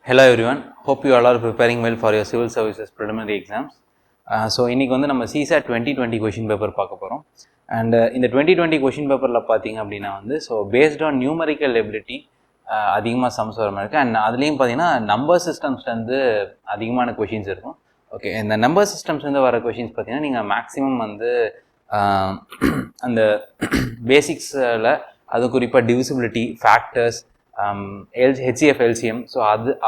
Hello everyone, hope you all are preparing well for your civil services preliminary exams. So இன்னைக்கு வந்து நம்ம CSAT 2020 question paper பார்க்க போகிறோம். And இந்த 2020 question paperல பார்த்தீங்க அப்படின்னா வந்து so based on numerical ability அதிகமாக சம்ஸ் வர மாதிரி இருக்குது. அண்ட் அதுலேயும் பார்த்தீங்கன்னா நம்பர் சிஸ்டம்ஸ்லேருந்து அதிகமான கொஷின்ஸ் இருக்கும். ஓகே, இந்த நம்பர் சிஸ்டம்ஸ்லேருந்து வர கொஷின்ஸ் பார்த்தீங்கன்னா நீங்கள் மேக்ஸிமம் வந்து அந்த பேசிக்ஸில் அது குறிப்பாக divisibility, factors, HCF, LCM, so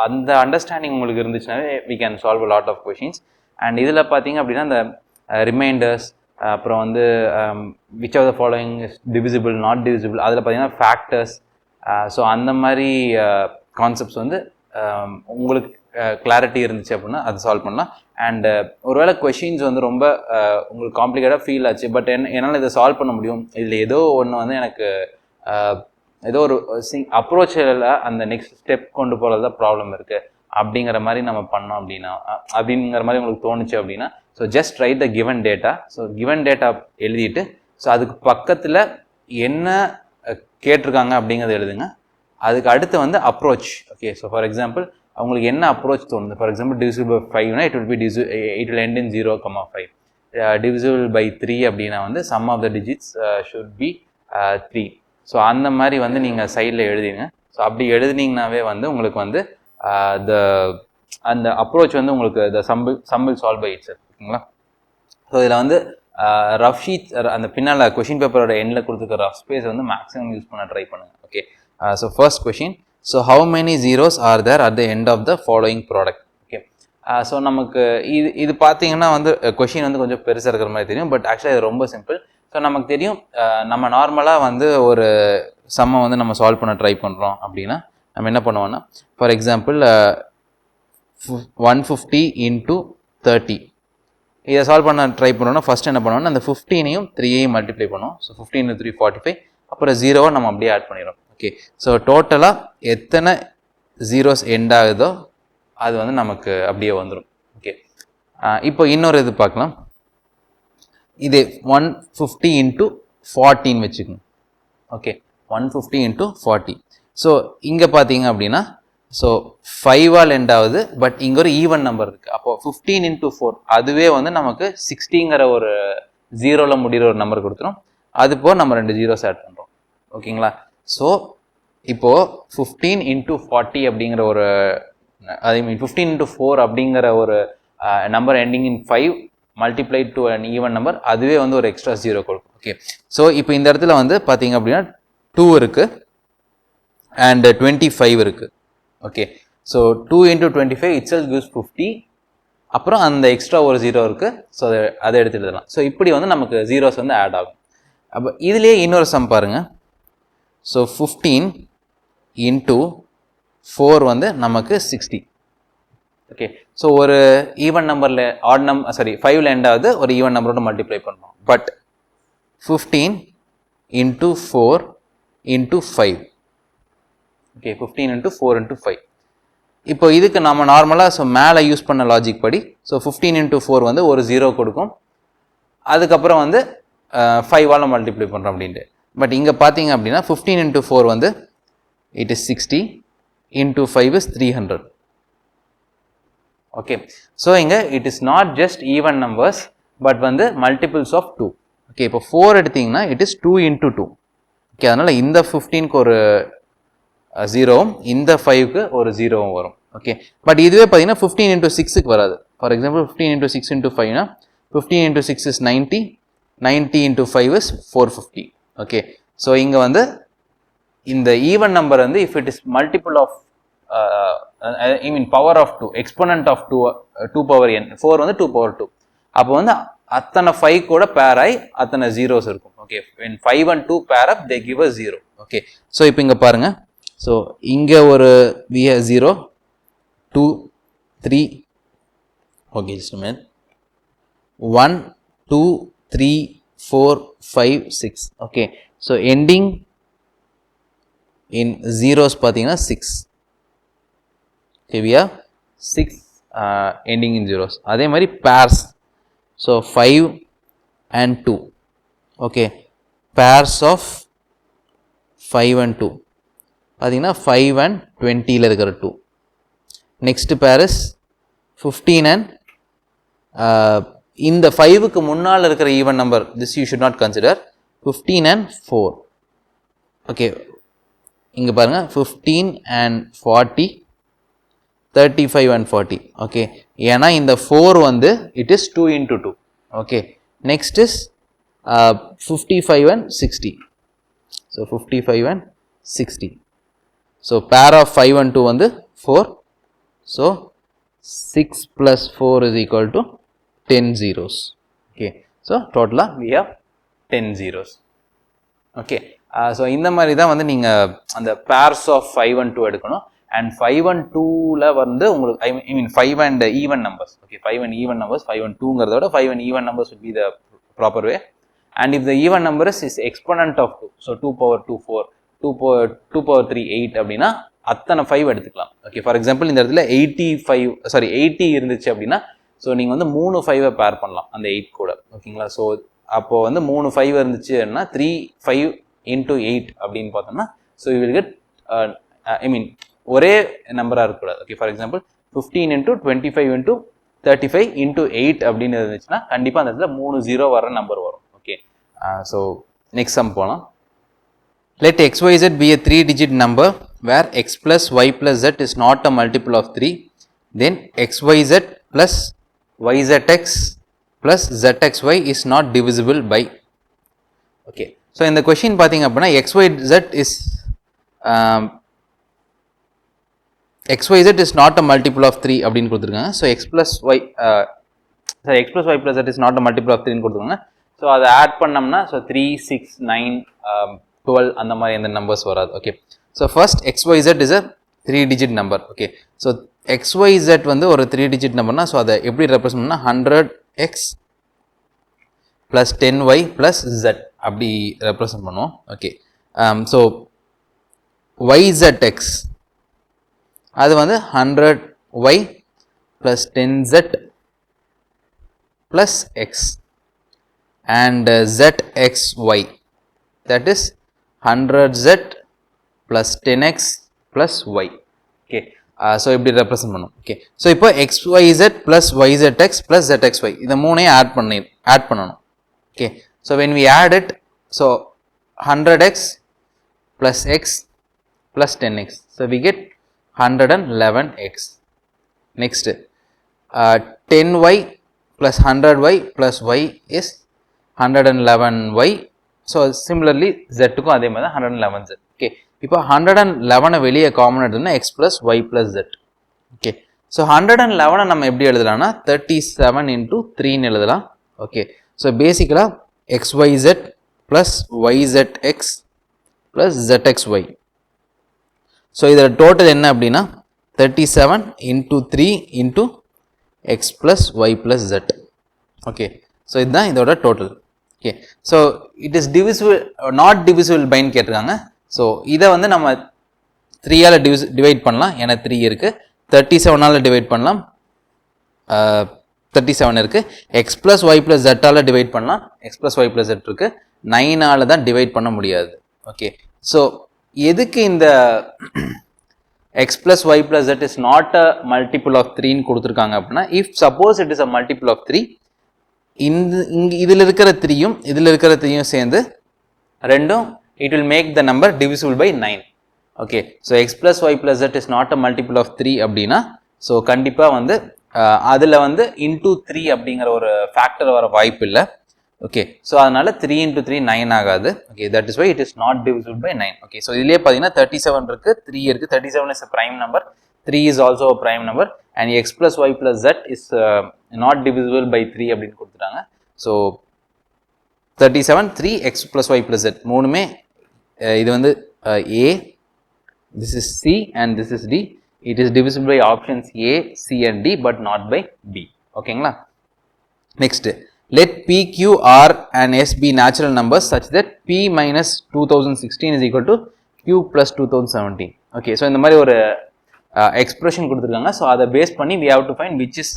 அந்த அண்டர்ஸ்டாண்டிங் உங்களுக்கு இருந்துச்சுனாவே we can solve a lot of questions. And இதில் பார்த்தீங்க அப்படின்னா அந்த ரிமைண்டர்ஸ், அப்புறம் வந்து which of the following is divisible, not divisible, அதில் பார்த்தீங்கன்னா ஃபேக்டர்ஸ், ஸோ அந்த மாதிரி கான்செப்ட்ஸ் வந்து உங்களுக்கு கிளாரிட்டி இருந்துச்சு அப்படின்னா அது சால்வ் பண்ணலாம். அண்ட் ஒருவேளை கொஷின்ஸ் வந்து ரொம்ப உங்களுக்கு காம்ப்ளிகேட்டாக ஃபீல் ஆச்சு, பட் என்னால் இதை சால்வ் பண்ண முடியும், இதில் ஏதோ ஒன்று வந்து எனக்கு ஏதோ ஒரு அப்ரோச்சில் அந்த நெக்ஸ்ட் ஸ்டெப் கொண்டு போகிறது தான் ப்ராப்ளம் இருக்குது அப்படிங்கிற மாதிரி நம்ம பண்ணோம் அப்படின்னா, அப்படிங்கிற மாதிரி உங்களுக்கு தோணுச்சு அப்படின்னா, so just write the given data. So given data எழுதிட்டு ஸோ அதுக்கு பக்கத்தில் என்ன கேட்டிருக்காங்க அப்படிங்கிறத எழுதுங்க. அதுக்கு அடுத்து வந்து approach. Okay, so for example அவங்களுக்கு என்ன அப்ரோச் தோணுது. ஃபார் எக்ஸாம்பிள் டிவிசிபிள் பை 5னா it will end in 0,5. Divisible by 3 அப்படின்னா வந்து sum of the digits should be 3. So அந்த மாதிரி வந்து நீங்கள் சைடில் எழுதிங்க. ஸோ அப்படி எழுதினீங்கனாவே வந்து உங்களுக்கு வந்து அந்த அப்ரோச் வந்து உங்களுக்கு சம்பிள் சால்வ் பை இட்ஸ். ஓகேங்களா? ஸோ இதில் வந்து ரஃப் ஷீட் அந்த பின்னால் கொஷின் பேப்பரோட எண்டில் கொடுத்துருக்க ரஃப் ஸ்பேஸ் வந்து மேக்ஸிமம் யூஸ் பண்ண ட்ரை பண்ணுங்கள். Okay, so first question, so how many zeros are there at the end of the following product. Okay, so நமக்கு இது பார்த்தீங்கன்னா வந்து கொஷின் வந்து கொஞ்சம் பெருசாக இருக்கிற மாதிரி தெரியும், பட் ஆக்சுவலாக இது ரொம்ப சிம்பிள். ஸோ நமக்கு தெரியும் நம்ம நார்மலாக வந்து ஒரு சம்மை வந்து நம்ம சால்வ் பண்ண ட்ரை பண்ணுறோம் அப்படின்னா நம்ம என்ன பண்ணுவோம்னா, ஃபார் எக்ஸாம்பிள் 150 into 30 இதை சால்வ் பண்ண ட்ரை பண்ணுறோம்னா ஃபஸ்ட் என்ன பண்ணுவோம்னா அந்த 15ஐயும் 3ஐயும் மல்டிப்ளை பண்ணுவோம். ஸோ 15 into 3 45, அப்புறம் 0 நம்ம அப்படியே ஆட் பண்ணிடுறோம். ஓகே, ஸோ டோட்டலாக எத்தனை ஜீரோஸ் எண்ட் ஆகுதோ அது வந்து நமக்கு அப்படியே வந்துடும். ஓகே, இப்போ இன்னொரு இது பார்க்கலாம். இதே 150 into 14 வச்சுக்கோங்க. Okay, 150 into 40. ஸோ இங்கே பார்த்தீங்க அப்படின்னா ஸோ 5ஆல் எண்ட் ஆகுது, பட் இங்கே ஒரு ஈவன் நம்பர் இருக்குது. அப்போது 15 into 4 அதுவே வந்து நமக்கு 60ங்கிற ஒரு 0ல் முடிகிற ஒரு நம்பர் கொடுத்துரும். அதுபோல் நம்ம 2 ஜீரோஸ் ஆட் பண்ணுறோம். ஓகேங்களா? ஸோ இப்போது 15 into 40 அப்படிங்கிற ஒரு ஐ மீன் 15 into 4 அப்படிங்கிற ஒரு number ending in 5 multiplied to an even number, அதுவே வந்து ஒரு எக்ஸ்ட்ரா 0 கொடுக்கும். ஓகே, ஸோ இப்போ இந்த இடத்துல வந்து பார்த்தீங்க அப்படின்னா 2 இருக்குது அண்ட் 25 இருக்குது. Okay, so 2 into 25 itself gives 50, அப்புறம் அந்த எக்ஸ்ட்ரா ஒரு 0 இருக்குது. ஸோ அதை எடுத்து எழுதலாம். ஸோ இப்படி வந்து நமக்கு ஜீரோஸ் வந்து ஆட் ஆகும். அப்போ இதுலேயே இன்னொரு சம் பாருங்கள். ஸோ 15 into 4 வந்து நமக்கு 60. ஓகே, ஸோ ஒரு ஈவன் நம்பரில் ஆட் நம்பர் 5ல் எண்ட் ஆகுது, ஒரு ஈவன் நம்பரோட மல்டிப்ளை பண்ணுறோம். But 15 into 4 into 5. Okay, 15 into 4 into 5. இப்போ இதுக்கு நம்ம நார்மலாக ஸோ மேலே யூஸ் பண்ண லாஜிக் படி ஸோ 15 into 4 வந்து ஒரு 0 கொடுக்கும், அதுக்கப்புறம் வந்து 5ஆல் மல்டிப்ளை பண்ணுறோம் அப்படின்ட்டு. பட் இங்கே பார்த்தீங்க அப்படின்னா 15 into 4 வந்து it is 60 into 5 is 300. Okay, so இங்கே it is not just even numbers but வந்து மல்டிபிள்ஸ் ஆஃப் 2. ஓகே, இப்போ 4 எடுத்திங்கன்னா இட் இஸ் 2 into 2. ஓகே, அதனால் இந்த 15க்கு ஒரு 0வும் இந்த 5க்கு ஒரு 0வும் வரும். ஓகே, பட் இதுவே பார்த்தீங்கன்னா 15 into 6க்கு வராது. For example 15 into 6 into 5னா 15 into 6 is 90, 90 into 5 is 450. Okay, so இங்கே வந்து இந்த ஈவன் நம்பர் வந்து if it is multiple of I mean power of 2, exponent of 2 power n, 4 வந்து 2 பவர் 2, அப்போ வந்து அத்தனை 5 கூட பேர் ஆகி அத்தனை ஜீரோஸ் இருக்கும். Okay, when 5 and 2 pair up they give us 0. Okay, so இப்போ இங்கே பாருங்கள். ஸோ இங்கே ஒரு we have 0, 2, 3. Okay, just a minute. 1, 2, 3, 4, 5, 6. Okay, so ending in zeros பார்த்தீங்கன்னா 6. Okay, we have 6 ending in zeros. அதே மாதிரி pairs. So 5 and 2. Okay, pairs of 5 and 2. பார்த்தீங்கன்னா 5 and 20ல் இருக்கிற 2. next pair is 15 and இந்த 5க்கு முன்னால் இருக்கிற even number, this you should not consider, 15 and 4. okay, இங்க பாருங்க 15 and 40, 35 and 40. okay, ஏன்னா இந்த 4 வந்து it is 2 into 2. okay, next is 55 and 60. so 55 and 60. so pair of 5 and 2 வந்து 4. so 6 plus 4 is equal to 10 zeros. okay, so total we have 10 zeros. okay, so இந்த மாதிரி தான் வந்து நீங்க அந்த pairs of 5 and 2 எடுக்கணும். and 5 and 2ல வந்து உங்களுக்கு I mean 5 and even numbers. okay, 5 and even numbers, 5 and 2ங்கறத விட 5 and even numbers would be the proper way. and if the even number is exponent of 2, so 2 power 2 4, 2 power 3 8 அப்படினா அத்தனை 5 எடுத்துக்கலாம். okay, for example இந்த இடத்துல 80 இருந்துச்சு அப்படினா so நீங்க வந்து 3 5 பேர் பண்ணலாம் அந்த 8 கூட. ஓகேங்களா? so அப்போ வந்து 3 5 இருந்துச்சுன்னா 3 5 into 8 அப்படினு பார்த்தோம்னா so you will get I mean ஒரே நம்பரா இருக்க கூடாது. okay, for example 15 into 25 into 35 into 8 அப்படினு இருந்துச்சுன்னா கண்டிப்பா அந்த இடத்துல 3 0 வர நம்பர் வரும். okay, so next sum போலாம். let xyz be a 3-digit number where x plus y plus z is not a multiple of 3, then xyz plus yzx plus zxy is not divisible by. okay, so in the question பாத்தீங்க அப்படினா xyz is not a multiple of 3 அப்படினு கொடுத்திருக்காங்க. so x plus y plus z is not a multiple of 3 னு கொடுத்திருக்காங்க. so அதை add பண்ணோம்னா so 3 6 9 12 அந்த மாதிரி எந்த நம்பர்ஸ் வராது. okay, so first xyz is a 3-digit number. okay, so xyz வந்து ஒரு 3-digit நம்பர்னா so அதை எப்படி ரெப்ரசன்ட் பண்ணா 100x plus 10y plus z அப்படி ரெப்ரசன்ட் பண்ணுவோம். okay, so yzx அது வந்து 100y plus 10z plus x and zxy that is 100z plus 10x plus y. okay, so இப்படி ரெப்ரசன்ட் பண்ணும். okay, so இப்போ xyz plus yzx plus zxy இந்த மூணையும் add பண்ணணும். okay, so when we add it so 100x plus x plus 10x so we get 111x. next 10y plus 100y plus y is 111y. so similarly z க்கும் அதே மாதிரி 111z. okay, இப்போ 111 வெளியே common எடுத்தோம்னா x plus y plus z. okay, so 111 நம்ம எப்படி எழுதலாம்னா 37 into 3 ன்னு எழுதலாம். okay, so basically xyz plus yzx plus zxy. so இதோட டோட்டல் என்ன அப்படின்னா 37 into 3 into x plus y plus z. okay, so இதுதான் இதோட total. okay, so it is divisible not divisible by ன்னு கேட்டிருக்காங்க. so இதை வந்து நம்ம 3 ஆல டிவைட் பண்ணலாம். ஏன்னா 3 இருக்கு. 37 ஆல டிவைட் பண்ணலாம். 37 இருக்கு. x plus y plus z ஆல டிவைட் பண்ணலாம். x plus y plus z இருக்கு. 9 ஆல தான் டிவைட் பண்ண முடியாது. okay, so எதுக்கு இந்த x plus y plus z is not a multiple of 3 ன்னு கொடுத்திருக்காங்க அப்படின்னா if suppose it is a multiple of 3 இதில் இருக்கிற 3யும் இதில் இருக்கிற 3யும் சேர்ந்து ரெண்டும் it will make the number divisible by 9. okay, so x plus y plus z is not a multiple of 3 அப்படின்னா so கண்டிப்பா வந்து அதுல வந்து into 3 அப்படிங்கிற ஒரு ஃபேக்டர் வர வாய்ப்பு இல்லை. okay, so அதனால 3 into 3 9 ஆகாது. okay, that is why it is not divisible by 9. okay, so இதுலயே பாத்தீங்கன்னா 37 இருக்கு 3 இருக்கு. 37 is a prime number, 3 is also a prime number and x plus y plus z is not divisible by 3 அப்படின்னு கொடுத்துட்டாங்க. so 37 3 x plus y plus z மூணுமே இது வந்து a, this is c and this is d. it is divisible by options a, c and d but not by b. ஓகேங்களா? next let p, q, r and s be natural numbers such that p minus 2016 is equal to q plus 2017. okay, so இந்த மாதிரி ஒரு expression கொடுத்திருக்காங்க. so அதை base பண்ணி we have to find which is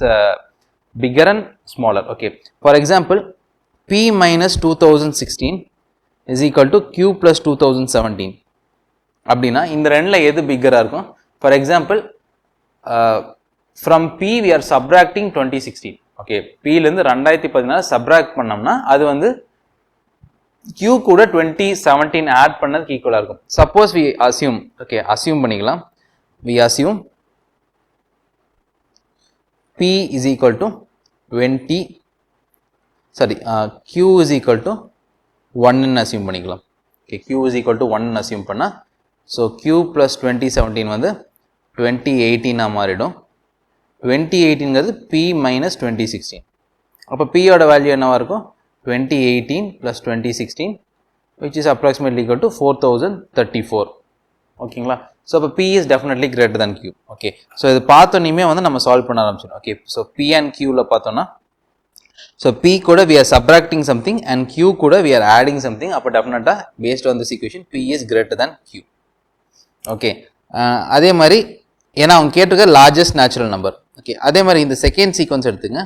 bigger and smaller. okay, for example p minus 2016 is equal to q plus 2017 அப்படின்னா இந்த ரெண்டுல எது பிக்கரா இருக்கும்? for example from P we are subtracting 2016. Okay, P ல இருந்து 2016 subtract பண்ணோம்னா அது வந்து Q கூட 2017 ஆட் பண்ணதுக்கு ஈக்குவலா இருக்கும். Suppose we assume, okay, assume பண்ணிக்கலாம். We assume P is equal to 20, sorry, Q is equal to 1 ன்னு assume பண்ணிக்கலாம். Okay, Q is equal to 1 ன்னு assume பண்ணா, so Q plus 2017 வந்து 2018 மாறிடும். 2018 ங்கிறது P minus 2016. அப்போ P ஓட வேல்யூ என்னவா இருக்கும்? 2018 plus 2016, which is approximately equal to 4034. ஓகேங்களா? ஸோ அப்போ P is definitely greater than Q. Okay, so இது பார்த்தோன்னே வந்து நம்ம சால்வ் பண்ண ஆரம்பிச்சிடும். ஓகே, ஸோ P and Qல பார்த்தோன்னா, ஸோ P கூட we are subtracting something and Q கூட we are adding something. அப்போ டெஃபினட்டாக based on this equation P is greater than Q. Okay, அதே மாதிரி ஏன்னா அவங்க கேட்டிருக்க லார்ஜஸ்ட் நேச்சுரல் நம்பர். ஓகே, அதே மாதிரி இந்த செகண்ட் சீக்வன்ஸ் எடுத்துங்க.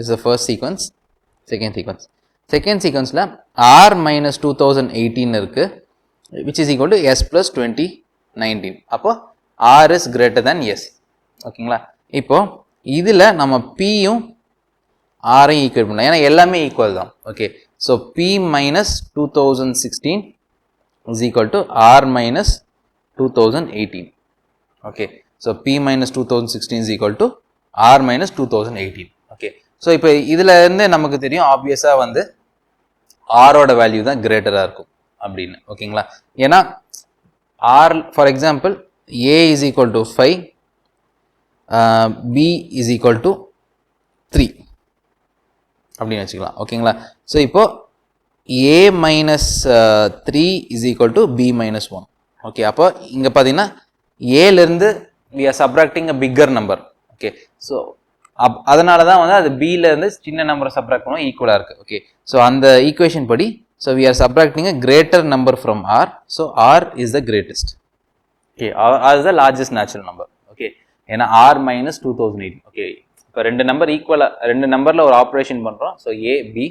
Is the first sequence. செகண்ட் சீக்வன்ஸில் R minus 2018 இருக்கு, which is equal to S plus 2019. அப்போ R is greater than S. ஓகேங்களா? இப்போ இதில் நம்ம Pயும் Rயும் ஈக்குவல் பண்ணலாம், ஏன்னா எல்லாமே ஈக்குவல் தான். Okay, so P minus 2016 is equal to R minus 2018. Okay, so P minus 2016 is equal to R minus 2018. Okay, so இப்போ இதில் இருந்து நமக்கு தெரியும் ஆப்வியஸாக வந்து ஆரோட வேல்யூ தான் கிரேட்டராக இருக்கும் அப்படின்னு. ஓகேங்களா? ஏன்னா R for example A is equal to 5, B is equal to 3 அப்படின்னு வச்சுக்கலாம். ஓகேங்களா? ஸோ இப்போ A minus 3 is equal to B minus 1. Okay, அப்போ இங்கே பார்த்தீங்கன்னா ஏலேருந்து we are subtracting a bigger number. Okay, so அதனால தான் வந்து அது பிலேருந்து சின்ன நம்பரை சப்ராக்ட் பண்ணுவோம், ஈக்குவலாக இருக்குது. ஓகே, ஸோ அந்த ஈக்குவேஷன் படி so we are subtracting a greater number from R, so R is the greatest. Okay, R is the largest natural number. Okay, ஏன்னா R minus 2018. ஓகே, இப்போ ரெண்டு நம்பர் ஈக்குவலாக, ரெண்டு நம்பரில் ஒரு ஆப்ரேஷன் பண்ணுறோம். So A, B.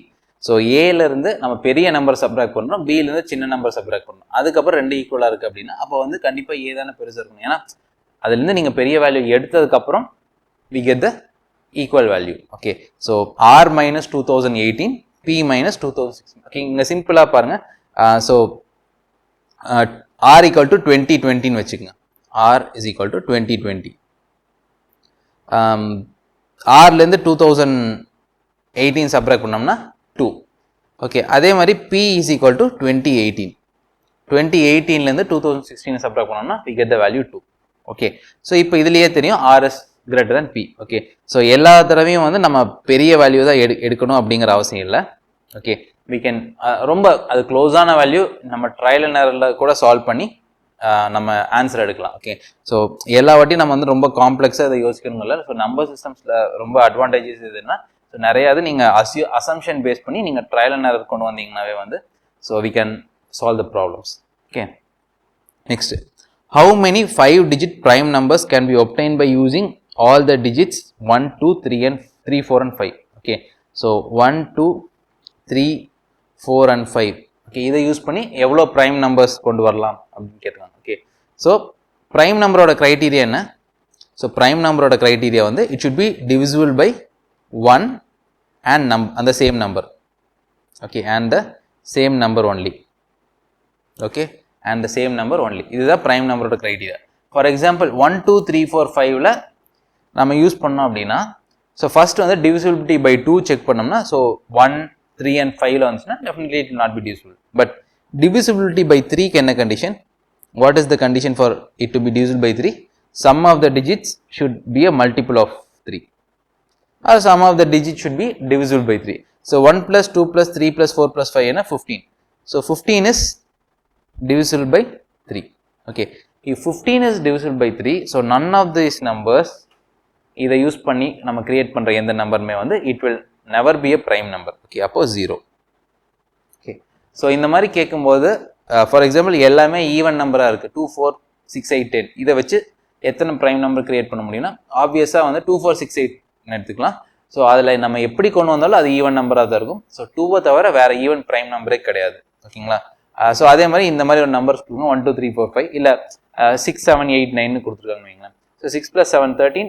ஸோ ஏலேருந்து நம்ம பெரிய நம்பர் சப்ராக்ட் பண்ணுறோம், பிலேருந்து சின்ன நம்பர் சப்ராக்ட் பண்ணுறோம். அதுக்கப்புறம் ரெண்டு ஈக்குவலாக இருக்குது அப்படின்னா அப்போ வந்து கண்டிப்பாக ஏ தானே பெருசாக இருக்கணும். ஏன்னா அதுலேருந்து நீங்கள் பெரிய வேல்யூ எடுத்ததுக்கப்புறம் we get the equal value. Okay, so R minus 2018, P minus 2016. Okay, இங்கே சிம்பிளாக பாருங்கள். ஸோ R equal to 2020 வச்சுக்கோங்க. R is equal to 2020. Rலேருந்து 2018 subtract பண்ணோம்னா 2. ஓகே, அதே மாதிரி P is equal to 2018. 2018லேருந்து 2016 subtract பண்ணோம்னா we get the value 2. Okay, so இப்போ இதுலேயே தெரியும் R is greater than P. Okay, so எல்லா தடவையும் வந்து நம்ம பெரிய வேல்யூ தான் எடுக்கணும் அப்படிங்கிற அவசியம் இல்லை. ஓகே, we can ரொம்ப அது க்ளோஸான வேல்யூ நம்ம ட்ரையல் அண்ட் எரர்ல கூட சால்வ் பண்ணி நம்ம ஆன்சர் எடுக்கலாம். ஓகே, ஸோ எல்லா வாட்டியும் நம்ம வந்து ரொம்ப காம்ப்ளெக்ஸாக இதை யோசிக்கணும் இல்லை. ஸோ நம்பர் சிஸ்டம்ஸில் ரொம்ப அட்வான்டேஜஸ் எதுன்னா ஸோ நிறையா இது நீங்கள் அசம்ஷன் பேஸ் பண்ணி நீங்கள் ட்ரையல் அண்ட் எரர் கொண்டு வந்தீங்கன்னாவே வந்து so we can solve the problems. Okay, next, how many 5-digit prime numbers can be obtained by using all the digits 1, 2, 3 and 3, 4 and 5? Okay, so 1, 2, 3, 4 and 5. Okay, இதை use பண்ணி எவ்வளோ prime numbers கொண்டு வரலாம் அப்படின்னு கேட்குறாங்க. Okay, so prime நம்பரோட criteria என்ன? So prime நம்பரோட க்ரைட்டீரியா வந்து it should be divisible by 1 and the same number. Okay, and the same number only. Okay, and the same number only. இதுதான் ப்ரைம் நம்பரோட க்ரைட்டீரியா. ஃபார் எக்ஸாம்பிள் 1, 2, 3, 4, 5ல நம்ம use பண்ணோம் அப்படின்னா ஸோ ஃபர்ஸ்ட் வந்து divisibility by 2 check பண்ணோம்னா so 1, 3 and 5ல வந்துச்சுன்னா definitely it will not be divisible. But divisibility by 3க்கு என்ன கண்டிஷன்? What is the condition for it to be divisible by 3? Sum of the digits should be a multiple of 3. or sum of the digits should be divisible by 3. So 1 plus 2 plus 3 plus 4 plus 5 is 15. So 15 is divisible by 3. Okay, if 15 is divisible by 3, so none of these numbers இதை use பண்ணி நம்ம create பண்ணுற எந்த நம்பருமே வந்து it will never be a prime number. Okay, அப்போ 0. Okay, so இந்த மாதிரி கேட்கும்போது ஃபார் எக்ஸாம்பிள் எல்லாமே ஈவன் நம்பராக இருக்குது, 2, 4, 6, 8, 10. இதை வச்சு எத்தனை ப்ரைம் நம்பர் கிரியேட் பண்ண முடியும்னா ஆப்வியஸாக வந்து 2, 4, 6, 8 எடுத்துக்கலாம். ஸோ அதில் நம்ம எப்படி கொண்டு வந்தாலும் அது ஈவன் நம்பராக தான் இருக்கும். ஸோ 2வை தவிர வேறு ஈவன் ப்ரைம் நம்பரே கிடையாது. ஓகேங்களா? ஸோ அதே மாதிரி இந்த மாதிரி ஒரு நம்பர்ஸ் கொடுங்க, 1, 2, 3, 4, 5 இல்லை 6, 7, 8, 9 கொடுத்துருக்காங்கன்னு வைங்களேன். So 6 plus 7 13,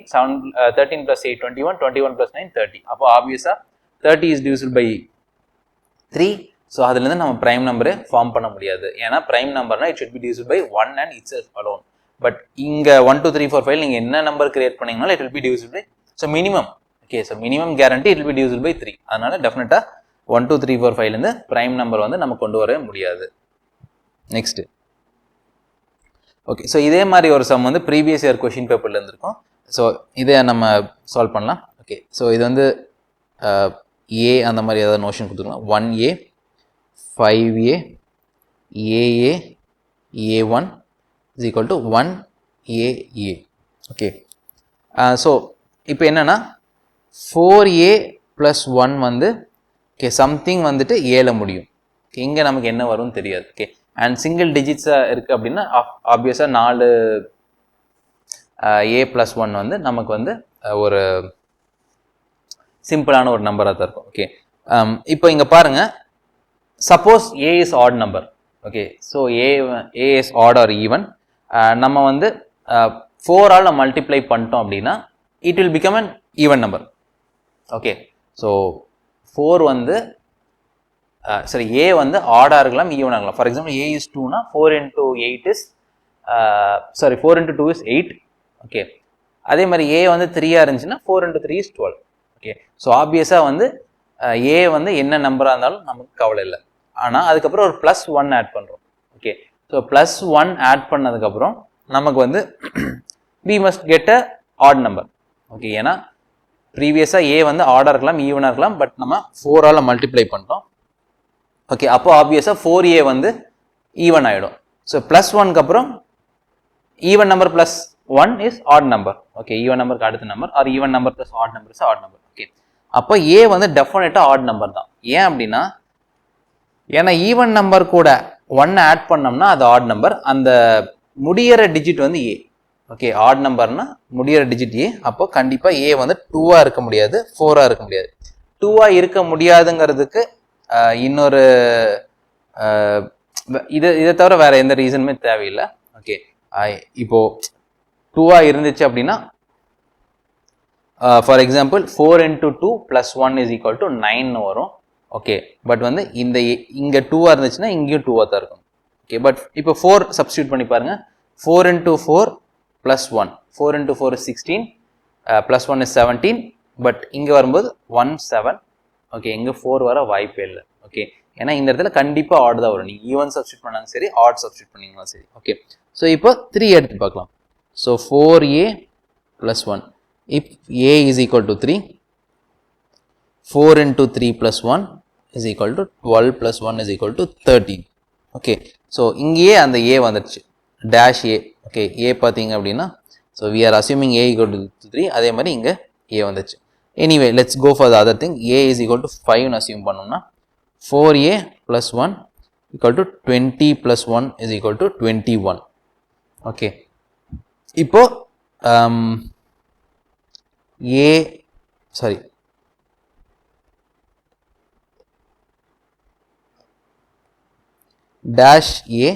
13 plus 8 21, 21 plus 9 30. அப்போ ஆப்வியஸாக 30 is divisible by 3. ஸோ அதுலேருந்து நம்ம ப்ரைம் நம்பரை ஃபார்ம் பண்ண முடியாது. ஏன்னா ப்ரைம் நம்பர்னா it should be divisible by 1 and itself alone. But இங்கே 1 2 3 4 5 நீங்கள் என்ன நம்பர் கிரியேட் பண்ணீங்கனாலும் it will be divisible by, so minimum, okay, so minimum guarantee it will be divisible by 3. அதனால டெஃபினட்டாக 1 2 3 4 5லேருந்து ப்ரைம் நம்பர் வந்து நம்ம கொண்டு வர முடியாது. நெக்ஸ்ட், ஓகே, ஸோ இதே மாதிரி ஒரு சம் வந்து ப்ரீவியஸ் இயர் கொஷின் பேப்பர்ல இருந்திருக்கும். ஸோ இதை நம்ம சால்வ் பண்ணலாம். ஓகே, ஸோ இது வந்து ஏ அந்த மாதிரி ஏதாவது நோஷன் கொடுத்துக்கலாம். 1A 5A AA A1 is equal to 1AA. Okay, so இப்போ என்னன்னா 4A plus 1 வந்து ஓகே சம்திங் வந்துட்டு ஏல முடியும். ஓகே, இங்கே நமக்கு என்ன வரும்னு தெரியாது. ஓகே, அண்ட் சிங்கிள் டிஜிட்ஸாக இருக்குது அப்படின்னா ஆப்வியஸாக 4 A plus 1 வந்து நமக்கு வந்து ஒரு சிம்பிளான ஒரு நம்பராக தான் இருக்கும். ஓகே, இப்போ இங்கே பாருங்க, suppose A is odd number. Okay, so A is odd or even, நம்ம வந்து 4ஆல் மல்டிப்ளை பண்ணிட்டோம் அப்படின்னா it will become an even number. Okay, so 4 வந்து சரி A வந்து ஆடாக இருக்கலாம், ஈவனாக இருக்கலாம். For example A is 2னா 4 into 8 is 4 into 2 is 8. Okay, அதே மாதிரி A வந்து 3ஆக இருந்துச்சுன்னா 4 into 3 is 12. ஓகே, ஸோ ஆப்வியஸாக வந்து A வந்து என்ன நம்பராக இருந்தாலும் நமக்கு கவலை இல்லை. ஆனால் அதுக்கப்புறம் ஒரு +1 ஆட் பண்ணுறோம். ஓகே, ஸோ +1 ஆட் பண்ணதுக்கப்புறம் நமக்கு வந்து we must get a odd number. Okay, ஏன்னா ப்ரீவியஸாக A வந்து ஆடாக இருக்கலாம், ஈவனாக இருக்கலாம், பட் நம்ம 4ஆல் மல்டிப்ளை பண்ணிட்டோம். ஓகே, அப்போ ஆப்வியஸாக 4A வந்து ஈவன் ஆகிடும். ஸோ +1க்கு அப்புறம் even number +1 is add number. Okay, even நம்பருக்கு அடுத்த number R even number plus add number is add number. Okay, அப்போ A வந்து டெஃபினட்டாக ஆட் நம்பர் தான். ஏன் அப்படின்னா, ஏன்னா ஈவன் நம்பர் கூட 1 ஆட் பண்ணோம்னா அது ஆட் நம்பர், அந்த முடியிற டிஜிட் வந்து A. ஓகே, ஆட் நம்பர்னா முடியிற டிஜிட் A. அப்போ கண்டிப்பாக A வந்து 2ஆக இருக்க முடியாது, 4ஆக இருக்க முடியாது. 2ஆக இருக்க முடியாதுங்கிறதுக்கு இன்னொரு இதை தவிர வேற எந்த ரீசனுமே தேவையில்லை. ஓகே, இப்போ 2ஆக இருந்துச்சு அப்படின்னா for example 4 into 2 plus 1 is equal to 9 வரும். ஓகே, பட் வந்து இந்த இங்கே 2ஆக இருந்துச்சுன்னா இங்கேயும் 2ஆக தான் இருக்கும். ஓகே, பட் இப்போ 4 சப்ஸ்டியூட் பண்ணி பாருங்க. 4 into 4 plus 1, 4 into 4 is 16, plus 1 is 17, but இங்கே வரும்போது 1 7. ஓகே, இங்கே 4 வர வாய்ப்பே இல்லை. ஓகே, ஏன்னா இந்த இடத்துல கண்டிப்பாக ஆட் தான் வரும். நீங்கள் ஈவன் சப்ஸ்டியூட் பண்ணாலும் சரி, ஆட் சப்ஸ்டியூட் பண்ணீங்களும் சரி. ஓகே, ஸோ இப்போ 3 எடுத்து பார்க்கலாம். So 4A plus 1. If A is equal to 3, 4 into 3 plus 1 is equal to 12 plus 1 is equal to 13. Okay, so இங்கேயே அந்த A வந்துடுச்சு, dash A. Okay, A பார்த்தீங்க அப்படின்னா, so we are assuming A equal to 3, அதே மாதிரி இங்கே A வந்துடுச்சு. Anyway, let's go for the other thing. A is equal to 5 assume பண்ணோம்னா 4A plus 1 equal to 20 plus 1 is equal to 21. Okay, இப்போ dash A.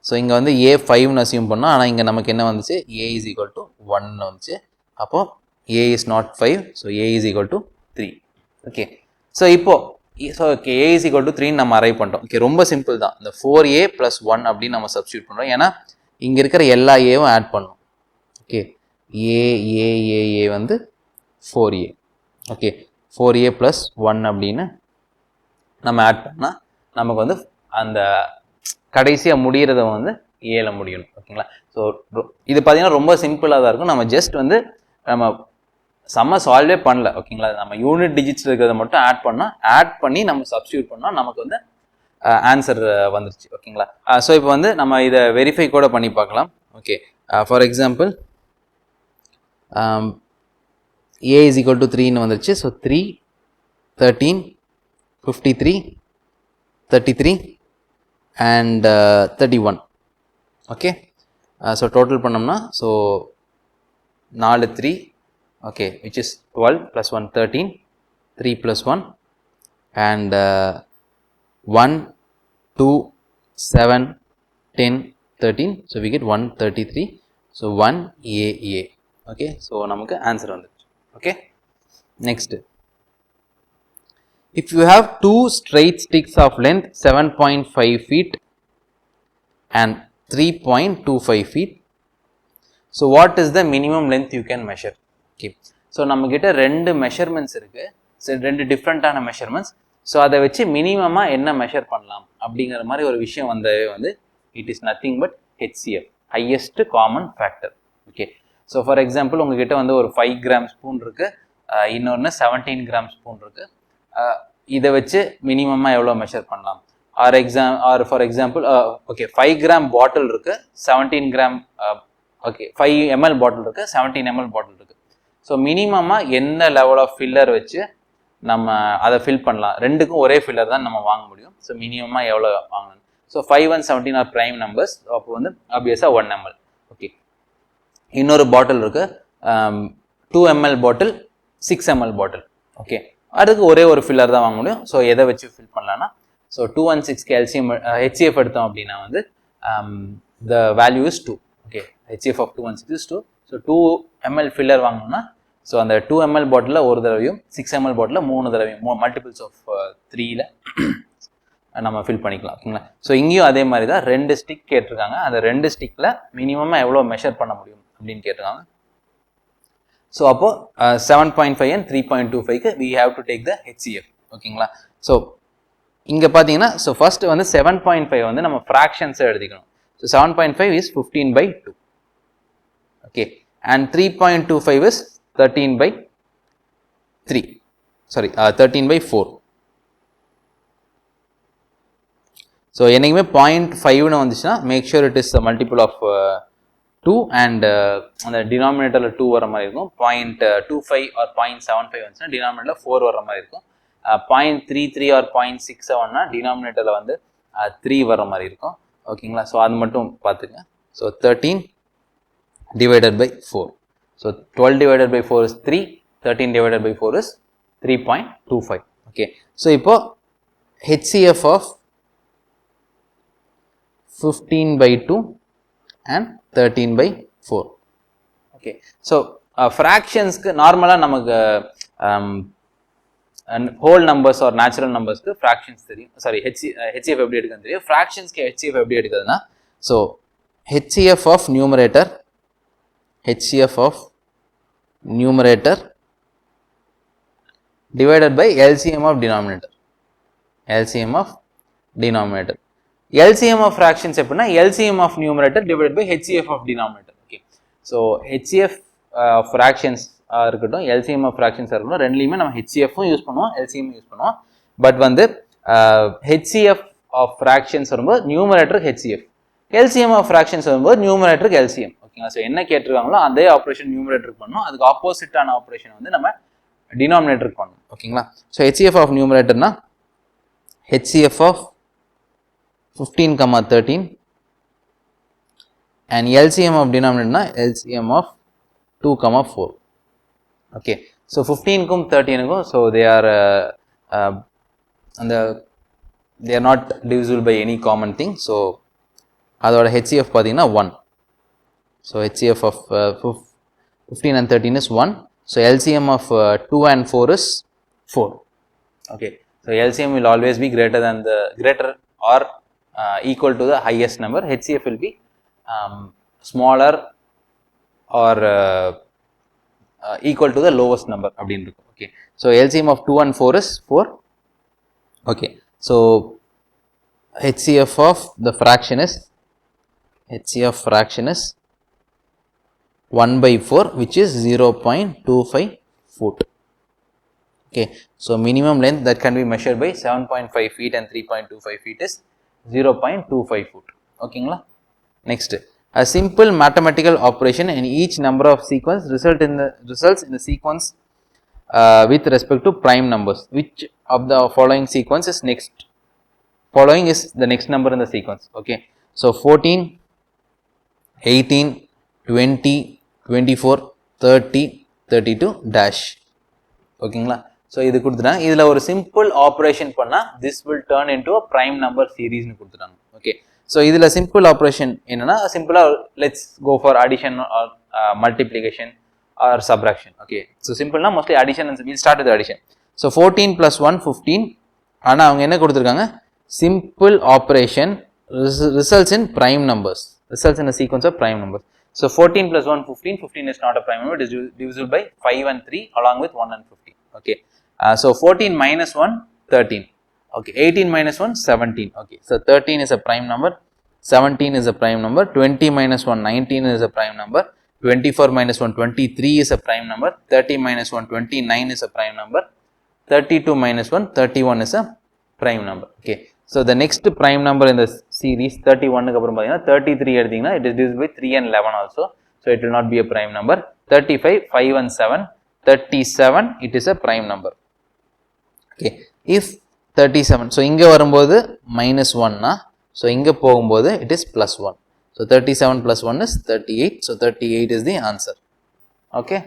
So இங்கே வந்து A 5ன்னு assume பண்ணோம், ஆனால் இங்கே நமக்கு என்ன வந்துச்சு, A is equal to 1 வந்துச்சு. அப்போ A is not 5, so A is equal to 3. Okay, so இப்போ okay A is equal to 3 நம்ம அரைவ் பண்ணிட்டோம். ஓகே, ரொம்ப சிம்பிள் தான். இந்த 4A plus 1 அப்படின்னு நம்ம சப்ஸ்டியூட் பண்ணுறோம், ஏன்னா இங்கே இருக்கிற எல்லா ஏவும் ஆட் பண்ணணும். ஓகே, A வந்து 4A. ஓகே, 4A plus 1 அப்படின்னு நம்ம ஆட் பண்ணால் நமக்கு வந்து அந்த கடைசியாக முடிகிறத வந்து ஏல முடியணும். ஓகேங்களா, ஸோ இது பார்த்தீங்கன்னா ரொம்ப சிம்பிளாக தான் இருக்கும். நம்ம ஜஸ்ட் வந்து நம்ம செம்ம சால்வே பண்ணல. ஓகேங்களா, நம்ம யூனிட் டிஜிட்ஸ் இருக்கிறத மட்டும் ஆட் பண்ணி நம்ம சப்ஸ்டியூட் பண்ணால் நமக்கு வந்து ஆன்சர் வந்துருச்சு. ஓகேங்களா, ஸோ இப்போ வந்து நம்ம இதை வெரிஃபை கூட பண்ணி பார்க்கலாம். Okay, for example A is equal to 3ன்னு வந்துருச்சு. So 3, 13, 53, 33 and 31. Okay, so total பண்ணோம்னா so 4 3, okay, which is 12 plus 1 13, 3 plus 1 and 1 2 7 10 13, so we get 133. So 1 AA. Okay, so நமக்கு ஆன்சர் வந்துச்சு. Okay, next, if you have two straight sticks of length 7.5 feet and 3.25 feet, so what is the minimum length you can measure? Okay, so நம்ம கிட்ட ரெண்டு measurements இருக்கு, ரெண்டு டிஃப்ரெண்டான measurements. So அதை வச்சு மினிமமாக என்ன மெஷர் பண்ணலாம் அப்படிங்கிற மாதிரி ஒரு விஷயம் வந்தவே வந்து it is nothing but HCF, highest common factor. Okay, so for example உங்ககிட்ட வந்து ஒரு 5 கிராம் ஸ்பூன் இருக்கு, இன்னொன்று 17 கிராம் ஸ்பூன் இருக்கு. இதை வச்சு மினிமமாக எவ்வளோ மெஷர் பண்ணலாம்? ஃபார் எக்ஸாம்பிள் ஓகே, 5 கிராம் பாட்டில் இருக்கு, 17 கிராம் ஓகே 5 ml பாட்டில் இருக்கு, 17 ml பாட்டில் இருக்கு. ஸோ மினிமமாக என்ன லெவல் ஆஃப் ஃபில்லர் வச்சு நம்ம அதை ஃபில் பண்ணலாம்? ரெண்டுக்கும் ஒரே ஃபில்லர் தான் நம்ம வாங்க முடியும். ஸோ மினிமமாக எவ்வளோ வாங்கணும்? So 5 and 17 are prime numbers. அப்போ வந்து ஆப்வியஸாக 1 ml. ஓகே, இன்னொரு பாட்டில் இருக்கு, 2 ml பாட்டில், 6 ml பாட்டில். ஓகே, அதுக்கு ஒரே ஒரு ஃபில்லர் தான் வாங்க முடியும். ஸோ எதை வச்சு ஃபில் பண்ணலான்னா, ஸோ 2 and 6 கேல்சியம் HCF எடுத்தோம் அப்படின்னா வந்து the value is 2. Okay, HCF of 2 and 6 is 2. So 2 ml filler வாங்கணும்னா ஸோ அந்த 2 ml பாட்டிலில் ஒரு தடவையும் 6 ml பாட்டிலில் 3 தடவையும் மல்டிபிள்ஸ் ஆஃப் 3ல நம்ம ஃபில் பண்ணிக்கலாம். ஓகேங்களா? ஸோ இங்கேயும் அதே மாதிரி தான் 2 ஸ்டிக் கேட்டிருக்காங்க. அந்த 2 ஸ்டிக்கில் மினிமமாக எவ்வளோ மெஷர் பண்ண முடியும் அப்படின்னு கேட்டிருக்காங்க. ஸோ அப்போது 7.5 and 3.25க்கு we have to take the HCF. ஓகேங்களா? ஸோ இங்கே பார்த்தீங்கன்னா ஸோ ஃபர்ஸ்ட் வந்து 7.5 வந்து நம்ம ஃப்ராக்ஷன்ஸை எழுதிக்கணும். So 7.5 is 15/2. Okay, and 3.25 is 13/3. Sorry, 13/4. So என்றைக்குமே 0.5ன்னு வந்துச்சுன்னா make sure it is multiple of 2 and அந்த டினாமினேட்டரில் 2 வர மாதிரி இருக்கும். 0.25 ஆர் 0.75 வந்துச்சுன்னா டினாமினேட்டரில் 4 வர மாதிரி இருக்கும். 0.33 ஆர் 0.67னா டினாமினேட்டரில் வந்து 3 வர மாதிரி இருக்கும். ஓகேங்களா? ஸோ அது மட்டும் பார்த்துங்க. So 13 divided by 4. So 12 divided by 4 is 3, 13 divided by 4 is 3.25. Okay, so இப்போ HCF of 15/2 and 13/4. Okay, so fractionsக்கு நார்மலாக நமக்கு ஹோல் நம்பர்ஸ் ஆர் நேச்சுரல் நம்பர்ஸ்க்கு ஃப்ராக்ஷன்ஸ் தெரியும். சாரி, HCF எப்படி எடுக்குதுன்னு தெரியும். ஃப்ராக்ஷன்ஸ்க்கு HCF எப்படி எடுக்குதுன்னா, so HCF of numerator divided by LCM of denominator. LCM of fractions எப்படின்னா LCM of numerator divided by HCF of denominator. Okay, so HCF fractions இருக்கட்டும், LCM of fractions இருக்கட்டும், ரெண்டுலையுமே நம்ம HCF-ம் யூஸ் பண்ணுவோம், LCM-ம் யூஸ் பண்ணுவோம். பட் வந்து HCF of fractions வரும்போது நியூமரேட்டருக்கு HCF, LCM of fractions வரும்போது நியூமரேட்டருக்கு LCM. ஓகேங்களா? ஸோ என்ன கேட்டிருக்காங்களோ அதே ஆப்ரேஷன் நியூமரேட்டருக்கு பண்ணணும், அதுக்கு ஆப்போசிட்டான ஆப்ரேஷன் வந்து நம்ம டினாமினேட்டருக்கு பண்ணணும். ஓகேங்களா? ஸோ HCF ஆஃப் நியூமரேட்டர்னா HCF of 15, 13 and LCM of டினாமினேட்டர்னா LCM ஆஃப் 2, 4. ஓகே, ஸோ 15க்கும் 13க்கும் so they are not divisible by any common thing. So அதோட HCF பார்த்தீங்கன்னா 1. So HCF of 15 and 13 is 1. So LCM of 2 and 4 is 4. Okay, so LCM will always be greater or equal to the highest number. HCF will be smaller or equal to the lowest number. Okay, so LCM of 2 and 4 is 4. Okay, so HCF of the fraction is 1/4, which is 0.25 foot. Okay, so minimum length that can be measured by 7.5 feet and 3.25 feet is 0.25 foot. Okay, next, a simple mathematical operation in each number of sequence results in the sequence with respect to prime numbers. Which of the following sequence is next? Following is the next number in the sequence. Okay, so 14, 18, 20, 24, 30, 32 dash. ஓகேங்களா? So இது கொடுத்துட்டாங்க. இதில் ஒரு simple operation பண்ணால் this will turn into a prime number series-னு கொடுத்துட்டாங்க. Okay, so இதில் simple operation என்னன்னா, சிம்பிளாக let's go for addition or multiplication or subtraction. Okay, so simple na mostly addition, and we'll start with the addition. So 14 plus 1 15. ஆனா அவங்க என்ன கொடுத்திருக்காங்க, simple operation results in prime numbers, results in a sequence of prime numbers. So 14 plus 1 15, 15 is not a prime number, it is divisible by 5 and 3 along with 1 and 15. Okay, so 14 minus 1 13. Okay, 18 minus 1 17. Okay, so 13 is a prime number, 17 is a prime number, 20 minus 1 19 is a prime number, 24 minus 1 23 is a prime number, 30 minus 1 29 is a prime number, 32 minus 1 31 is a prime number. Okay, so the next prime number in the series 31 க்கு அப்புறம் பாத்தீங்கன்னா 33 எடுத்தீங்கன்னா it is divisible by 3 and 11 also, so it will not be a prime number. 35 5 and 7 37 it is a prime number. Okay, if 37, so இங்க வரும்போது minus 1 னா, so இங்க போகும்போது it is plus 1, so 37 plus 1 is 38, so 38 is the answer. Okay,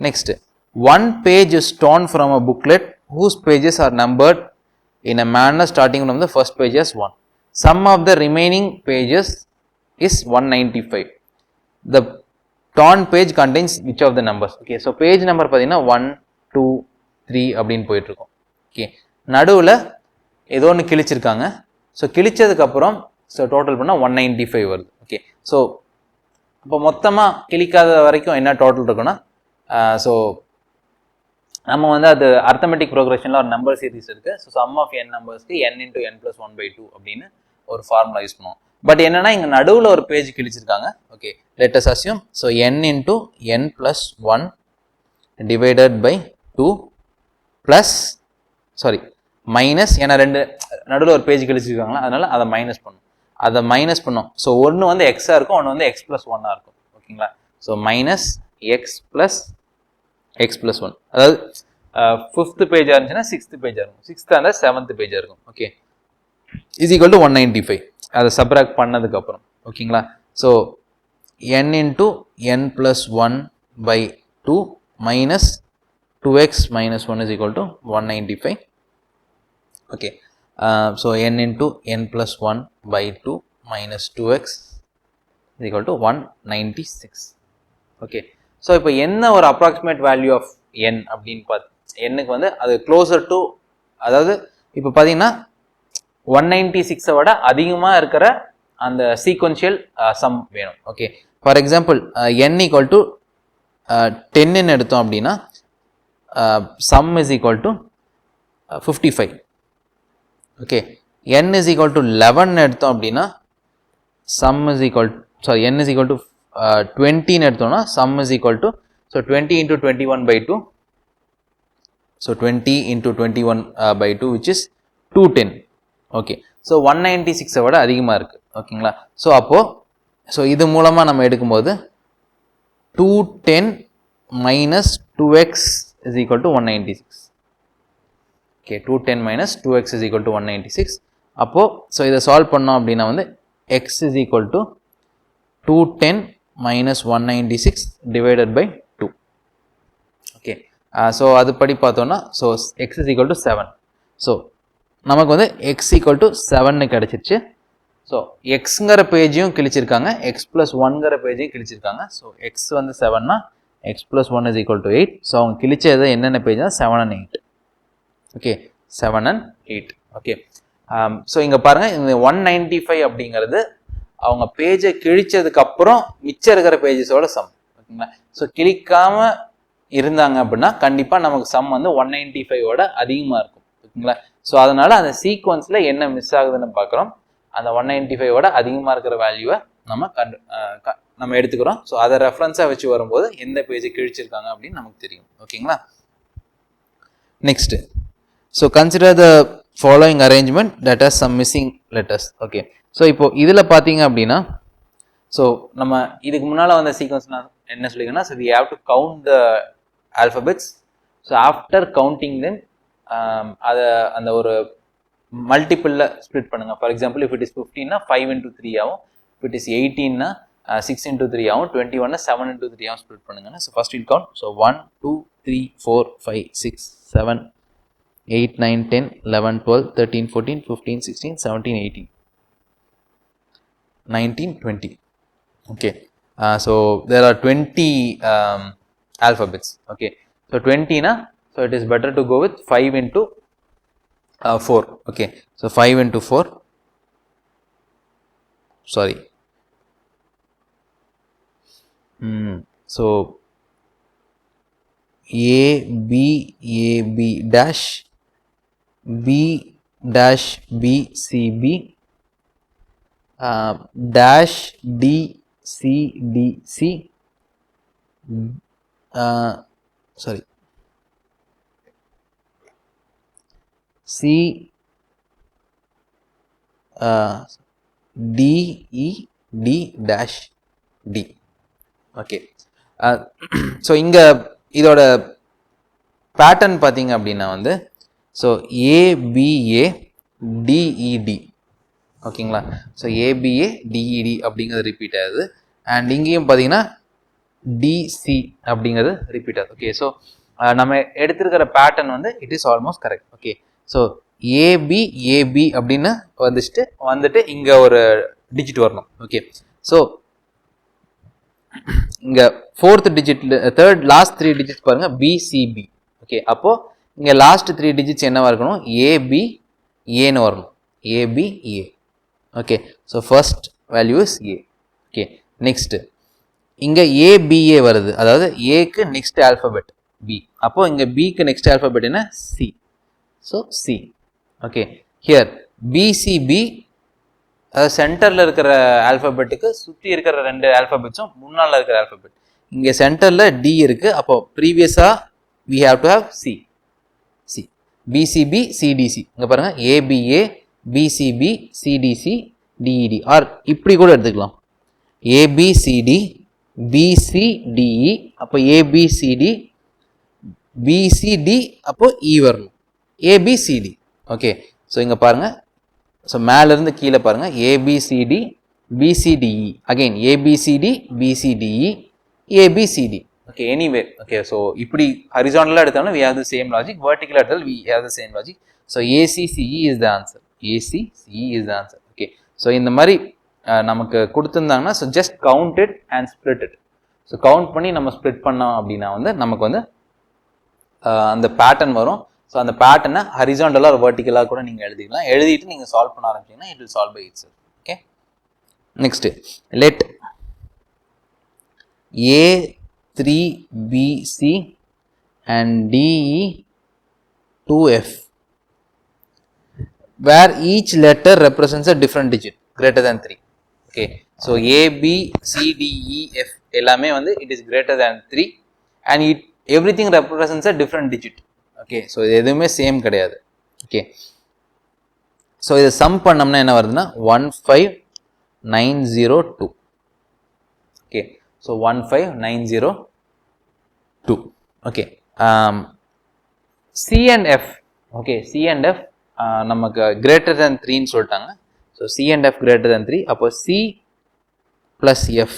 next, one page is torn from a booklet whose pages are numbered in a manner starting from the first page as 1. Sum of the remaining pages is 195. The torn page contains which of the numbers? Okay, so page number பாத்தீங்கன்னா 1 2 3 அப்படின்னு போயிட்டு இருக்கும். Okay, நடுவுல ஏதோ ஒன்று கிழிச்சிருக்காங்க, so கிழிச்சதுக்கு அப்புறம் so total பண்ணால் 195 வருது. ஓகே, ஸோ இப்போ மொத்தமாக கிழிக்காத வரைக்கும் என்ன டோட்டல் இருக்குன்னா, ஸோ நம்ம வந்து அது அர்த்தமெட்டிக் ப்ரோக்ரஷனில் ஒரு நம்பர் சீரிஸ் இருக்குது. ஸோ சம் ஆஃப் n நம்பர்ஸ்க்கு n இன்டூ n + 1/2 அப்படின்னு ஒரு ஃபார்முலா யூஸ் பண்ணுவோம். பட் என்னன்னா இங்கே நடுவில் ஒரு பேஜ் கிழிச்சிருக்காங்க. Okay, let us assume so n into n + 1 divided by 2 plus sorry minus, ஏன்னா ரெண்டு நடுவில் ஒரு பேஜ் கிழிச்சிருக்காங்களா, அதனால அதை மைனஸ் பண்ணோம். ஸோ ஒன்று வந்து எக்ஸாக இருக்கும், ஒன்று வந்து x + 1 இருக்கும். ஓகேங்களா, ஸோ மைனஸ் x + 1, அதாவது 5th பேஜாக இருந்துச்சுன்னா 6th பேஜாக இருக்கும், 6th அந்த 7th பேஜாக இருக்கும். ஓகே, இஸ் ஈக்குவல் டு 195 அதை சப்ராக்ட் பண்ணதுக்கு அப்புறம். ஓகேங்களா, so n into n + 1/2 minus 2x minus 1 is equal to 195. Okay, so n into n plus 1/2 minus 2x is equal to 196. Okay, so இப்போ என்ன ஒரு approximate value of n அப்படின்னு பார்த்து nக்கு வந்து அது closer to, அதாவது இப்போ பார்த்தீங்கன்னா 196 விட அதிகமாக இருக்கிற அந்த sequential sum வேணும். Okay, for example n equal to 10 எடுத்தோம் அப்படின்னா sum is equal to 55. Okay, n is equal to 11 எடுத்தோம் அப்படின்னா sum is equal to, sorry, n is equal to 20 எடுத்தோம்னா sum is equal to, so 20 into 21/2, so 20 into 21/2 which is 210. Okay, so 196 விட அதிகமாக இருக்கு. ஓகேங்களா, so அப்போ so இது மூலமாக நம்ம எடுக்கும்போது 210 minus 2x is equal to 196. Okay, 210 minus 2x is equal to 196. அப்போ ஸோ இதை சால்வ் பண்ணோம் அப்படின்னா வந்து x is equal to 210 minus 196 divided by 2. Okay, so அது படி பார்த்தோன்னா so x is equal to 7. So நமக்கு வந்து x equal to 7 கிடைச்சிருச்சு. ஸோ எக்ஸுங்கிற பேஜையும் கிழிச்சிருக்காங்க, x + 1ங்கிற பேஜையும் கிழிச்சிருக்காங்க. ஸோ x வந்து 7னா x + 1 is equal to 8. So அவங்க கிழிச்சது என்னென்ன பேஜ்னா 7 and 8. Okay, 7 and 8. Okay, so இங்கே பாருங்கள், இந்த 195 அப்படிங்கிறது அவங்க பேஜை கிழிச்சதுக்கு அப்புறம் மிச்சம் இருக்கிற பேஜஸோட சம். ஓகேங்களா, ஸோ கிழிக்காமல் இருந்தாங்க அப்படின்னா கண்டிப்பாக நமக்கு சம் வந்து 195 அதிகமாக இருக்கும். ஓகேங்களா, ஸோ அதனால அந்த சீக்வன்ஸில் என்ன மிஸ் ஆகுதுன்னு பார்க்குறோம். அந்த 195 அதிகமாக இருக்கிற வேல்யூவை நம்ம எடுத்துக்கிறோம். ஸோ அதை ரெஃபரன்ஸாக வச்சு வரும்போது எந்த பேஜை கிழிச்சிருக்காங்க அப்படின்னு நமக்கு தெரியும். ஓகேங்களா, next, so consider the following arrangement that has some missing letters. Okay, so இப்போ இதில் பார்த்தீங்க அப்படின்னா ஸோ நம்ம இதுக்கு முன்னால் வந்த சீக்வன்ஸ் நான் என்ன சொல்லிங்கன்னா, so we have to count the alphabets. So after counting then அதை அந்த ஒரு மல்டிபிளில் ஸ்ப்ளிட் பண்ணுங்க. For example if it is 15னா 5 into 3 ஆகும், இஃப் இட் இஸ் 18னா 6 into 3 ஆகும், 21னா 7 into 3 ஆகும் ஸ்ப்ளிட் பண்ணுங்கன்னா. So first will count. So 1 2 3 4 5 6 7 8 9 10 11 12 13 14 15 16 17 18 19 20. Okay, so there are 20 alphabets. Okay, so 20 na, so it is better to go with 5 into 4. Okay, so 5 into 4, sorry, so AB dash B dash BCB dash DCDC sorry C DED dash D. Okay, so இங்க இதோட pattern பார்த்தீங்க அப்படின்னா வந்து so ABA DED. ஓகேங்களா, so ABA DED அப்படிங்கிறது repeat ஆகுது. And இங்கேயும் பார்த்தீங்கன்னா DC அப்படிங்கிறது ரிப்பீட் ஆகுது. ஓகே, ஸோ நம்ம எடுத்திருக்கிற பேட்டர்ன் வந்து it is almost correct. Okay, so AB அப்படின்னு வந்துட்டு இங்கே ஒரு டிஜிட் வரணும். ஓகே, ஸோ இங்கே ஃபோர்த் டிஜிட்ல தேர்ட் லாஸ்ட் 3 டிஜிட்ஸ் பாருங்க BCB. ஓகே, அப்போ இங்கே லாஸ்ட் 3 டிஜிட்ஸ் என்னவா இருக்கணும், ABAன்னு வரணும், ABA. Okay, so first value is A. Okay, next இங்கே ABA வருது, அதாவது ஏக்கு நெக்ஸ்ட் ஆல்ஃபபெட் B. அப்போ இங்கே பிக்கு நெக்ஸ்ட் ஆல்ஃபபெட் என்ன, C. So C. Okay, here BCB அதாவது சென்டரில் இருக்கிற ஆல்ஃபபெட்டுக்கு சுற்றி இருக்கிற 2 ஆல்ஃபபெட்ஸும் முன்னால் இருக்கிற ஆல்ஃபபெட். இங்கே சென்டரில் D இருக்குது, அப்போ ப்ரீவியஸாக we have to have C. BCB CDC. இங்கே பாருங்கள் ABA BCB CDC DED, or இப்படி கூட எடுத்துக்கலாம் ABCD BCDE, அப்போ ABCD BCD, அப்போ E வரணும், ABCD. ஓகே, ஸோ இங்கே பாருங்கள், ஸோ மேலேருந்து கீழே பாருங்கள் ABCD BCDE, again ABCD BCDE ABCD. Okay, anyway. Okay, so இப்படி ஹரிசாண்டலாக எடுத்தாலும் we have the same logic, vertical எடுத்தாலும் we have the same logic. So ACCE is the answer. ACCE is the answer. Okay, so இந்த மாதிரி நமக்கு கொடுத்துருந்தாங்கன்னா so just count it and split it. So count பண்ணி நம்ம split பண்ணோம் அப்படின்னா வந்து நமக்கு வந்து அந்த பேட்டர்ன் வரும். ஸோ அந்த பேட்டர்னை ஹரிசாண்டலாக ஒரு வெர்டிக்கலாக கூட நீங்கள் எழுதிக்கலாம். எழுதிட்டு நீங்கள் சால்வ் பண்ண ஆரம்பிச்சிங்கன்னா it will solve by its. Okay, next let A3BC and DE 2F where each letter represents a different digit greater than 3. Okay, so ABCDEF எல்லாமே வந்து it is greater than 3 and everything represents a different digit. Okay, so இது எதுவுமே same கிடையாது. Okay, so இதை some பண்ணோம்னா என்ன வருதுன்னா 15902. Okay, so 15902. Okay, C and F. Okay, C and F நமக்கு greater than 3ன்னு சொல்லிட்டாங்க. So C and F greater than 3, அப்போ C plus F.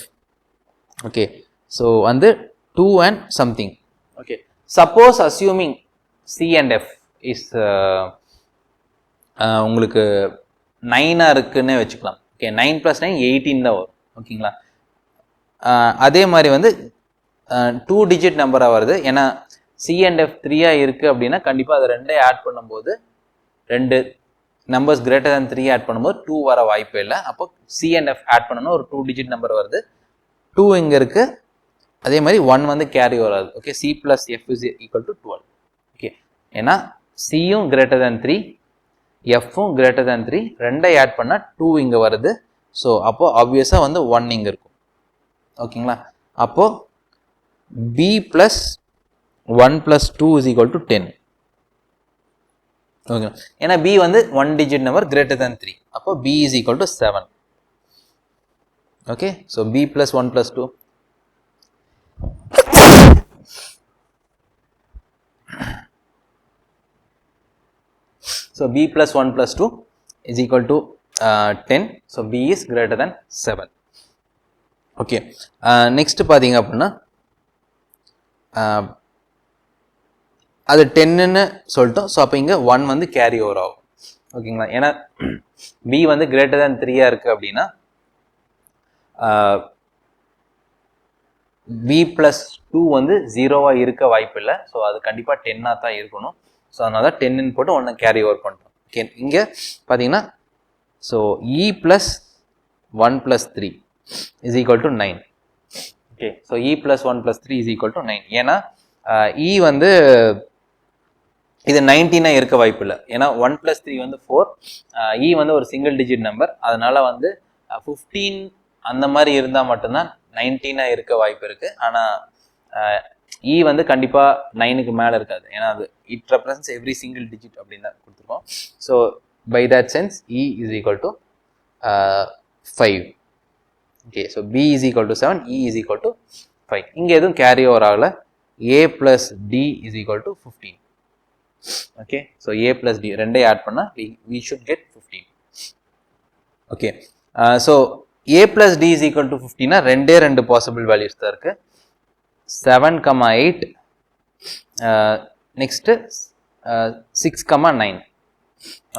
Okay, so வந்து 2 and something. Okay, suppose assuming C and F is உங்களுக்கு 9 இருக்குன்னு வச்சுக்கலாம். Okay, 9 + 9 18 தான் வரும். ஓகேங்களா, அதே மாதிரி வந்து 2 டிஜிட் நம்பராக வருது. ஏன்னா C and F 3 இருக்குது அப்படின்னா கண்டிப்பாக அதை 2 ஆட் பண்ணும்போது 2 நம்பர்ஸ் கிரேட்டர் than 3 ஆட் பண்ணும்போது 2 வர வாய்ப்பே இல்லை. அப்போ C and F ஆட் பண்ணணும், ஒரு 2 டிஜிட் நம்பர் வருது. 2 இங்கே இருக்குது, அதே மாதிரி 1 வந்து கேரி வராது. Okay, C plus F is equal to 12. Okay, ஏன்னா சியும் கிரேட்டர் than 3 எஃப்பும் கிரேட்டர் than 3, 2 ஆட் பண்ணால் 2 இங்கே வருது. ஸோ அப்போது ஆப்வியஸாக வந்து 1 இங்கே இருக்கும். ஓகேங்களா, அப்போது B plus 1 plus 2 is equal to 10. Okay, ஏன்னா B வந்து 1 டிஜிட் நம்பர் கிரேட்டர் than 3, அப்போ B is equal to 7. Okay, so B plus 1 plus 2. So B plus 1 plus 2 is equal to 10. So B is greater than 7. Okay, next பார்த்தீங்க அப்படின்னா அது 10ன்னு சொல்லிட்டோம். So அப்போ இங்கே 1 வந்து கேரி ஓவர் ஆகும். ஓகேங்களா, ஏன்னா B வந்து கிரேட்டர் than 3 இருக்குது அப்படின்னா b plus 2 வந்து 0வா இருக்க வாய்ப்பு இல்லை. ஸோ அது கண்டிப்பாக 10ஆக தான் இருக்கணும். ஸோ அதனால 10ன்னு போட்டு ஒன்று கேரி ஓவர் பண்ணிட்டோம். ஓகே, இங்கே பார்த்தீங்கன்னா so e plus 1 plus 3 is equal to 9. Okay, so e plus 1 plus 3 is equal to 9. ஏன்னா e வந்து இது 19 இருக்க வாய்ப்பு இல்லை. ஏன்னா 1 plus 3 வந்து 4, e வந்து ஒரு சிங்கிள் டிஜிட் நம்பர், அதனால வந்து 15 அந்த மாதிரி இருந்தால் மட்டும்தான் 19 இருக்க வாய்ப்பு இருக்கு. ஆனால் e வந்து கண்டிப்பாக 9க்கு மேலே இருக்காது. ஏன்னா அது it represents every single digit அப்படின்னு தான் கொடுத்துருக்கோம். So by that sense e is equal to 5. Okay, so b is equal to 7, e is equal to 5. இங்கே எதுவும் கேரி ஓவர் ஆகல. a plus d is equal to 15. Okay, so a plus d ரெண்டே add பண்ணால் we should get 15. Okay, so a plus d is equal to 15னா ரெண்டு possible values தான் இருக்கு. 7,8 next 6,9.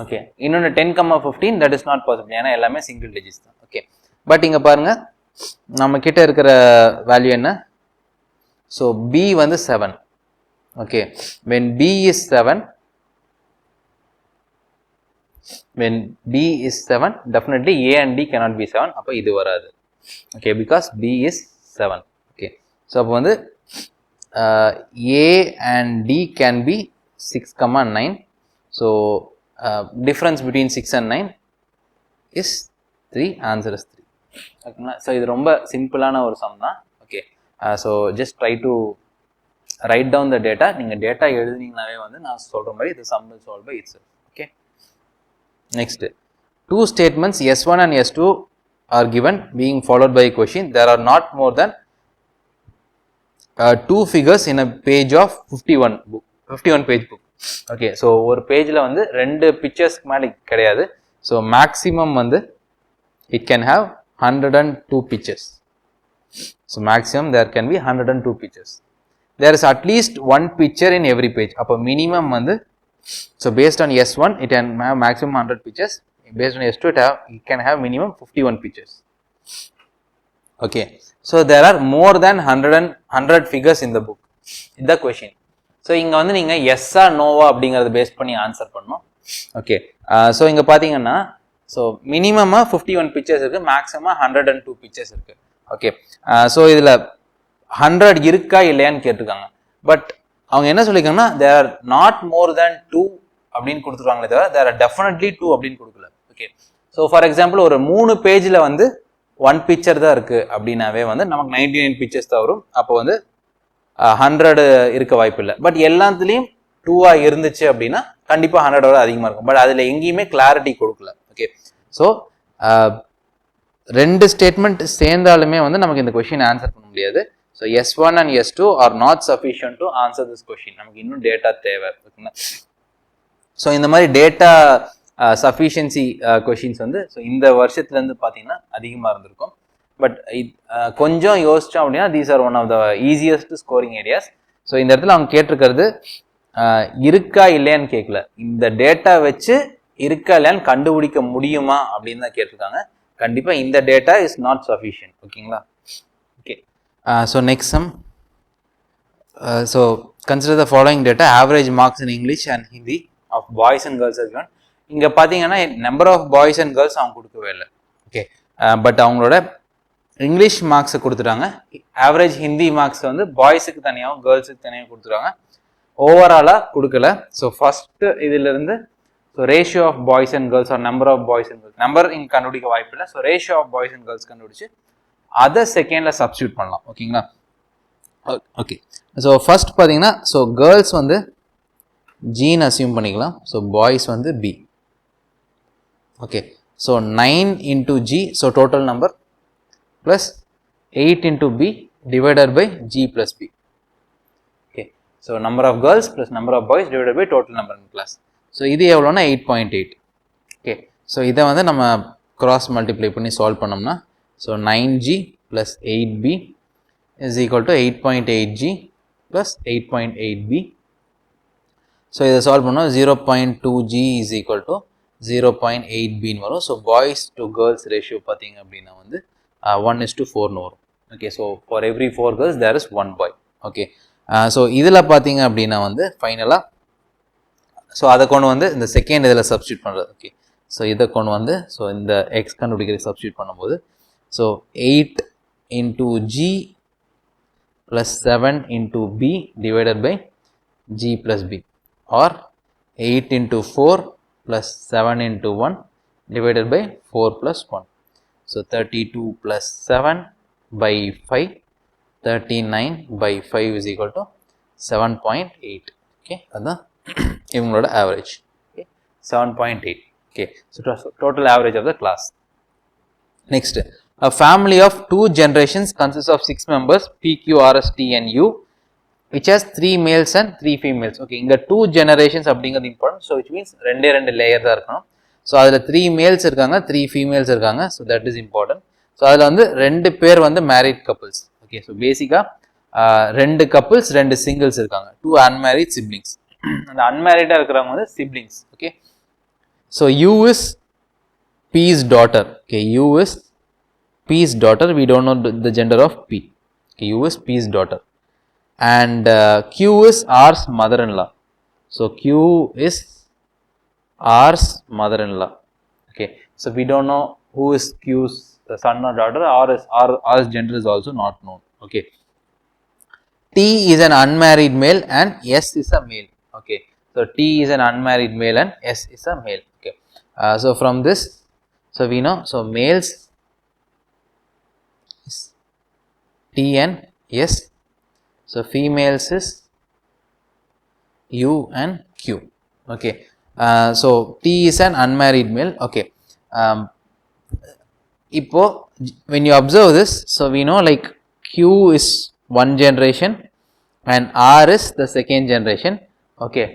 Okay, இன்னொன்று 10,15 that is not possible, ஏன்னா எல்லாமே single digits தான். Okay, but இங்கே பாருங்க நம்ம கிட்ட இருக்கிற வேல்யூ என்ன? ஸோ b வந்து 7. Okay, when b is 7, definitely a and d cannot be 7. அப்போ இது வராது. Okay, because b is 7. Okay, so அப்போ வந்து a and d can be 6,9. So difference between 6 and 9 is 3. Answer is 3. ஓகேங்களா? So இது ரொம்ப சிம்பிளான ஒரு சம் தான். Okay, so just try to write down the data. நீங்கள் டேட்டா எழுதுனீங்கனாவே வந்து நான் சொல்கிற மாதிரி இது sum will solve by itself. Okay, next 2 statements S1 and S2 are given being followed by a question. There are not more than 2 figures in a page of 51 page book. Okay, so ஒரு பேஜில் வந்து 2 பிக்சர்ஸ்க்கு மேலே கிடையாது. So maximum வந்து it can have 102 pictures. So maximum there can be 102 pictures. There is at least one picture in every page. அப்போ minimum வந்து, so based on S1 it can have maximum 100 pictures. Based on S2 it can have minimum 51 pictures. Okay, so there are more than 100 figures in the book. In the question. So இங்க வந்து நீங்க yes or no அப்படிங்கறத base பண்ணி answer பண்ணணும். Okay, so இங்க பாத்தீங்கன்னா so மினிமமாக 51 pictures இருக்குது, மேக்ஸிமம் 102 பிக்சர்ஸ் இருக்குது. ஓகே, ஸோ இதில் 100 இருக்கா இல்லையான்னு கேட்டிருக்காங்க. பட் அவங்க என்ன சொல்லியிருக்காங்கன்னா தேர் ஆர் நாட் மோர் தேன் 2 அப்படின்னு கொடுத்துருவாங்களே தவிர தேர் ஆர் டெஃபினெட்லி 2 அப்படின்னு கொடுக்கல. ஓகே, ஸோ ஃபார் எக்ஸாம்பிள் ஒரு 3 பேஜில் வந்து 1 பிக்சர் தான் இருக்குது அப்படின்னாவே வந்து நமக்கு 99 பிக்சர்ஸ் தான் வரும். அப்போ வந்து 100 இருக்க வாய்ப்பு இல்லை. பட் எல்லாத்துலேயும் 2 இருந்துச்சு அப்படின்னா கண்டிப்பாக 100 அதிகமாக இருக்கும். பட் அதில் எங்கேயுமே கிளாரிட்டி கொடுக்கல. ஓகே, ஸோ 2 ஸ்டேட்மெண்ட் சேர்ந்தாலுமே வந்து நமக்கு இந்த கொஸ்டின் ஆன்சர் பண்ண முடியாது. So S1 and S2 are not sufficient to answer this question. நமக்கு இன்னும் டேட்டா தேவை. ஓகேங்களா? ஸோ இந்த மாதிரி டேட்டா சஃபிஷியன்சி கொஸ்டின்ஸ் வந்து ஸோ இந்த வருஷத்துலேருந்து பார்த்தீங்கன்னா அதிகமாக இருந்திருக்கும். பட் கொஞ்சம் யோசிச்சோம் அப்படின்னா these are one of the easiest scoring areas. So இந்த இடத்துல அவங்க கேட்டிருக்கிறது இருக்கா இல்லையான்னு கேட்கல, இந்த டேட்டா வச்சு இருக்கா இல்லையான்னு கண்டுபிடிக்க முடியுமா அப்படின்னு தான் கேட்டிருக்காங்க. கண்டிப்பாக இந்த டேட்டா இஸ் நாட் சஃபிஷியன்ட். ஓகேங்களா? Okay, so next sum. So consider the following data. Average marks in English and Hindi of boys and girls இருக்கு. இங்கே பார்த்தீங்கன்னா number of boys and girls அவங்க கொடுக்கவே இல்லை. ஓகே, பட் அவங்களோட இங்கிலீஷ் மார்க்ஸை கொடுத்துட்டாங்க. ஆவரேஜ் ஹிந்தி மார்க்ஸ் வந்து பாய்ஸுக்கு தனியாகவும் கேர்ள்ஸுக்கு தனியாக கொடுத்துருவாங்க. ஓவராலாக கொடுக்கல. ஸோ ஃபர்ஸ்ட் இதிலிருந்து so ratio of boys and girls or number of boys and girls, number இங்கே கண்டுபிடிக்க வாய்ப்பு இல்லை. So ratio of boys and girls கண்டுபிடிச்சு அதை செகண்டில் சப்ஸ்டியூட் பண்ணலாம். ஓகேங்களா? ஓகே, ஸோ ஃபர்ஸ்ட் பார்த்தீங்கன்னா ஸோ கேர்ள்ஸ் வந்து ஜின்னு அசியூம் பண்ணிக்கலாம். ஸோ பாய்ஸ் வந்து B. Okay, so 9 into G, so total number plus 8 into B divided by G plus B. Okay, so number of girls plus number of boys divided by total number in class. So இது எவ்வளோனா 8.8. Okay, so இதை வந்து நம்ம cross multiply பண்ணி solve பண்ணோம்னா so 9G plus 8B is equal to 8.8G plus 8.8B. So இதை solve பண்ணோம் 0.2G is equal to 0.8Bன்னு வரும். So boys to girls ratio பார்த்தீங்க அப்படின்னா வந்து 1:4 வரும். okay. So for every 4 girls there is 1 boy, okay. So இதில் பார்த்தீங்க அப்படின்னா வந்து ஃபைனலாக ஸோ அதை கொண்டு வந்து இந்த செகண்ட் இதில் சப்ஸ்டியூட் பண்ணுறது, ஓகே. ஸோ இதை கொண்டு வந்து ஸோ இந்த எக்ஸ் கண்டுபிடிக்கிறது சப்ஸ்டியூட் பண்ணும்போது so 8 into g plus 7 into b divided by g plus b, or 8 into 4 plus 7 into 1 divided by 4 plus 1. So 32 plus 7 by 5, 39 by 5 is equal to 7.8, okay. அதுதான் இவங்களோட average, okay. 7.8, okay. So total average of the class. Next, a family of 2 generations consists of 6 members P, Q, R, S, T and U, which has 3 males and 3 females, okay. இங்க 2 generations அப்படிங்கிறது important, so which means ரெண்டு layer தான் இருக்கணும். So அதில் 3 males இருக்காங்க, 3 females இருக்காங்க, so that is important. So அதில் வந்து 2 பேர் வந்து மேரிட் கப்புள்ஸ், ஓகே. ஸோ பேசிக்காக 2 couples 2 singles இருக்காங்க, 2 unmarried siblings. அந்த அன்மேரிடாக இருக்கிறவங்க வந்து siblings, okay. So U is P's daughter, okay. U is P's daughter, we don't know the gender of P, okay. U is P's daughter, and Q is R's mother-in-law. So Q is R's mother-in-law, okay. So we don't know who is Q's son or daughter, R's gender is also not known, okay. T is an unmarried male and S is a male, okay. So T is an unmarried male and S is a male, okay. So from this, so we know, so males is T and S, so females is U and Q, okay. So T is an unmarried male, okay. Ipo when you observe this, so we know like Q is 1 generation and R is the 2nd generation, okay.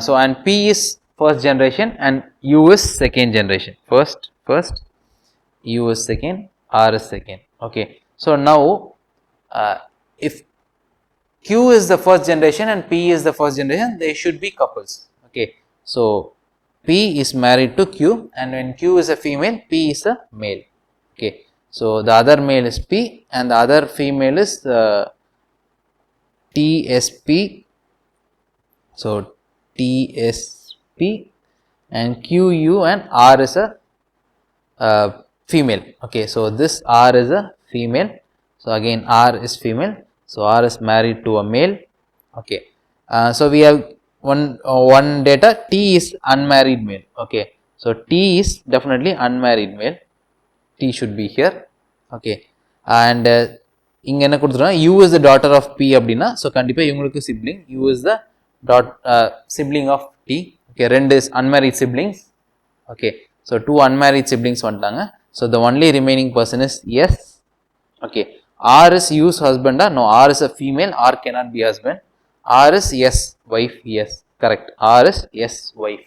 So and P is 1st generation and U is 2nd generation, first U is 2nd, R is 2nd, okay. So now if Q is the 1st generation and P is the 1st generation, they should be couples, okay. So P is married to Q, and when Q is a female, P is a male, okay. So the other male is P and the other female is TSP, so TSP, and QU and R is a female, okay. So this R is a female, so again R is female, so R is married to a male, okay. So we have one data, T is unmarried male, okay. So T is definitely unmarried male, T should be here, okay. And இங்க என்ன கொடுத்துருக்காங்க, U is the daughter of P அப்படின்னா, so கண்டிப்பாக இவங்களுக்கு sibling, U is the sibling of T, okay. 2 is unmarried siblings, okay. So 2 unmarried siblings வந்துட்டாங்க, so the only remaining person is S, okay. R is U's husband, no, R is a female, R cannot be husband, R is S wife, yes, correct, R is S wife,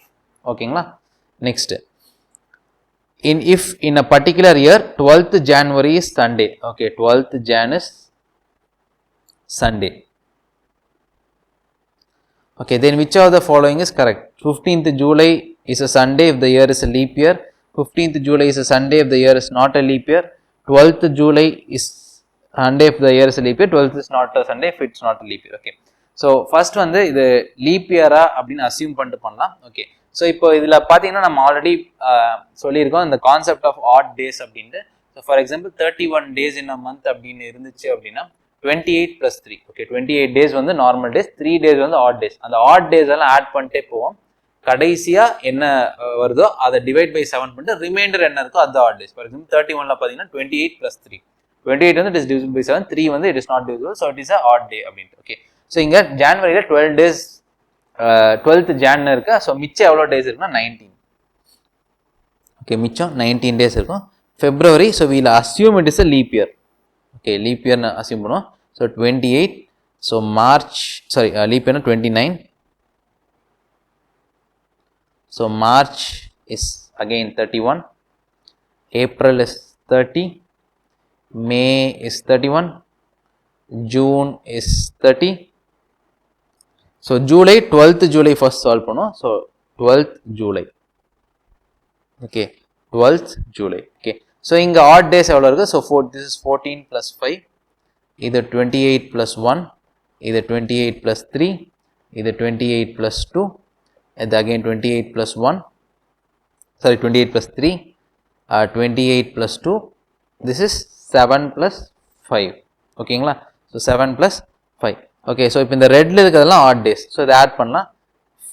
ஓகேங்களா. Next, if in a particular year 12th January is Sunday, okay, 12th Jan is Sunday, okay, then which of the following is correct? 15th July is a Sunday if the year is a leap year, 15th July is a Sunday if the year is not a leap year, 12th July is Sunday if the year is a leap year, 12th is not a Sunday if it's not a leap year, okay. So first வந்து இது leap year அப்படின்னு assume பண்ணிட்டு பண்ணலாம், okay. So இப்போ இதில் பார்த்தீங்கன்னா நம்ம already சொல்லியிருக்கோம் இந்த கான்செப்ட் ஆஃப் ஆட் டேஸ் அப்படின்ட்டு. So for example 31 days in a month அப்படின்னு இருந்துச்சு அப்படின்னா 28 + 3, ஓகே. 28 days வந்து நார்மல் டேஸ், 3 days வந்து ஆட் டேஸ். அந்த ஆட் டேஸ் எல்லாம் ஆட் பண்ணிட்டே போவோம், கடைசியாக என்ன வருதோ அதை டிவைட் பை 7 பண்ணிட்டு ரிமைண்டர் என்ன இருக்கோ அது ஆட் டேஸ். ஃபார் எக்ஸாம்பிள் 31ல் பார்த்தீங்கன்னா 28 + 3, 28 வந்து இட் இஸ் டிவிசிபிள் பை 7, 3 வந்து it is not divisible, so it is a odd day அப்படின்ட்டு, ஓகே. ஸோ இங்கே ஜான்வரியில் 12 days 12th Jan இருக்கு, ஸோ மிச்சம் எவ்வளோ டேஸ் இருக்குன்னா 19, ஓகே. மிச்சம் 19 days இருக்கும். February, so we'll assume it is a leap year, okay. Leap இயர்னு அஸ்யூம் பண்ணுவோம். So 28, so March, sorry leap இயர்னா 29, so March is again 31, April is 30, May is 31, June is 30. So July, 12th July first solve பண்ணும். So 12th July, okay, 12th July, okay. So இங்க odd days எவ்வளோ இருக்கு? So this is 14 + 5, இது 28 plus 1, இது 28 plus 3, இது 28 plus 2, இது again 28 plus 1, sorry 28 plus 3, 28 plus 2, this is 7 plus 5, ஓகேங்களா. So 7 plus 5, okay. So இப்போ இந்த ரெட்டில் இருக்கிறதெல்லாம் ஆட் டேஸ், ஸோ இதை ஆட் பண்ணலாம்.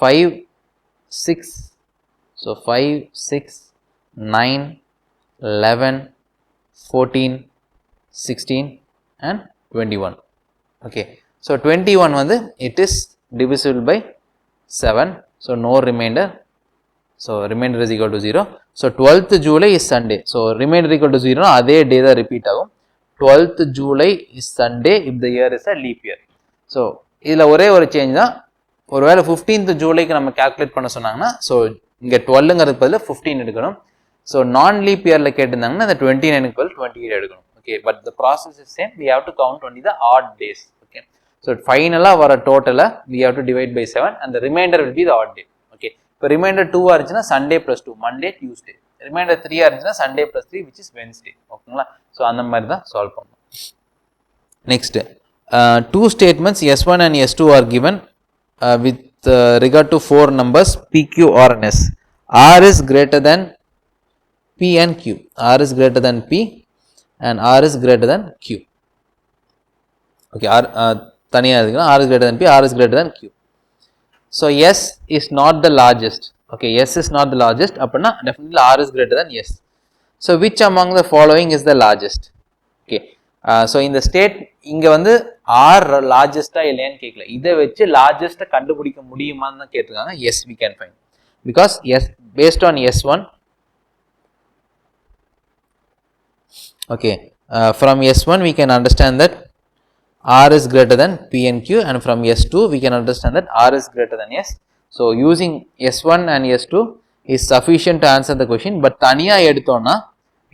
5, 6, ஸோ 5, 6, 9, 11, 14, 16 and 21, okay. So 21 வந்து it is divisible by 7, so no remainder, so remainder is equal to 0. So 12th July is Sunday, so remainder equal to 0 அதே day தான் repeat ஆகும். 12th July is Sunday if the year is a leap year. So இதில் ஒரே ஒரு change தான், ஒருவேளை 15th ஜூலைக்கு நம்ம calculate பண்ண சொன்னாங்கன்னா ஸோ இங்கே 12ங்கிறது பதில் 15 எடுக்கணும். ஸோ நான் லீப் இயரில் கேட்டிருந்தாங்கன்னா இந்த 29க்கு பதில் 28 எடுக்கணும், okay. But the process is same, we have to count only the odd days, okay. So finally வர டோட்டலை we have to divide by 7 and the remainder will be the odd day, okay. இப்போ remainder 2 இருந்துச்சுன்னா Sunday plus 2, Monday, Tuesday. Remainder 3 இருந்துச்சுன்னா Sunday plus 3 which is Wednesday, ஓகேங்களா. So அந்த மாதிரி தான் solve பண்ணணும். Next, two statements S1 and S2 are given with regard to 4 numbers P, Q, R and S. R is greater than P and Q. R is greater than P and R is greater than Q. Okay, R தனியா இருக்குனா R is greater than P, R is greater than Q. So S is not the largest. Okay, S is not the largest. அப்படினா definitely R is greater than S. So which among the following is the largest? Okay. So இந்த state இங்க வந்து R largest-ஆ இல்லையான்னு கேட்கல, இதை வச்சு largest-ஆ கண்டுபிடிக்க முடியுமான்னு தான் கேட்டிருக்காங்க. Yes, we can find, because yes, based on S1, okay, from S1 we can understand that R is greater than P and Q, and from S2 we can understand that R is greater than S. So using S1 and S2 is sufficient to answer the question. But தனியா எடுத்தோம்னா,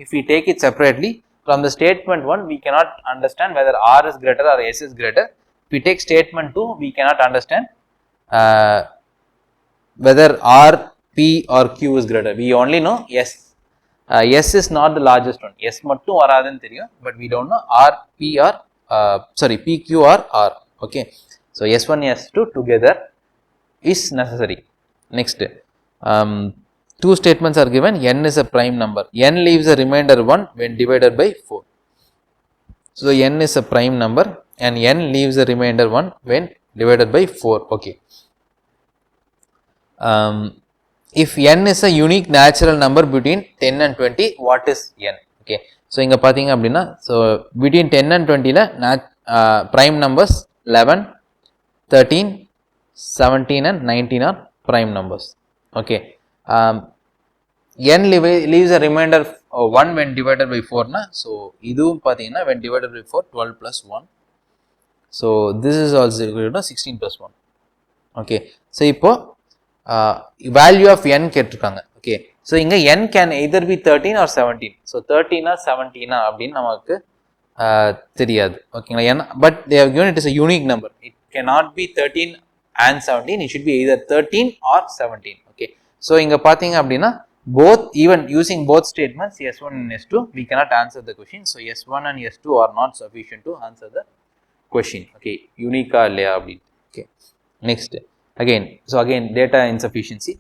if we take it separately, from the statement 1 we cannot understand whether R is greater or S is greater. If we take statement 2 we cannot understand whether R, P or Q is greater. We only know S. S is not the largest one. S மட்டும் வராதுன்னு தெரியும், but we don't know R, P or sorry, P, Q or R, okay. So S1, S2 together is necessary. Next, two statements are given. N is a prime number. N leaves a remainder 1 when divided by 4. So N is a prime number and N leaves a remainder 1 when divided by 4, okay. If N is a unique natural number between 10 and 20, what is N? Okay. So இங்க பாத்தீங்க அப்படின்னா, so between 10 and 20ல prime numbers 11, 13, 17 and 19 are prime numbers, okay. N leaves a remainder 1 when divided by 4 na, so இதுவும் பாத்தீங்கன்னா when divided by 4, 12 plus 1, so this is also equal to 16 plus 1, okay. So இப்போ value of N கேட்டிருக்காங்க, okay. So இங்க N can either be 13 or 17, so 13 or 17 அப்படின்னு நமக்கு தெரியாது, ஓகேங்களா. but they have given it as a unique number, it cannot be 13 and 17, it should be either 13 or 17, okay. So இங்க பாத்தீங்க அப்படின்னா both, even using both statements S1 and S2 we cannot answer the question. So S1 and S2 are not sufficient to answer the question, okay. unique இல்லையா அப்படி, okay. Next, again data insufficiency.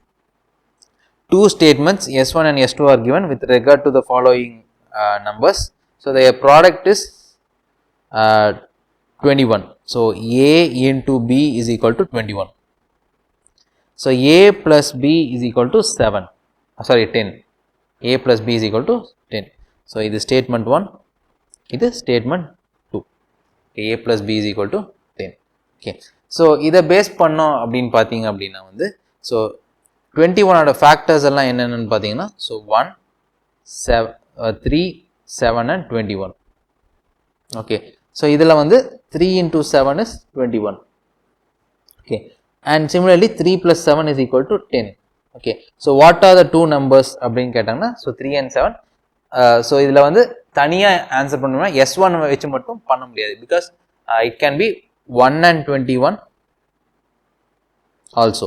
Two statements S1 and S2 are given with regard to the following numbers. So their product is 21. So A into B is equal to 21. So A plus B is equal to 7. Sorry, 10. A plus B is equal to 10. So this is statement 1. This is statement 2. Okay, A plus B is equal to 10. Okay. So இதை base பண்ணோம் அப்படின்னு பார்த்தீங்க அப்படின்னா வந்து, so 21 factors எல்லாம் என்னென்னு பார்த்தீங்கன்னா, so 1, 3, 7 and 21, okay. So இதில் வந்து 3 into 7 is 21, okay. And similarly 3 plus 7 is equal to 10, okay. So what are the two numbers அப்படின்னு கேட்டாங்கன்னா, so 3 and 7, so இதில் வந்து தனியாக ஆன்சர் பண்ணணும்னா S1 வச்சு மட்டும் பண்ண முடியாது, because it can be 1 and 21 also,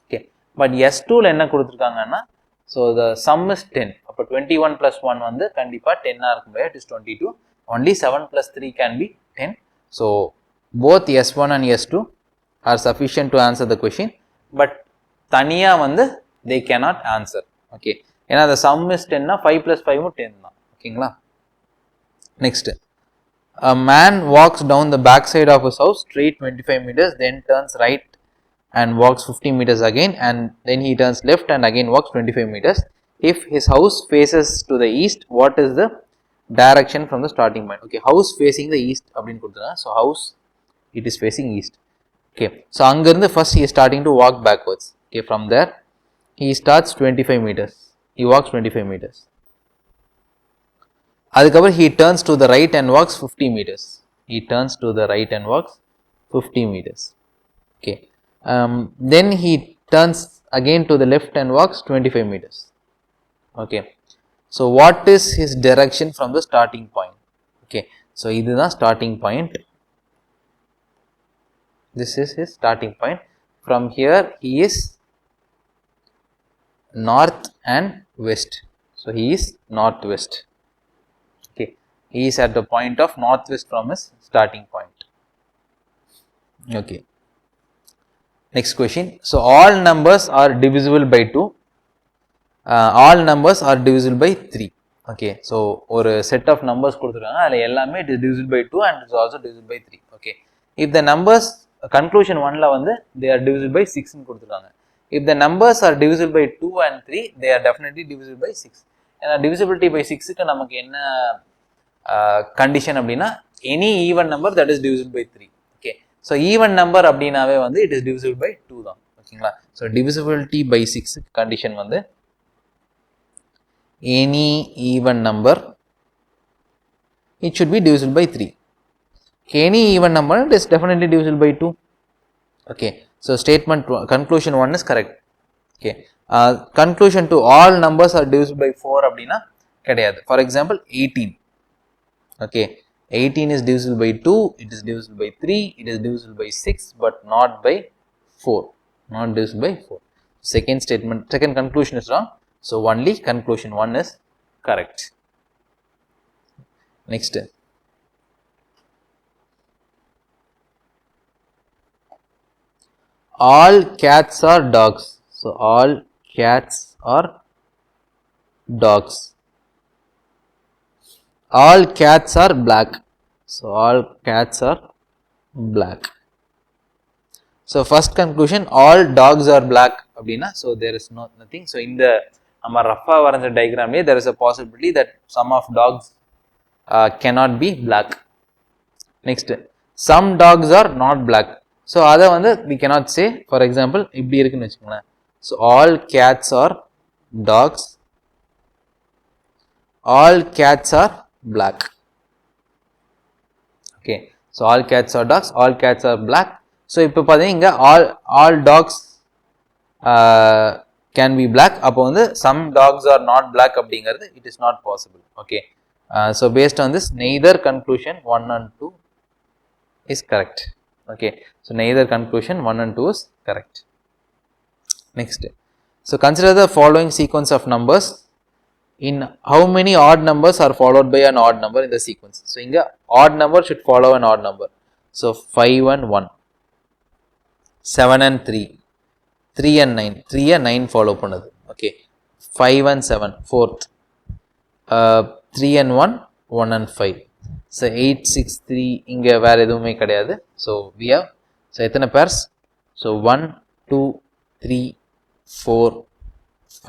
okay. But S2ல என்ன கொடுத்துருக்காங்கன்னா, so the sum is 10, அப்போ 21 plus 1 வந்து கண்டிப்பாக 10 இருக்கும், it is 22. only 7 plus 3 can be 10. So, both S1 and S2 are sufficient to answer the question, but தனியா வந்து they cannot answer. Okay, ஏன்னா the sum is 10 na 5 plus 5 10 தான். ஓகேங்களா. Next, a man walks down the back side of his house straight 25 meters, then turns right and walks 50 meters again, and then he turns left and again walks 25 meters. If his house faces to the east, what is the direction from the starting point? Okay, house facing the east அப்படினு கொடுத்துருக்காங்க. So house, it is facing east. Okay, so அங்கிருந்து first he is starting to walk backwards. Okay, from there he starts 25 meters, he walks 25 meters. அதுக்கப்புறம் he turns to the right and walks 50 meters, he turns to the right and walks 50 meters. Okay, then he turns again to the left and walks 25 meters. Okay, so what is his direction from the starting point? Okay, so இதுதான் starting point, this is his starting point. From here he is north and west, so he is northwest. Okay, he is at the point of northwest from his starting point. Okay, next question. So all numbers are divisible by 2, all numbers are divisible by 3. Okay, so ஒரு set of numbers கொடுத்துருக்காங்க, அதில் எல்லாமே it is divisible by 2 and it is also divisible by 3. Okay, if the numbers conclusion 1ல வந்து they are divisible by 6 னு கொடுத்துருக்காங்க. If the numbers are divisible by 2 and 3, they are definitely divisible by 6. ஏன்னா divisibility by 6 க்கு நமக்கு என்ன condition அப்படின்னா any even number that is divisible by 3. Okay, so even number அப்படினாவே வந்து it is divisible by 2 தான். ஓகேங்களா. So divisibility by 6 க்கு condition வந்து any even number, it should be divisible by 3. Okay, any even number it is definitely divisible by 2. Okay, so statement conclusion 1 is correct. Okay, conclusion 2, all numbers are divisible by 4 அப்படினா கிடையாது. For example 18. Okay, 18 is divisible by 2, it is divisible by 3, it is divisible by 6, but not by 4, not divisible by 4. Second statement, second conclusion is wrong, so only conclusion 1 is correct. Next, all cats are dogs, so all cats are dogs. All cats are black, so all cats are black. So first conclusion, all dogs are black அப்படினா, so there is nothing. So இந்த நம்ம Rafah வரைஞ்ச diagramலே there is a possibility that some of dogs cannot be black. Next, some dogs are not black, so அதை வந்து we cannot say. For example இப்படி இருக்குன்னு வச்சுக்கோங்களேன், so all cats are dogs, all cats are black. Okay, so all cats are dogs, all cats are black. So இப்போ பாத்தீங்க all dogs can be black, அப்போ வந்து some dogs are not black அப்படிங்கிறது it is not possible. Okay, so based on this neither conclusion 1 and 2 is correct. Okay, so neither conclusion 1 and 2 is correct. Next, so consider the following sequence of numbers. In how many odd numbers are followed by an odd number in the sequence? So inga odd number should follow an odd number. So 5 and 1, 7 and 3, 3 and 9, 3 and 9 follow பண்ணது. Okay, 5 and 7 fourth, 3 and 1, 1 and 5. So 8, 6, 3 இங்க வேற எதுவுமே கிடையாது. So we have, so எத்தனை pairs? So 1, 2, 3, 4,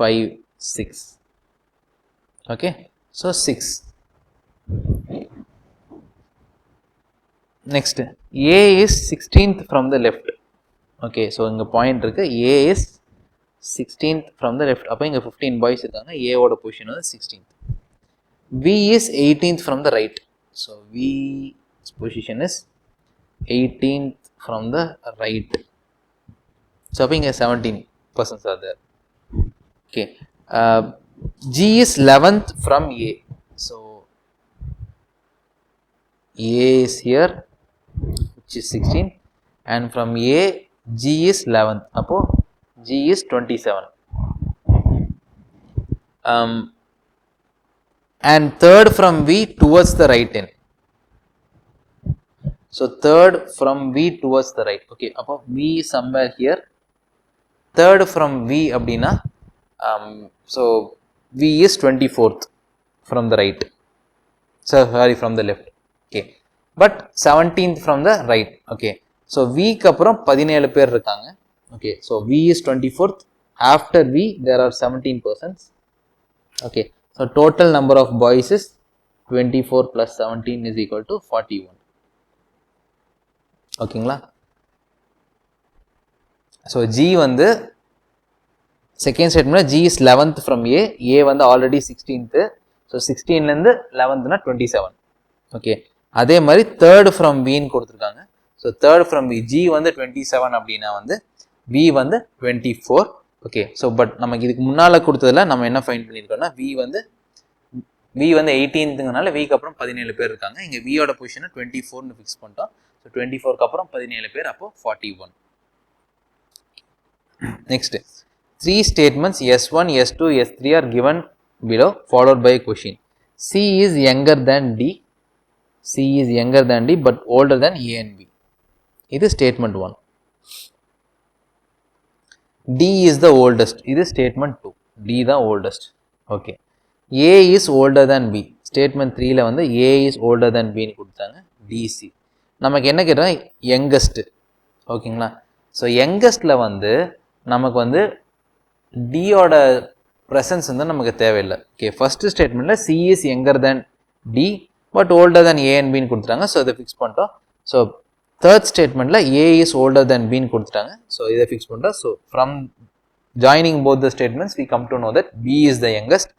5, 6. Okay, so 6. Next, A is 16th from the left. Okay, so inga point irukku, A is 16th from the left, appo inga 15 boys irukanga, A oda position is 16th. B is 18th from the right, so V's position is 18th from the right, so appo inga 17 persons are there. Okay, G is 11th from A, so A is here which is 16, and from A G is 11th, appo G is 27. And third from V towards the right end, So third from V towards the right. Okay, அப்போ V is somewhere here. Third from V அப்படின்னா so V is 24th from the right. So sorry, from the left. Okay, but 17th from the right. Okay, so V க்கு அப்புறம் 17 பேர் இருக்காங்க. Okay, so V is 24th. After V there are 17 persons. Okay, so total number of boys is 24 plus 17 is equal to 41. ஓகேங்களா? So G வந்து second statement G is 11th from A. A வந்து already 16th. So 16லேருந்து 11னா 27. Okay, அதே மாதிரி third from வின்னு கொடுத்துருக்காங்க. So third from V G வந்து 27 அப்படின்னா வந்து V வந்து 24. ஓகே, ஸோ பட் நமக்கு இதுக்கு முன்னால் கொடுத்ததில் நம்ம என்ன ஃபைண்ட் பண்ணியிருக்கோம்னா V வந்து 18ங்கிறனால Vக்கு அப்புறம் 17 பேர் இருக்காங்க. இங்கே Vயோட பொசிஷனை 24னு ஃபிக்ஸ் பண்ணிட்டோம். ஸோ 24க்கு அப்புறம் 17 பேர், அப்போ 41. Next 3 statements S1, S2, S3 are given below followed by a question. C is younger than D. C is younger than D but older than A and B. இது statement 1. D is the oldest. இது statement 2. D the oldest. Okay. A is older than B. Statement 3ல வந்து A is older than B னு கொடுத்தாங்க. DC. நமக்கு என்ன கேட்டோம்? youngest. ஓகேங்களா? So youngestல வந்து நமக்கு வந்து டியோட ப்ரெசன்ஸ் வந்து நமக்கு தேவையில்லை. ஓகே, ஃபர்ஸ்ட் ஸ்டேட்மெண்ட்டில் C is younger than D but older than A and பின்னு கொடுத்துட்டாங்க. ஸோ இதை ஃபிக்ஸ் பண்ணிட்டோம். ஸோ தேர்ட் ஸ்டேட்மெண்ட்டில் ஏ இஸ் ஓல்டர் தேன் பின்னு கொடுத்துட்டாங்க. ஸோ இதை ஃபிக்ஸ் பண்ணிட்டோம். So from joining both the statements we come to know that B is the youngest.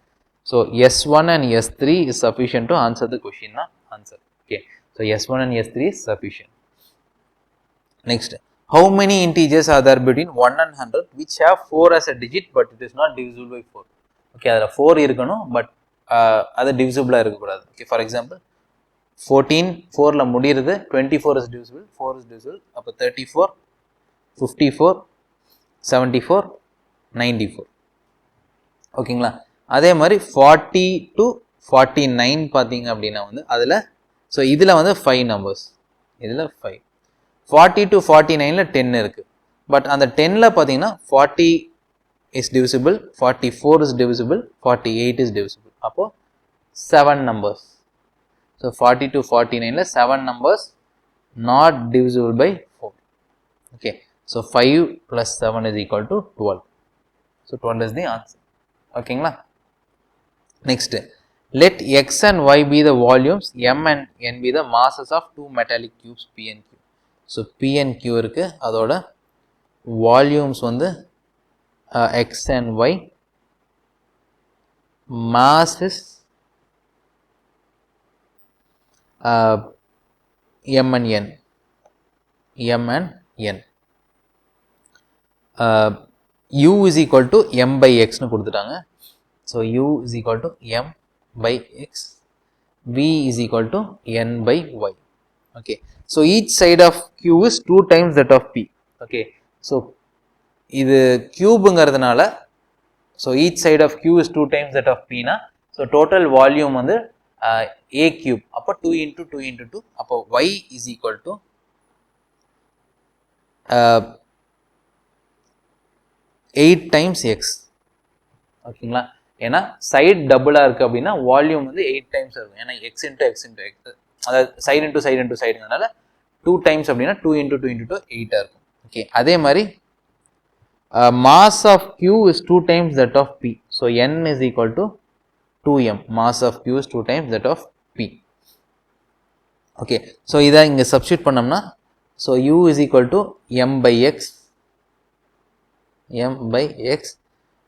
So S1 and S3 is sufficient to answer the question தான் answer. Okay, so S1 and S3 is sufficient. Next, how many integers are there between 1 and 100 which have 4 as a digit but it is not divisible by 4? Okay, அதில் 4 இருக்கணும் but அது டிவிசிபிளாக இருக்கக்கூடாது. Okay, for example 14 4ல் முடிகிறது, 24 is divisible, 4 is divisible, அப்போ 34, 54, 74, 94. ஓகேங்களா? அதே மாதிரி 40 to 49 பார்த்தீங்க அப்படின்னா வந்து அதில் ஸோ இதில் வந்து 5 நம்பர்ஸ், இதில் 5. 40 to 49ல 10 இருக்குது. பட் அந்த 10ல் பார்த்தீங்கன்னா 40 is divisible, 44 is divisible, 48 is divisible. அப்போது 7 நம்பர்ஸ். ஸோ 40 to 49ல 7 numbers not divisible by 4. Okay, so 5 plus 7 is equal to 12. So 12 is the answer. ஓகேங்களா? Next, let x and y be the volumes, m and n be the masses of two metallic cubes P and Q. So P and Q இருக்கு, அதோட volumes வந்து X and Y, mass is M and N, M and N. U is equal to M by X னு கொடுத்துட்டாங்க. So U is equal to M by X, V is equal to N by Y. Okay, so each side of Q is 2 times that of P. Okay, so இது கியூபுங்கிறதுனால so each side of Q is 2 times that of P னா so total volume வந்து A cube, அப்போ 2 into 2 into 2, அப்போ Y is equal to 8 times X. ஓகேங்களா? ஏன்னா side டபுளாக இருக்குது அப்படின்னா வால்யூம் வந்து 8 times இருக்கும். ஏன்னா X into X into X, அதாவது சைடு இன்ட்டு சைடு இன்ட்டு சைடுங்கிறனால 2 times அப்படின்னா 2 into 2 into 2 8 இருக்கும். ஓகே, அதே மாதிரி mass of Q is 2 times that of P. So N is equal to 2M. Mass of Q is 2 times that of P. Okay, so இதை இங்கே substitute பண்ணோம்னா so U is equal to M by X, M by X.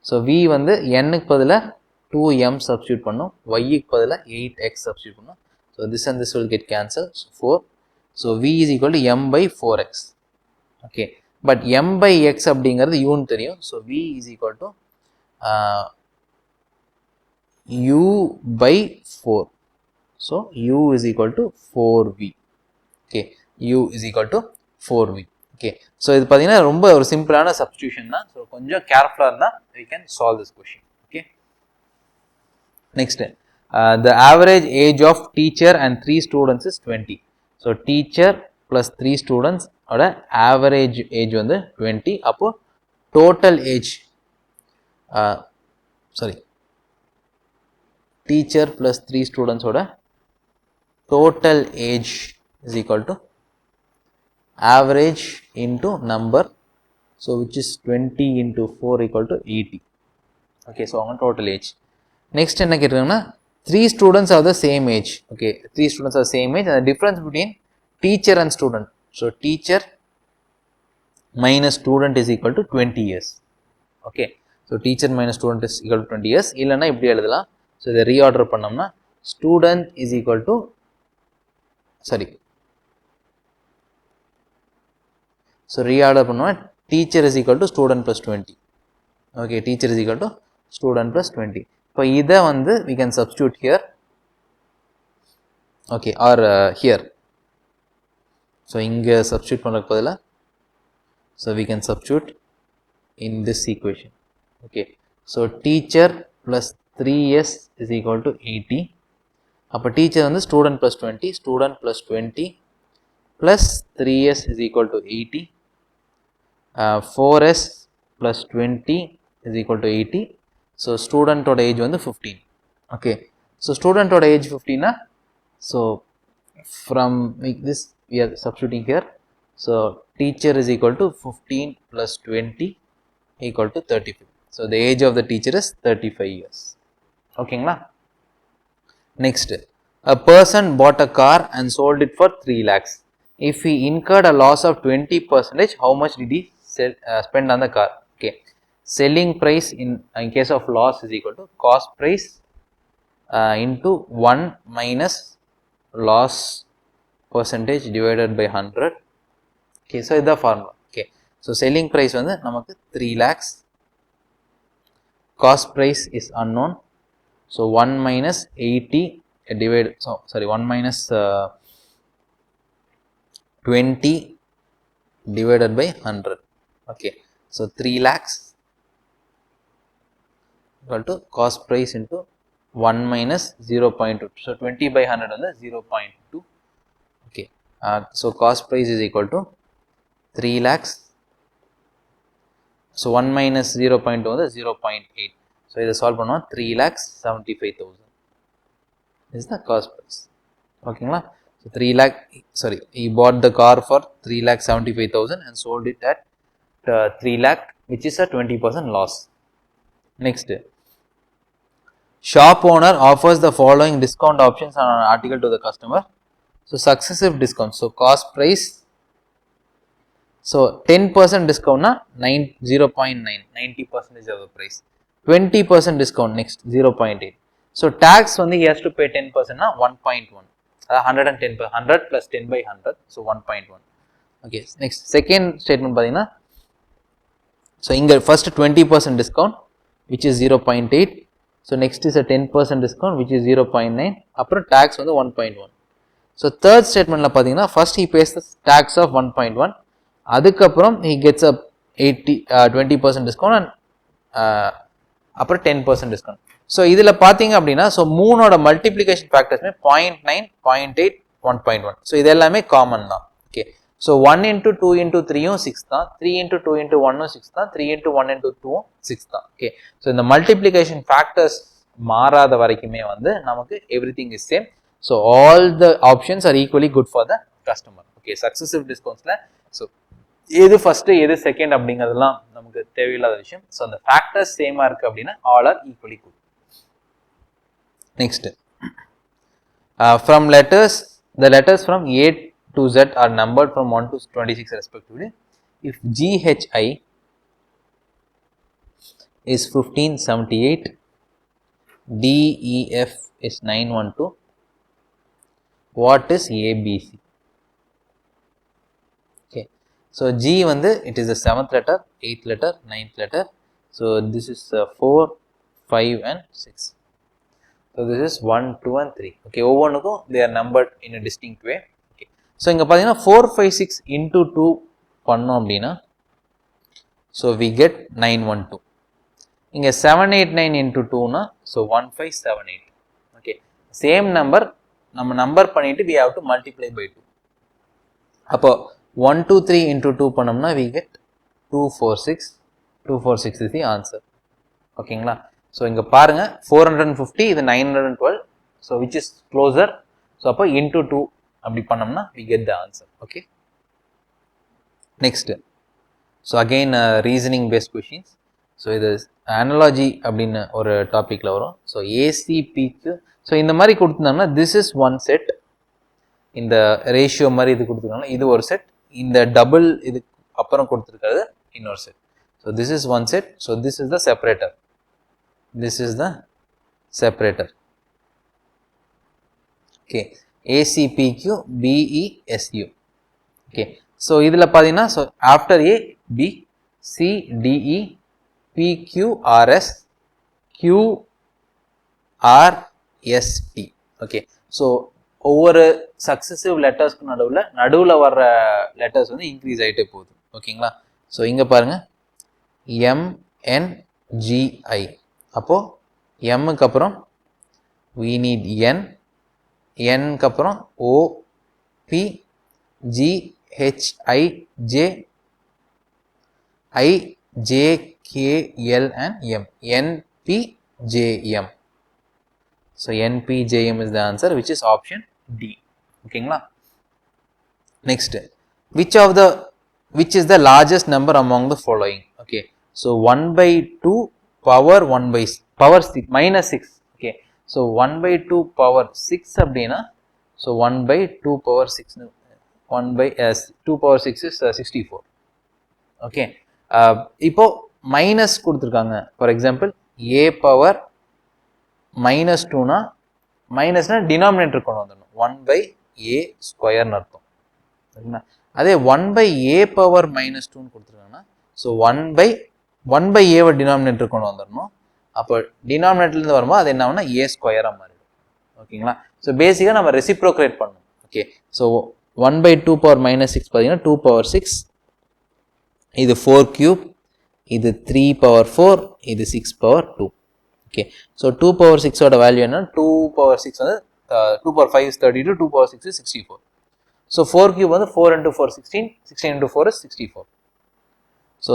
So V வந்து Nக்கு பதிலாக 2M substitute பண்ணும், Yக்கு பதிலாக 8X substitute பண்ணும். So this and this will get cancelled. So 4. So V is equal to M by 4x. Okay. But M by x அப்படிங்கிறது U ன்னு தெரியும். So V is equal to U by 4. So U is equal to 4V. Okay. U is equal to 4V. Okay. So இது பார்த்தீங்கன்னா ரொம்ப ஒரு சிம்பிளான substitution தான். So கொஞ்சம் கேர்ஃபுல்லாக இருந்தால் we can solve this question. Okay. Next. The average age of teacher and 3 students is 20. So teacher plus 3 students oda average age வந்து 20. அப்போ total age teacher plus 3 students oda total age is equal to average into number, so which is 20 into 4 equal to 80. Okay, so on total age. Next enna kettanga 3 students are the same age. Okay, 3 students are same age, and the difference between teacher and student, so teacher minus student is equal to 20 years. Okay, so teacher minus student is equal to 20 years. Illana ipdi eludhalam, so iதை reorder பண்ணோம்னா student is equal to so reorder பண்ணுவோம், teacher is equal to student plus 20. Okay, teacher is equal to student plus 20. இப்போ இதை வந்து we can substitute here, okay, or here. So இங்க substitute பண்ண பதிலா, so we can substitute in this equation. Okay, so teacher plus 3s is equal to 80. அப்போ teacher வந்து student plus 20, student plus 20 plus 3s is equal to 80. 4s plus 20 is equal to 80. So student oda age வந்து 15. Okay, so student oda age 15 na, so from this we are substituting here, so teacher is equal to 15 plus 20 equal to 35. So the age of the teacher is 35 years. Okay ngla. Next, a person bought a car and sold it for 3 lakhs. If he incurred a loss of 20%, how much did he spend on the car? Okay, selling price in case of loss is equal to cost price into 1 minus loss percentage divided by 100. Okay, so this is the formula. Okay, so selling price வந்து நமக்கு 3 lakhs, cost price is unknown, so 1 minus 80 divided, 1 minus 20 divided by 100. Okay, so 3 lakhs equal to cost price into 1 minus 0.2, so 20 by 100 on the 0.2. Okay, so cost price is equal to 3 lakhs, so 1 minus 0.2 on the 0.8. So இதை solve பண்ணுவோம், 3,75,000 is the cost price. Okay ngla. So 3 lakh, he bought the car for 3,75,000 and sold it at 3 lakh, which is a 20% loss. Next, shop owner offers the following discount options on an article to the customer. So successive discounts, so cost price, so 10% discount na 0.9, 90% of the price. 20% discount next 0.8. So tax வந்து he has to pay 10% na 1.1. 110 per 100 plus 10 by 100, so 1.1. Okay, next second statement பாத்தீங்கன்னா, so இங்க first 20% discount which is 0.8, so next is a 10% discount which is 0.9, அப்புறம் tax வந்து 1.1. so third statementல பாத்தீங்கன்னா first he pays the tax of 1.1, அதுக்கப்புறம் he gets a 20% discount and அப்புறம் 10% discount. So இதில் பார்த்தீங்க அப்படின்னா, ஸோ மூணோட மல்டிப்ளிகேஷன் ஃபேக்டர்ஸ்மே 0.9, 0.8, 1.1. ஸோ இது எல்லாமே காமன் தான். ஓகே, ஸோ 1 into 2 into 3யும் 6 தான், 3 into 2 into 1ம் 6 தான், 3 into 1 into 2ம் 6 தான். ஓகே, ஸோ இந்த மல்டிப்ளிகேஷன் ஃபேக்டர்ஸ் மாறாத வரைக்குமே வந்து நமக்கு everything is same. So all the options are equally good for the customer. Okay, successive டிஸ்கவுண்ட்ஸில் ஸோ எது ஃபர்ஸ்ட் எது செகண்ட் அப்படிங்கிறதுலாம் நமக்கு தேவையில்லாத விஷயம். ஸோ அந்த ஃபேக்டர்ஸ் சேமாக இருக்குது அப்படின்னா all R equally good. Next, from letters, the letters from A to Z are numbered from 1 to 26 respectively. If GHI is 1578, DEF is 912, what is ABC? Okay, so G வந்து it is the 7th letter, 8th letter, 9th letter, so this is 4, 5 and 6. So this is 1, 2 and 3. Okay, ஒவ்வொன்றுக்கும் they are numbered in a distinct way. Okay, so இங்க பார்த்தீங்கன்னா 4, 5, 6 into 2 பண்ணோம் அப்படின்னா, so we get 912. இங்க 7, 8, 9 into 2 னா, so 1578. Okay, same number நம்ம number பண்ணிட்டு we have to multiply by 2. அப்போ 1 2 3 into 2 பண்ணோம்னா we get 246. 246 is the answer. ஓகேங்களா? ஸோ இங்கே பாருங்கள் 450 இது 912. So which is closer. So அப்போ into 2 அப்படி பண்ணோம்னா we get the answer. Okay, next. So again reasoning paste questions. So இது அனாலஜி அப்படின்னு ஒரு டாப்பிக்கில் வரும். ஸோ ஏசிபிக்கு ஸோ இந்த மாதிரி கொடுத்துருந்தாங்கன்னா திஸ் இஸ் ஒன் செட். இந்த ரேஷியோ மாதிரி இது கொடுத்துருக்காங்க, இது ஒரு செட். இந்த டபுள் இது அப்புறம் கொடுத்துருக்கிறது இன்னொரு set. So this is one set. So this is the separator. This is the separator. Okay, ACPQ PESU. Okay, so இதில் பார்த்தீங்கன்னா ஸோ after A B C DE PQRS QRST. Okay, so ஒவ்வொரு சக்ஸசிவ் லெட்டர்ஸ்க்கு நடுவில் வர்ற லெட்டர்ஸ் வந்து இன்க்ரீஸ் ஆகிட்டே போகுது. ஓகேங்களா? ஸோ இங்கே பாருங்கள் எம்என்ஜிஐ. அப்போது எம்முக்கு அப்புறம் we need n, n-க்கு அப்புறம் O P G H I J I J K L and M. N P J M. So N P J M is the answer, which is option D. ஓகேங்களா? Next, which is the largest number among the following? Okay, so 1/2 power 6 minus 6. Okay, so 1/2 power 6 அப்படின்னா so 1/2 power 6 2 power 6 is 64. Okay, இப்போ minus கொடுத்துருக்காங்க. For example a power minus 2னா மைனஸ்னா denominator கொண்டு வந்துடணும், 1/a ஸ்கொயர்னு அர்த்தம். சரிங்களா? அதே 1/a power minus 2ன்னு கொடுத்துருக்காங்கன்னா ஸோ 1/a டினாமினேட்டர் கொண்டு வந்துடணும். அப்போ டினாமினேட்டர்லேருந்து வரும்போது அது என்ன ஆகும்னா a ஸ்கொயராக மாறிடும். ஓகேங்களா? ஸோ பேசிக்காக நம்ம ரெசிப்ரோக்ரேட் பண்ணணும். ஓகே, ஸோ 1/2 power minus 6 பார்த்தீங்கன்னா 2 power 6, இது 4 cube, இது 3 power 4, இது 6 power 2. ஓகே, ஸோ 2 power 6ஓட வேல்யூ என்ன? 2 power 6 வந்து 2 power 5 is 32, 2 power 6 is 64. So 4 cube வந்து 4 into 4 16, 16 into 4 is 64. So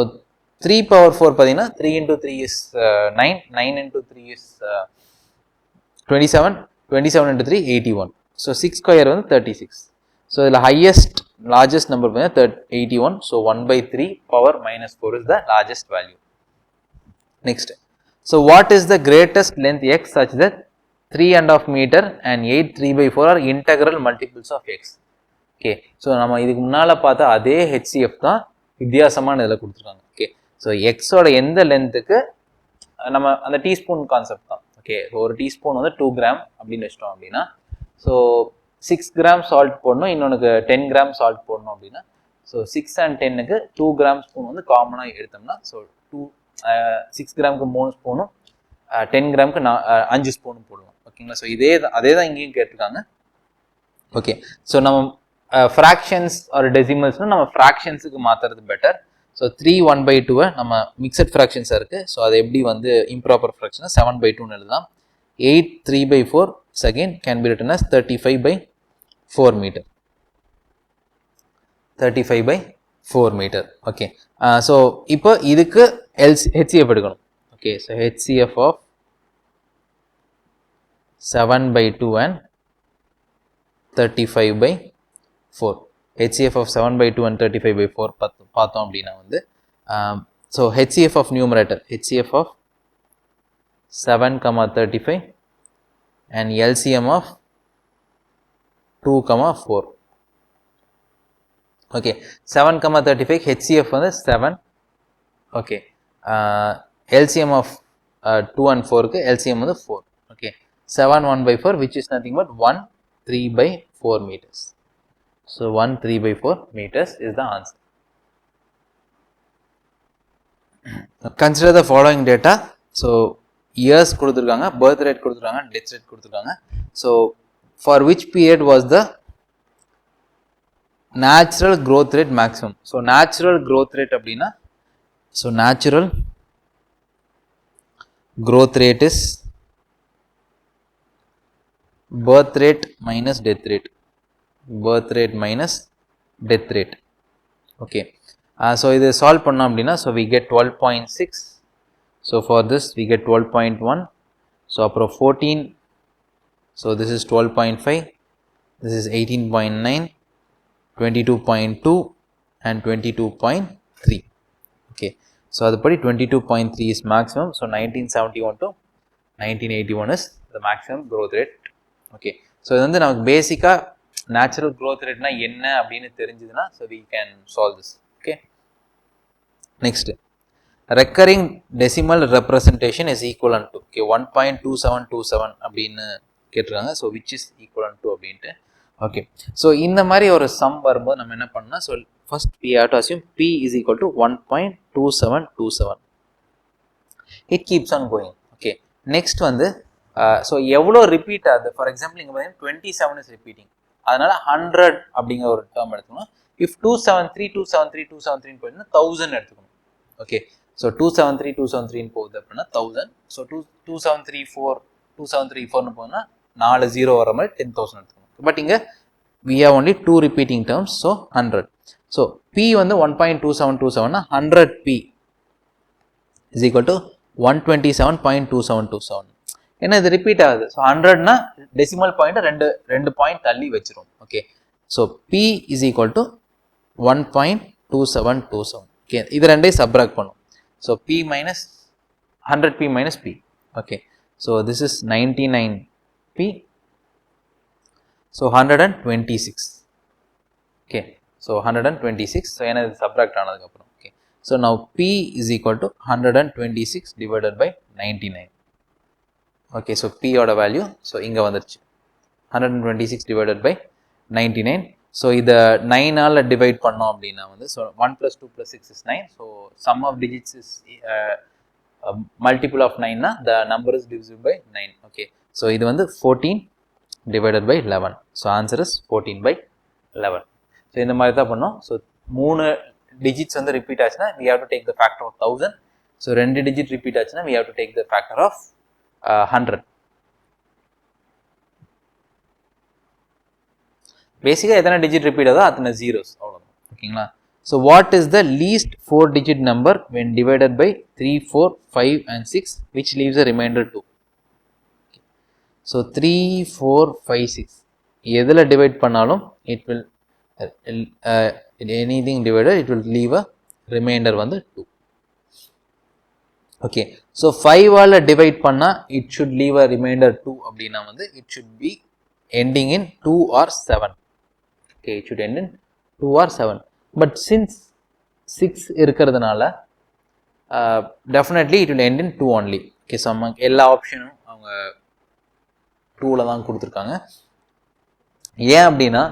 3 power 4 பார்த்தீங்கன்னா 3 into 3 is 9, 9 into 3 is 27, 27 into 3 81. So 6 square வந்து 36. ஸோ இதில் ஹையஸ்ட் லார்ஜஸ்ட் நம்பர் பார்த்தீங்கன்னா 81. So 1/3 power minus 4 is the largest value. Next, so what is the greatest length x such that 3.5 meter and 8 3/4 are integral multiples of x? Okay, so நம்ம இதுக்கு முன்னால் பார்த்தா அதே HCF தான் வித்தியாசமான இதில் கொடுத்துருக்காங்க. ஓகே, ஸோ எக்ஸோட எந்த லென்த்துக்கு நம்ம அந்த டீஸ்பூன் கான்செப்ட் தான். ஓகே, ஒரு டீஸ்பூன் வந்து 2 கிராம் அப்படின்னு வச்சிட்டோம் அப்படின்னா ஸோ 6 கிராம் சால்ட் போடணும், இன்னொன்றுக்கு 10 கிராம் சால்ட் போடணும் அப்படின்னா ஸோ 6 and 10க்கு 2 கிராம் ஸ்பூன் வந்து காமனாக எடுத்தோம்னா ஸோ 6 கிராமுக்கு 3 ஸ்பூனும் 10 கிராமுக்கு 5 ஸ்பூனும் போடுவோம். ஓகேங்களா? ஸோ அதே தான் இங்கேயும் கேட்டிருக்காங்க. ஓகே, ஸோ நம்ம ஃப்ராக்ஷன்ஸ் ஒரு டெசிமல்ஸ்னால் நம்ம ஃப்ராக்ஷன்ஸுக்கு மாற்றுறது பெட்டர். ஸோ 3 1/2 நம்ம மிக்சட் ஃப்ராக்ஷன்ஸாக இருக்குது. ஸோ அது எப்படி வந்து இம்ப்ராப்பர் ஃப்ராக்ஷனாக 7/2ன்னு எழுதலாம். 8 3/4 again can be written as 35/4 meter. 35/4 meter. Okay, so இப்போ இதுக்கு HCF எடுக்கணும். Okay, so HCF of 7/2 and 35/4. HCF of 7/2 and 35/4 பார்த்தோம் அப்படின்னா வந்து so HCF of numerator, HCF of 7, 35 and LCM of 2, 4. Okay, 7, 35 HCF வந்து 7. Okay, LCM of 2 and 4க்கு LCM வந்து 4. Okay, 7 1/4 which is nothing but 1 3/4 meters. So 1 3/4 meters is the answer. Consider the following data. So years கொடுத்துருக்காங்க, birth rate கொடுத்துருக்காங்க, death rate கொடுத்துருக்காங்க. So for which period was the natural growth rate maximum? So natural growth rate அப்படின்னா so natural growth rate is birth rate minus death rate. Birth rate minus death rate. Okay, so இது solve பண்ணோம் அப்படின்னா, so we get 12.6. so for this we get 12.1. so அப்புறம் 14, so this is 12.5, this is 18.9, 22.2 and 22.3. okay, so அதுபடி 22.3 is maximum. so 1971 to 1981 is the maximum growth rate. okay, so இது வந்து நமக்கு பேசிக்கா natural growth rate na enna அப்படினு தெரிஞ்சதுனா, so we can solve this. okay, next, recurring decimal representation is equivalent to, okay, 1.2727 அப்படினு கேட்றாங்க. so which is equivalent to அப்படினு. okay, so இந்த மாதிரி ஒரு sum வரும்போது நம்ம என்ன பண்ணனும், so first we have to assume p is equal to 1.2727. it keeps on going. okay, next வந்து so எவ்வளோ ரிப்பீட் ஆகுது, ஃபார் எக்ஸாம்பிள் இங்கே பார்த்தீங்கன்னா 27 is repeating, அதனால 100 அப்படிங்கிற ஒரு டேர்ம் எடுத்துக்கணும். if 273 273 273 போயிடுனா 1000 எடுத்துக்கணும். ஓகே, ஸோ 273 273 போகுது அப்படின்னா 1000. ஸோ 2734 2734 போகுதுன்னா 4 0 வர மாதிரி 10,000 எடுத்துக்கணும். பட் இங்கே we have only 2 repeating terms, so 100. So p வந்து 1.2727 100p is equal to 127.2727. ஏன்னா இது ரிப்பீட் ஆகுது. ஸோ 100னா டெசிமல் பாயிண்ட் ரெண்டு பாயிண்ட் தள்ளி வச்சிரும். Okay, so p is equal to 1.2727. Okay, இது ரெண்டையும் சப்ராக்ட் பண்ணும். So p minus 100p minus p. Okay, so this is 99p. So 126. Okay, so 126. So ஏன்னா இது சப்ராக்ட் ஆனதுக்கப்புறம். Okay, so now p is equal to 126 divided by 99. okay, so p oda value, so inga vandirchu 126 divided by 99. so இத 9 ஆல divide பண்ணோம் அப்படினா வந்து, so 1 plus 2 plus 6 is 9. so sum of digits is multiple of 9 na the number is divisible by 9. okay, so இது வந்து 14 divided by 11. so answer is 14 by 11. so இந்த மாதிரி தான் பண்ணோம். so 3 digits வந்து ரிப்பீட் ஆச்சுனா we have to take the factor of 1000. so 2 digit repeat ஆச்சுனா we have to take the factor of 100. பேசிக்கா எத்தனை டிஜிட் ரிப்பீட் ஆகுதோ அத்தனை ஜீரோஸ், அவ்வளோதான். ஓகேங்களா, so what is the least 4 digit number when divided by 3 4 5 and 6 which leaves a remainder 2. So 3 4 5 6 எதில் divide பண்ணாலும் it will anything divided it will leave a remainder வந்து 2. okay, so 5 ஆல divide பண்ணா it should leave a remainder 2 அப்படினா வந்து it should be ending in 2 or 7. okay, it should end in 2 or 7, but since 6 இருக்கிறதுனால definitely it will end in 2 only. okay, so எல்லா ஆப்ஷனும் அவங்க 2ல தான் கொடுத்துருக்காங்க. ஏன் அப்படின்னா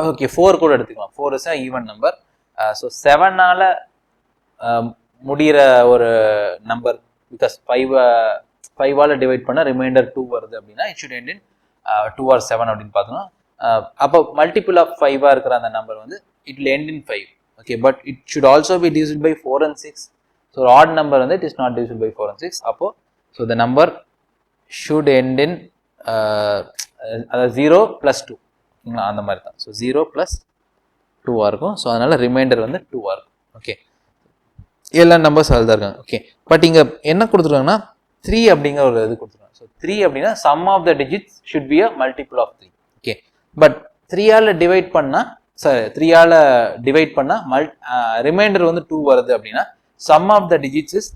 ஓகே 4 கூட எடுத்துக்கலாம், 4 is a even number. so 7 ஆல முடிகிற ஒரு நம்பர், பிகாஸ் 5 ஆல டிவைட் பண்ண ரிமைண்டர் 2 வருது அப்படின்னா it should end in 2 or 7 அப்படின்னு பார்த்தோம்னா, அப்போ மல்டிபிள் ஆஃப் 5 இருக்கிற அந்த நம்பர் வந்து it will end in 5. Okay, but it should also be divisible by 4 and 6. So ஒரு ஆட் நம்பர் வந்து it is not divisible by 4 and 6. அப்போ so the number should end in அதாவது 0 + 2. ஓகேங்களா, அந்த மாதிரி தான். ஸோ 0 + 2 இருக்கும். ஸோ அதனால ரிமைண்டர் வந்து 2 இருக்கும். ஓகே, எல்லா நம்பர்ஸ் அதில் தான் இருக்காங்க. ஓகே, பட் இங்கே என்ன கொடுத்துருக்காங்கன்னா 3 அப்படிங்கிற ஒரு இது கொடுத்துருக்காங்க. ஸோ 3 அப்படின்னா sum of the digits should be a multiple of 3. Okay, but 3 ஆல டிவைட் பண்ணால், சாரி 3 ஆல டிவைட் பண்ணால் ரிமைண்டர் வந்து 2 வருது அப்படின்னா sum of the digits is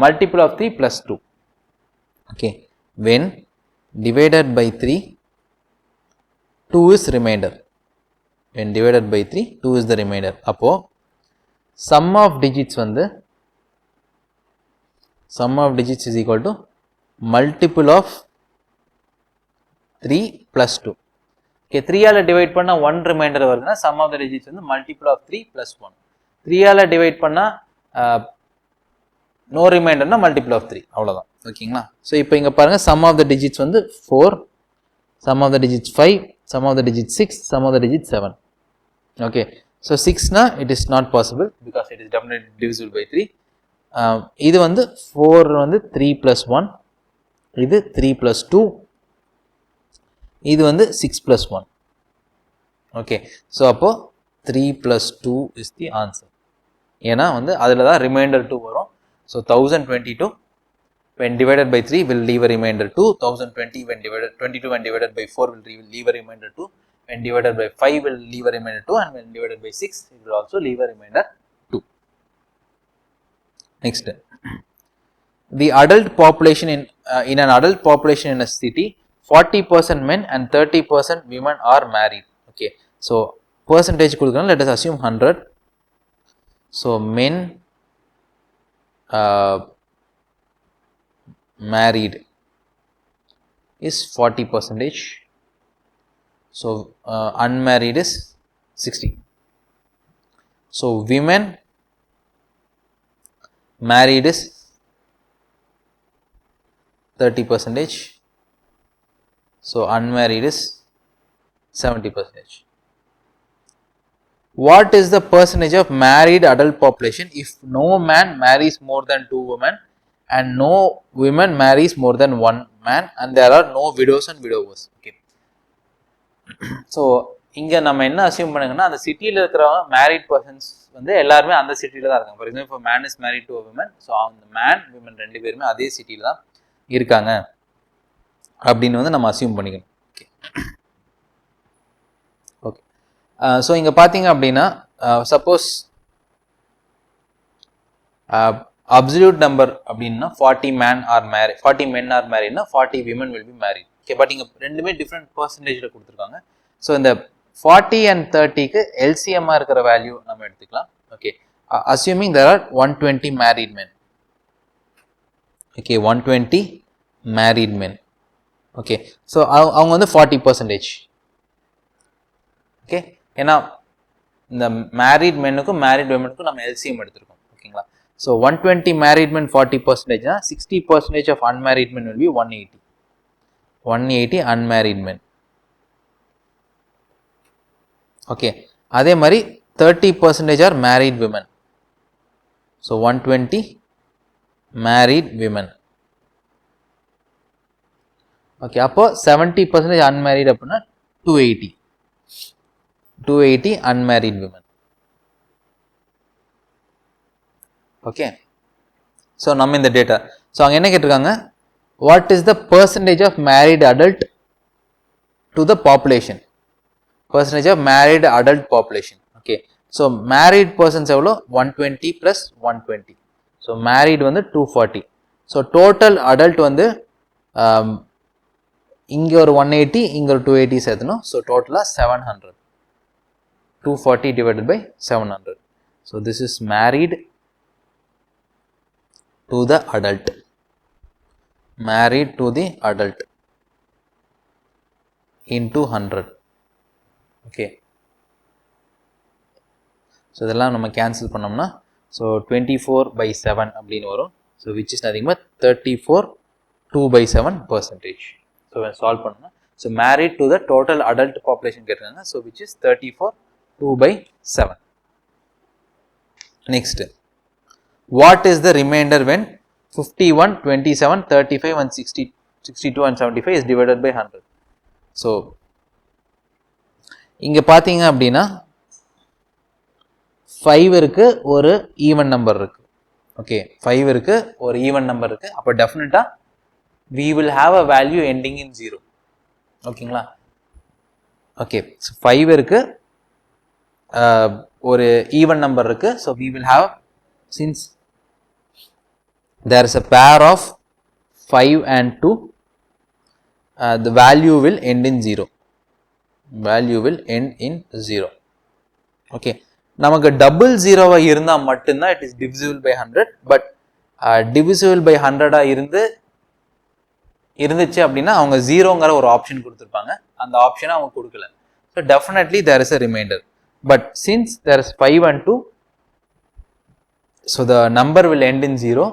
multiple of 3 + 2. Okay, when divided by 3 2 is remainder. when divided by 3 2 is the remainder. அப்போ sum of digits வந்து sum of digits is equal to multiple of 3 + 2. okay, 3 ஆல divide பண்ணா 1 reminder வருதுன்னா sum of the digits வந்து multiple of 3 + 1. 3 ஆல divide பண்ணா no ரிமைண்டர்னா multiple of 3, அவ்வளவுதான். ஓகேங்களா, ஸோ இப்போ இங்க பாருங்க sum of the digits வந்து 4, sum of the digits 5, sum of the digits 6, sum of the digits 7. okay, so 6 na it is not possible because it is definitely divisible by 3. இது வந்து 4 வந்து 3 + 1, இது 3 + 2, இது வந்து 6 + 1. ஓகே ஸோ அப்போ 3 + 2 is the answer. ஏன்னா வந்து அதில் தான் ரிமைண்டர் 2 வரும். So 1022 when divided by 3 will leave a remainder 2, 1020 when divided 22 when divided by 4 will leave a remainder 2, when divided by 5 will leave a remainder 2, and when divided by 6 it will also leave a remainder 2. Next, the adult population in an adult population in a city, 40% men and 30% women are married. Okay, so percentage கொடுக்கணும், let us assume 100. So men married is 40%. So unmarried is 60. So women married is 30%. So unmarried is 70%. What is the percentage of married adult population if no man marries more than 2 women and no women marries more than 1 man and there are no widows and widowers? Okay. So இங்கே நம்ம என்ன assume பண்ணுங்கன்னா, அந்த சிட்டியில் இருக்கிறவங்க married persons வந்து எல்லாருமே அந்த சிட்டியில் தான் இருக்காங்க. ஃபார் எக்ஸாம்பிள் இப்போ man is married to women, so அந்த மேன் விமன் 2 பேருமே அதே சிட்டியில் தான் இருக்காங்க அப்படின்னு வந்து நம்ம அசியூம் பண்ணிக்கணும். ஓகே ஓகே ஸோ இங்கே பார்த்தீங்க அப்படின்னா, சப்போஸ் அப்சல்யூட் நம்பர் அப்படின்னா 40 men are married, 40 women will be married. Okay, but இங்கே ரெண்டுமே டிஃப்ரெண்ட் பர்சன்டேஜில் கொடுத்துருக்காங்க. ஸோ இந்த 40 and 30க்கு எல்சிஎம்மாக இருக்கிற வேல்யூ நம்ம எடுத்துக்கலாம். Okay, assuming there are 120 married men. Okay, 120 married men. Okay, so அவங்க வந்து 40%. ஓகே, ஏன்னா இந்த மேரிட் மென்னுக்கும் மேரிட் விமனுக்கும் நம்ம எல்சிஎம் எடுத்திருக்கோம். ஓகேங்களா, so 120 married men 40%, 60% of unmarried men will be 180 unmarried men. Okay, அதே மாதிரி 30% are married women. So 120 married women. Okay, அப்போ 70% unmarried அப்படின்னா 280 unmarried women. ஓகே, ஸோ நம்ம இந்த டேட்டா, ஸோ அங்கே என்ன கேட்டிருக்காங்க, what is the percentage of married adult to the population, percentage of married adult population. Okay, so married persons எவ்வளோ, 120 plus 120, so married வந்து 240. so total adult வந்து இங்கே ஒரு 180 இங்கே ஒரு 280 சேர்த்தணும். so total 700, 240 divided by 700. so this is married to the adult, married to the adult into 100. Okay, so இதெல்லாம் நம்ம cancel பண்ணோம்னா, ஸோ 24/7 அப்படின்னு வரும். So which is nothing but 34/2/7%. So solve பண்ணோம்னா, so married to the total adult population கேட்டிருக்காங்க. So which is 34/2/7. Next, what is the remainder when 51, 27, 35 and 62 and 75 is divided by 100? So இங்கே பார்த்தீங்க அப்படின்னா 5 இருக்கு, ஒரு ஈவன் நம்பர் இருக்கு. Okay, 5 இருக்கு, ஒரு ஈவன் நம்பர் இருக்கு. அப்போ டெஃபினட்டா we will have a value ending in 0. ஓகேங்களா, ஓகே, 5 இருக்கு, ஒரு ஈவன் நம்பர் இருக்கு. So we will have, since there is a pair of 5 and 2, the value will end in 0. Value will end in 0. Okay, நமக்கு double ஜீரோவா இருந்தால் மட்டும்தான் it is divisible by 100. But divisible by 100 இருந்துச்சு அப்படின்னா அவங்க ஜீரோங்கிற ஒரு option கொடுத்துருப்பாங்க, அந்த ஆப்ஷனை அவங்க கொடுக்கல. So definitely there is a remainder. But since there is 5 and 2, so the number will end in 0.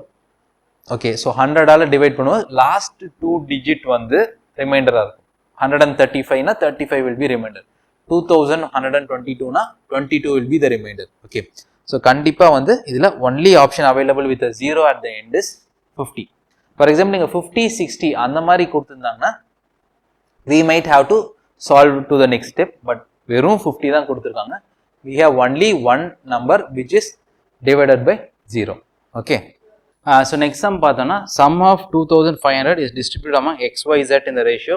Okay, so 100ஆல் டிவைட் பண்ணுவோம், லாஸ்ட் 2 டிஜிட் வந்து ரிமைண்டராக இருக்கும். 135 35 will be remainder, 2122 22 will be the remainder. Okay, so கண்டிப்பா வந்து இதுல only option available with a 0 at the end is 50. For example, நீங்க 50 60 அந்த மாதிரி கொடுத்திருந்தாங்கன்னா we might have to solve to the next step, but வெறும் 50 தான் கொடுத்துருக்காங்க. We have only one number which is divided by 0. Okay. So next sum பார்த்தோம்னா sum of 2500 is distributed among x, y, z in the ratio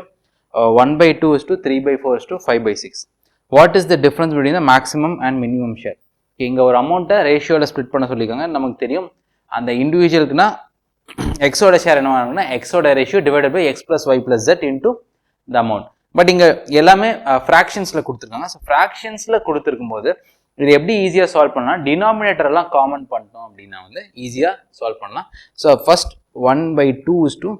1/2 is to 3/4 is to 5/6. What is the difference between the maximum and minimum share? இங்கே ஒரு அமௌண்ட்டை ரேஷியோவில் split பண்ண சொல்லியிருக்காங்க. நமக்கு தெரியும் அந்த இண்டிவிஜுவலுக்குனா எக்ஸோட ஷேர் என்ன வாங்கினா எக்ஸோட ratio divided by x plus y plus z into the amount. But இங்கே எல்லாமே ஃப்ராக்ஷன்ஸில் கொடுத்துருக்காங்க. ஸோ ஃப்ராக்ஷன்ஸில் கொடுத்துருக்கும் போது இது எப்படி ஈஸியாக சால்வ் பண்ணலாம், டினாமினேட்டர் எல்லாம் காமன் பண்ணிட்டோம் அப்படின்னா வந்து ஈஸியாக சால்வ் பண்ணலாம். So first 1/2 is to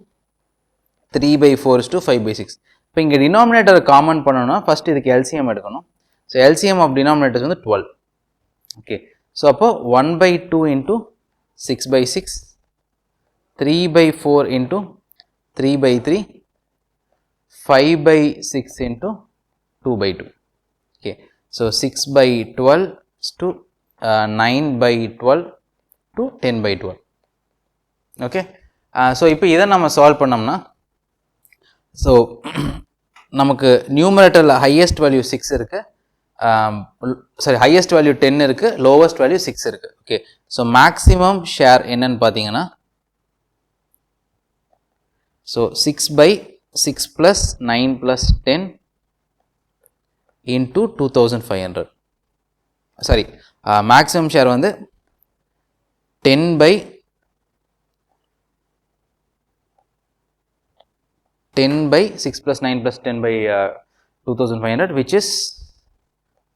3/4 is to 5/6. இப்போ இங்கே டினாமினேட்டரை காமன் பண்ணணும்னா ஃபர்ஸ்ட் இதுக்கு எல்சிஎம் எடுக்கணும். ஸோ எல்சிஎம் ஆஃப் டினாமினேட்டர்ஸ் வந்து 12. ஓகே, ஸோ அப்போ 1/2 into 6/6, 3/4 into 3/3, 5/6 into 2/2. Okay, so 6/12 to 9/12 to 10/12. Okay, so இப்போ இதை நம்ம சால்வ் பண்ணோம்னா ஸோ நமக்கு நியூமரேட்டரில் ஹையஸ்ட் வேல்யூ 6 இருக்கு, சாரி ஹையஸ்ட் வேல்யூ 10 இருக்கு, லோவஸ்ட் வேல்யூ 6 இருக்கு. ஓகே, ஸோ மேக்ஸிமம் ஷேர் என்னன்னு பார்த்தீங்கன்னா so 6/6 plus 9 plus 10 into 2500. Sorry maximum share வந்து 10/6 plus 9 plus 10/2500 which is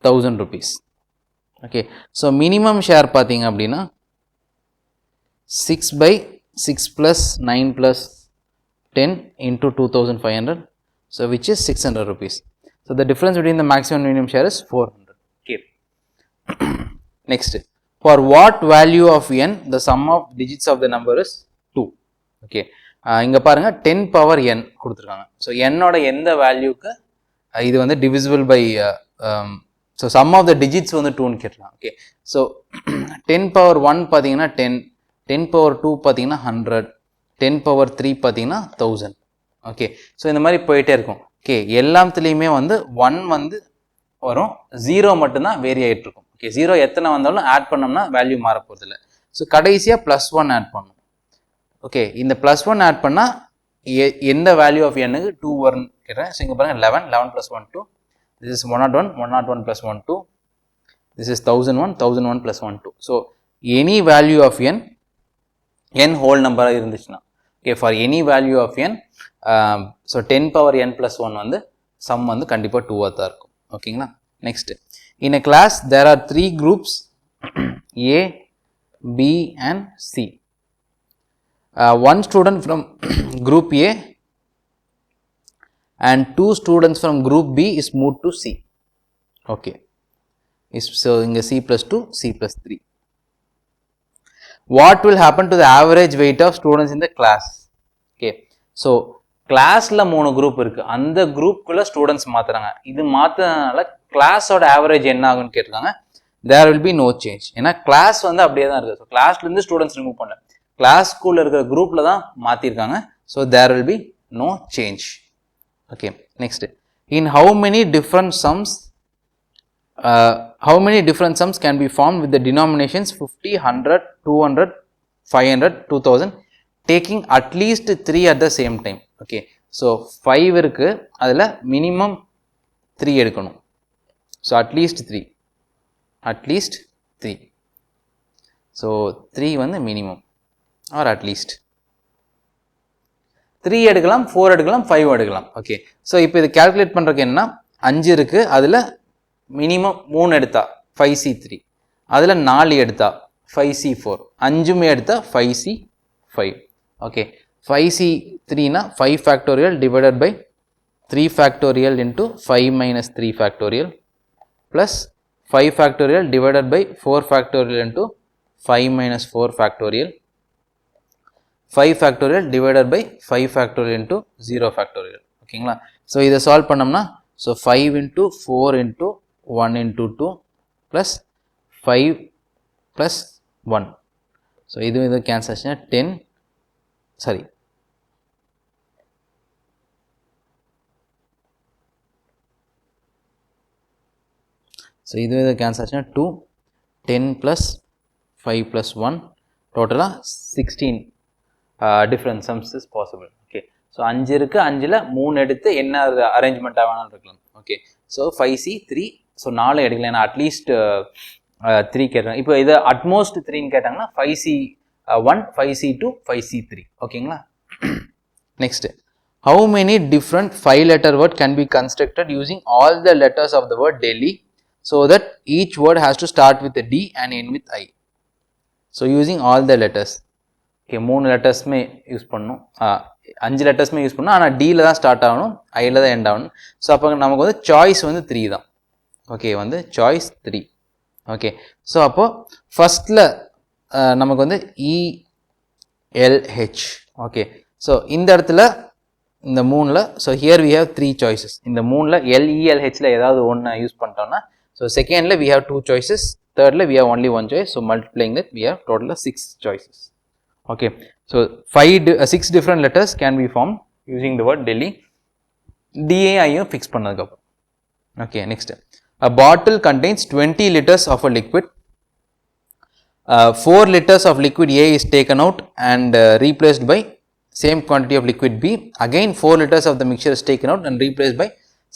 1000 rupees. Okay, so minimum share பார்த்தீங்க அப்படின்னா 6/6 plus 9 plus 10 into 2500, so which is 600 rupees. So the difference between the maximum and minimum share is 400. Okay. Next, for what value of n the sum of digits of the number is 2. Okay, இங்க பாருங்க 10 power n கொடுத்துருக்காங்க. So என்னோட எந்த வேல்யூக்கு இது வந்து divisible by so sum of the digits வந்து 2ன்னு கேட்கலாம். Okay, so 10 power 1 பார்த்தீங்கன்னா 10, 10 power 2 பார்த்தீங்கன்னா 100, 10 power 3 பார்த்தீங்கன்னா 1000. ஓகே, ஸோ இந்த மாதிரி போயிட்டே இருக்கும். ஓகே, எல்லாத்துலேயுமே வந்து 1 வந்து வரும், 0 மட்டும்தான் வேரி ஆகிட்டு இருக்கும். ஓகே, 0 எத்தனை வந்தாலும் ஆட் பண்ணோம்னா வேல்யூ மாற போகிறதில்ல. ஸோ கடைசியாக +1 ஆட் பண்ணணும். ஓகே, இந்த +1 ஆட் பண்ணால் எந்த வேல்யூ ஆஃப் எண்ணுக்கு 2 வரும்னு கேட்டேன். ஸோ இங்கே பாருங்கள் 11, 11 plus 1 2, this is 101, 101 plus 1 2, this is 1001, 1001 plus 1 2. So any value of n whole number இருந்துச்சுன்னா, okay, for any value of n, so 10 power n plus 1 வந்து sum வந்து கண்டிப்பாக 2 தான் இருக்கும். ஓகேங்களா. Next, in a class there are 3 groups A, B and C. One student from group A and 2 students from group B is moved to C. Okay, so inga C plus 2, C plus 3. What will happen to the average weight of students in the class? Okay, so classல 3 group இருக்கு, அந்த குரூப்புக்குள்ள students மாத்துறாங்க. இது மாத்துறதுனால கிளாஸோட average என்ன ஆகும்னு கேட்டிருக்காங்க. there will be no change. ஏன்னா class வந்து அப்படியே தான் இருக்கு. ஸோ கிளாஸ்ல இருந்து ஸ்டூடெண்ட்ஸ் ரிமூவ் பண்ணல, கிளாஸ்க்குள்ள இருக்கிற குரூப்ல தான் மாத்திருக்காங்க. So there will be no change. Okay, next, in how many different sums can be formed with the denominations 50, 100, 200, 500, 2000 taking at least 3 at the same time. Okay, so 5 இருக்கு, அதுல minimum 3 எடுக்கணும். So at least 3, so 3 வந்து minimum or at least 3 எடுக்கலாம், 4 எடுக்கலாம், 5 எடுக்கலாம். Okay, so இப்போ இது calculate பண்ணுறதுக்கு என்ன, 5 இருக்குது, அதில் மினிமம் 3 எடுத்தா 5C3, அதில் 4 எடுத்தா 5C4, 5மே எடுத்தா 5C5. ஓகே, 5C3னா 5 factorial divided by 3 factorial into 5 minus 3 factorial plus 5 factorial divided by 4 factorial into 5 minus 4 factorial, 5 factorial divided by 5 factorial into 0 factorial. ஓகேங்களா. ஸோ இதை சால்வ் பண்ணோம்னா so 5 into 4 into 1 into 2 plus 5 plus 1. So இது cancel ஆச்சுன்னா 10, sorry so இது cancel ஆச்சுன்னா 2 10 + 5 + 1 டோட்டலாக 16 different sums is possible. Okay, so 5 இருக்குது, 5ல் 3 எடுத்து என்ன அரேஞ்ச்மெண்ட்டாக வேணாலும் இருக்கலாம். ஓகே, ஸோ 5C 3, ஸோ 4 எடுக்கலாம், ஏன்னா அட்லீஸ்ட் 3 கேட்டாங்க. இப்போ இது அட்மோஸ்ட் 3ன்னு கேட்டாங்கன்னா 5C 1, 5C 2, 5C 3. ஓகேங்களா? Next, how many different 5-letter word can be constructed using all the letters of the word Delhi so that each word has to start with a D and end with I? So using all the letters. Okay, 3 லெட்டர்ஸ்மே use பண்ணணும், 5 லெட்டர்ஸ்மே use பண்ணணும், ஆனால் டியில் தான் start ஆகணும், ஐயில் தான் end ஆகணும். So அப்போ நமக்கு வந்து சாய்ஸ் வந்து 3 தான். ஓகே, வந்து சாய்ஸ் 3. ஓகே, ஸோ அப்போது ஃபஸ்ட்டில் நமக்கு வந்து ELH. ஓகே, ஸோ இந்த இடத்துல இந்த 3ல், so here we have 3 choices. இந்த 3ல் LELHல ஏதாவது ஒன்று யூஸ் பண்ணிட்டோம்னா, ஸோ செகண்டில் வி ஹேவ் 2 சாய்ஸஸ், தேர்டில் we have only 1 choice. So multiplying that we have டோட்டலாக 6 choices. Okay, so 6 different letters can be formed using the word Delhi. DAI fix pannadukku. Okay, next, a bottle contains 20 liters of a liquid. 4 liters of liquid A is taken out and replaced by same quantity of liquid B. Again 4 liters of the mixture is taken out and replaced by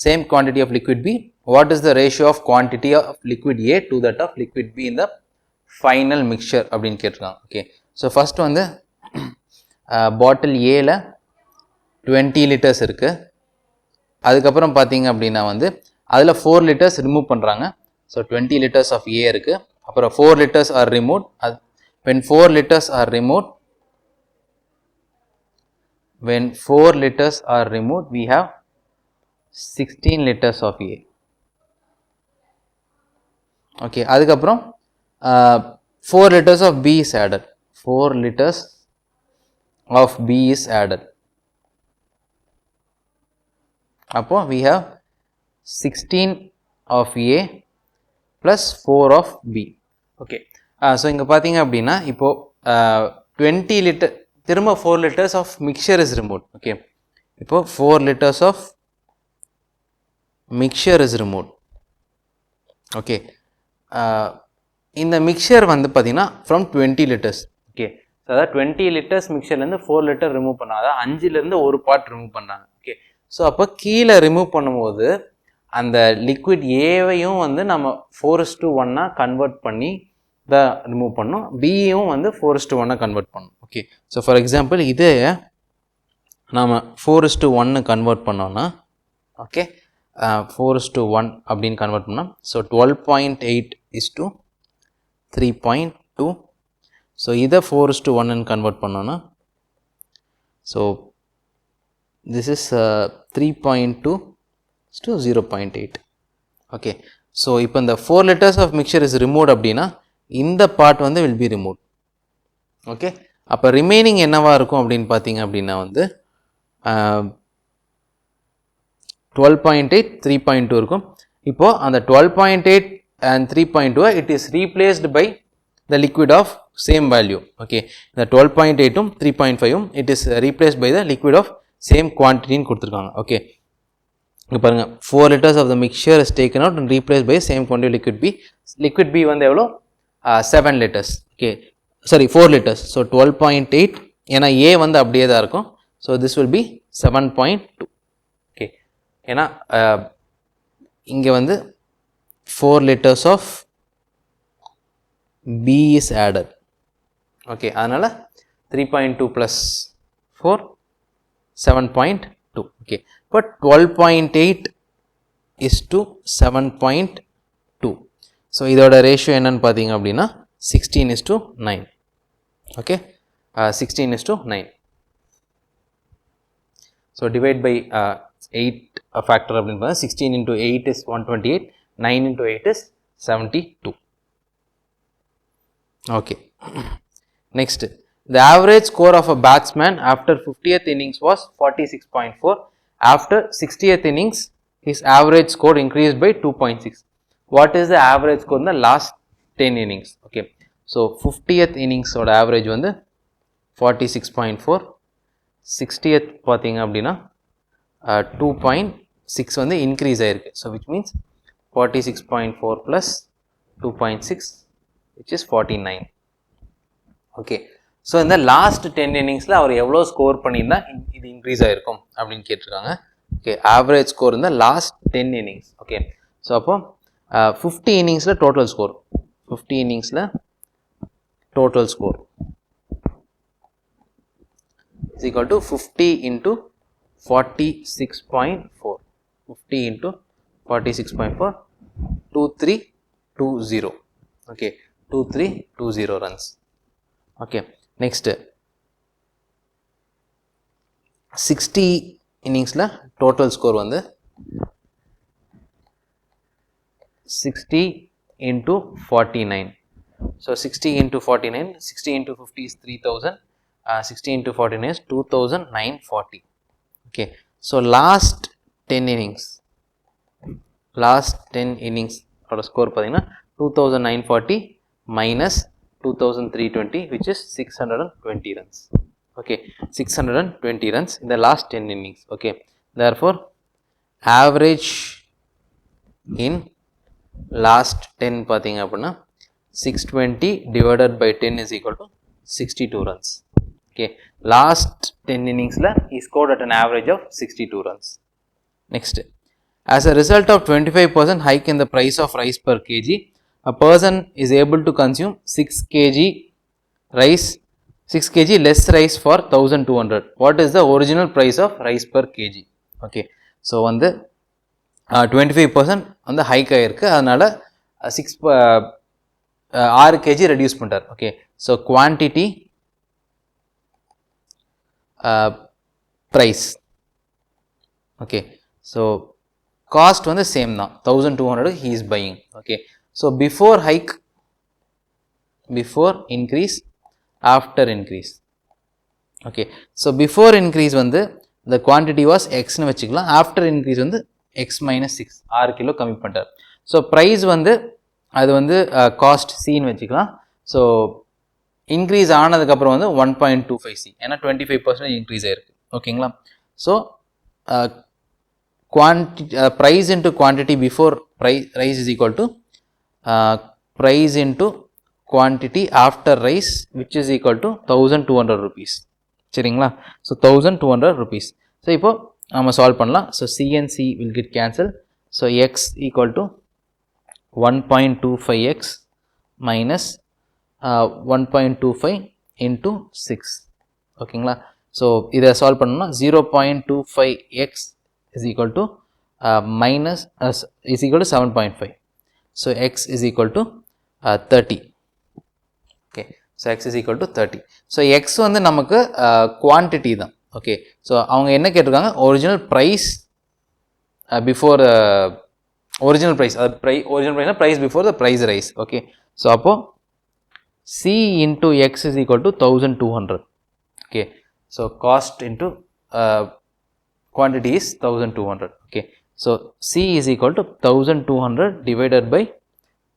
same quantity of liquid B. What is the ratio of quantity of liquid A to that of liquid B in the final mixture அப்படினு கேட்டிருக்காங்க. Okay, so first வந்து பாட்டில் ஏல 20 litres இருக்குது. அதுக்கப்புறம் பார்த்தீங்க அப்படின்னா வந்து அதில் 4 லிட்டர்ஸ் ரிமூவ் பண்ணுறாங்க. ஸோ 20 லிட்டர்ஸ் ஆஃப் ஏ இருக்குது. அப்புறம் 4 litres R remove. when 4 liters are removed we have 16 liters of A. Okay, அதுக்கப்புறம் 4 liters of B is added. 4 liters of B is added. அப்போ we have 16 of A plus 4 of B. Okay, so இங்கே பார்த்தீங்க அப்படின்னா இப்போது 20 litre, திரும்ப 4 liters of mixture is removed. Okay, இப்போது 4 liters of mixture is removed. Okay, இந்த mixer வந்து பார்த்தீங்கன்னா ஃப்ரம் 20 லிட்டர்ஸ். ஓகே, ஸோ அதாவது 20 லிட்டர்ஸ் மிக்சர்லேருந்து 4 லிட்டர் ரிமூவ் பண்ணால், அதாவது 5லேருந்து ஒரு பார்ட் ரிமூவ் பண்ணுறாங்க. ஓகே, ஸோ அப்போ கீழே ரிமூவ் பண்ணும்போது அந்த லிக்விட் ஏவையும் வந்து நம்ம 4:1 கன்வெர்ட் பண்ணி தான் ரிமூவ் பண்ணணும், பியும் வந்து 4:1 கன்வெர்ட் பண்ணணும். ஓகே, ஸோ ஃபார் எக்ஸாம்பிள் இதே நாம் 4:1 கன்வெர்ட் பண்ணோன்னா, ஓகே 4:1 அப்படின்னு கன்வெர்ட் பண்ணோம். So 12.8 is to 3.2. ஸோ இதை 4:1 கன்வெர்ட் பண்ணோன்னா, so this is 3.2 to 0.8. Okay, so இப்போ இந்த 4 liters of mixture is removed அப்படின்னா இந்த பார்ட் வந்து will be removed. ஓகே, அப்போ ரிமைனிங் என்னவா இருக்கும் அப்படின்னு பார்த்தீங்க அப்படின்னா வந்து 12.8 3.2 இருக்கும். இப்போது அந்த 12.8 and 3.2 it is replaced by the liquid of same value. Okay, the 12.8 3.5 it is replaced by the liquid of same quantity ன்னு கொடுத்துருக்காங்க. ஓகே, இங்கே பாருங்கள் 4 liters of the mixture is taken out and replaced by same quantity of liquid B. liquid B வந்து எவ்வளோ 7 liters. Okay, sorry 4 liters. So 12.8, ஏன்னா A வந்து அப்படியே தான் இருக்கும். So this will be 7.2. Okay, ஏன்னா இங்கே வந்து 4 liters of B is added. Okay, அதனால் 3.2 plus 4 7.2. ஓகே, இப்போ 12.8 is to 7.2. ஸோ இதோட ரேஷியோ என்னன்னு பார்த்தீங்க அப்படின்னா 16:9. Okay, 16:9. So divide by 8 factor அப்படின்னு பார்த்தா 16 into 8 is 128, 9 into 8 is 72. Okay, next, the average score of a batsman after 50th innings was 46.4. After 60th innings his average score increased by 2.6. what is the average score in the last 10 innings? Okay, so 50th innings oda average வந்து 46.4, 60th பார்த்தீங்க அப்படின்னா 2.6 வந்து increase ஆயிருக்கு. So which means 46.4 plus 2.6 which is 49. Okay, so in the last 10 inningsல அவர் எவ்வளோ score பண்ணியிருந்தா இது increase ஆகிருக்கும் அப்படின்னு கேட்டிருக்காங்க. ஓகே, ஆவரேஜ் ஸ்கோர் இந்த லாஸ்ட் 10 innings. ஓகே, ஸோ அப்போ 50 இன்னிங்ஸில் டோட்டல் ஸ்கோர், 50 இன்னிங்ஸில் total score is equal to 50 into 46.4, 50 into 46.4, 2320. Okay, 2320 runs. Okay, next 60 innings la total score வந்து 60 into 49. So 60 into 49, 60 into 50 is 3000, 60 into 49 is 2940. Okay, so last 10 innings, last 10 innings oda score pathina 2940 minus 2320 which is 620 runs. Okay, 620 runs in the last 10 innings. Okay, therefore average in last 10 pathinga appadina 620 divided by 10 is equal to 62 runs. Okay, last 10 innings la he scored at an average of 62 runs. Next, as a result of 25% hike in the price of rice per kg, a person is able to consume 6 kg rice, 6 kg less rice for 1200. What is the original price of rice per kg? Okay, so வந்து 25% வந்து hike ஆகிருக்கு, அதனால் 6 kg reduce பண்ணுறார். Okay, so quantity price. Okay, so cost வந்து same தான், 1200 he is buying. Okay, so before hike, before increase, after increase. Okay, so before increase வந்து the quantity was xன்னு வச்சுக்கலாம், ஆஃப்டர் இன்க்ரீஸ் வந்து x minus 6, 6 kilo கம்மி பண்ணிட்டார். So price வந்து அது வந்து காஸ்ட் சின்னு வச்சுக்கலாம். ஸோ இன்க்ரீஸ் ஆனதுக்கப்புறம் வந்து 1.25c, ஏன்னா 25% இன்க்ரீஸ் ஆகிருக்கு. ஓகேங்களா, so price into quantity before rise is equal to price into quantity after rise which is equal to 1200 rupees. சரிங்களா, ஸோ 1200 rupees. ஸோ இப்போது நம்ம சால்வ் பண்ணலாம். So CNC will get cancelled. So x equal to 1.25x minus 1.25 into 6. ஓகேங்களா, so இதை solve பண்ணோம்னா 0.25x is equal to minus is equal to 7.5. So x is equal to 30. Okay, so x is equal to 30. So x வந்து நமக்கு quantity தான். Okay, so அவங்க என்ன கேட்டிருக்காங்க, original price before original price, அது original ப்ரைஸ்னா price before the price rise. Okay, so அப்போது C into x is equal to 1200. Okay, so cost into quantity is 1200. Okay, so C is equal to 1200 divided by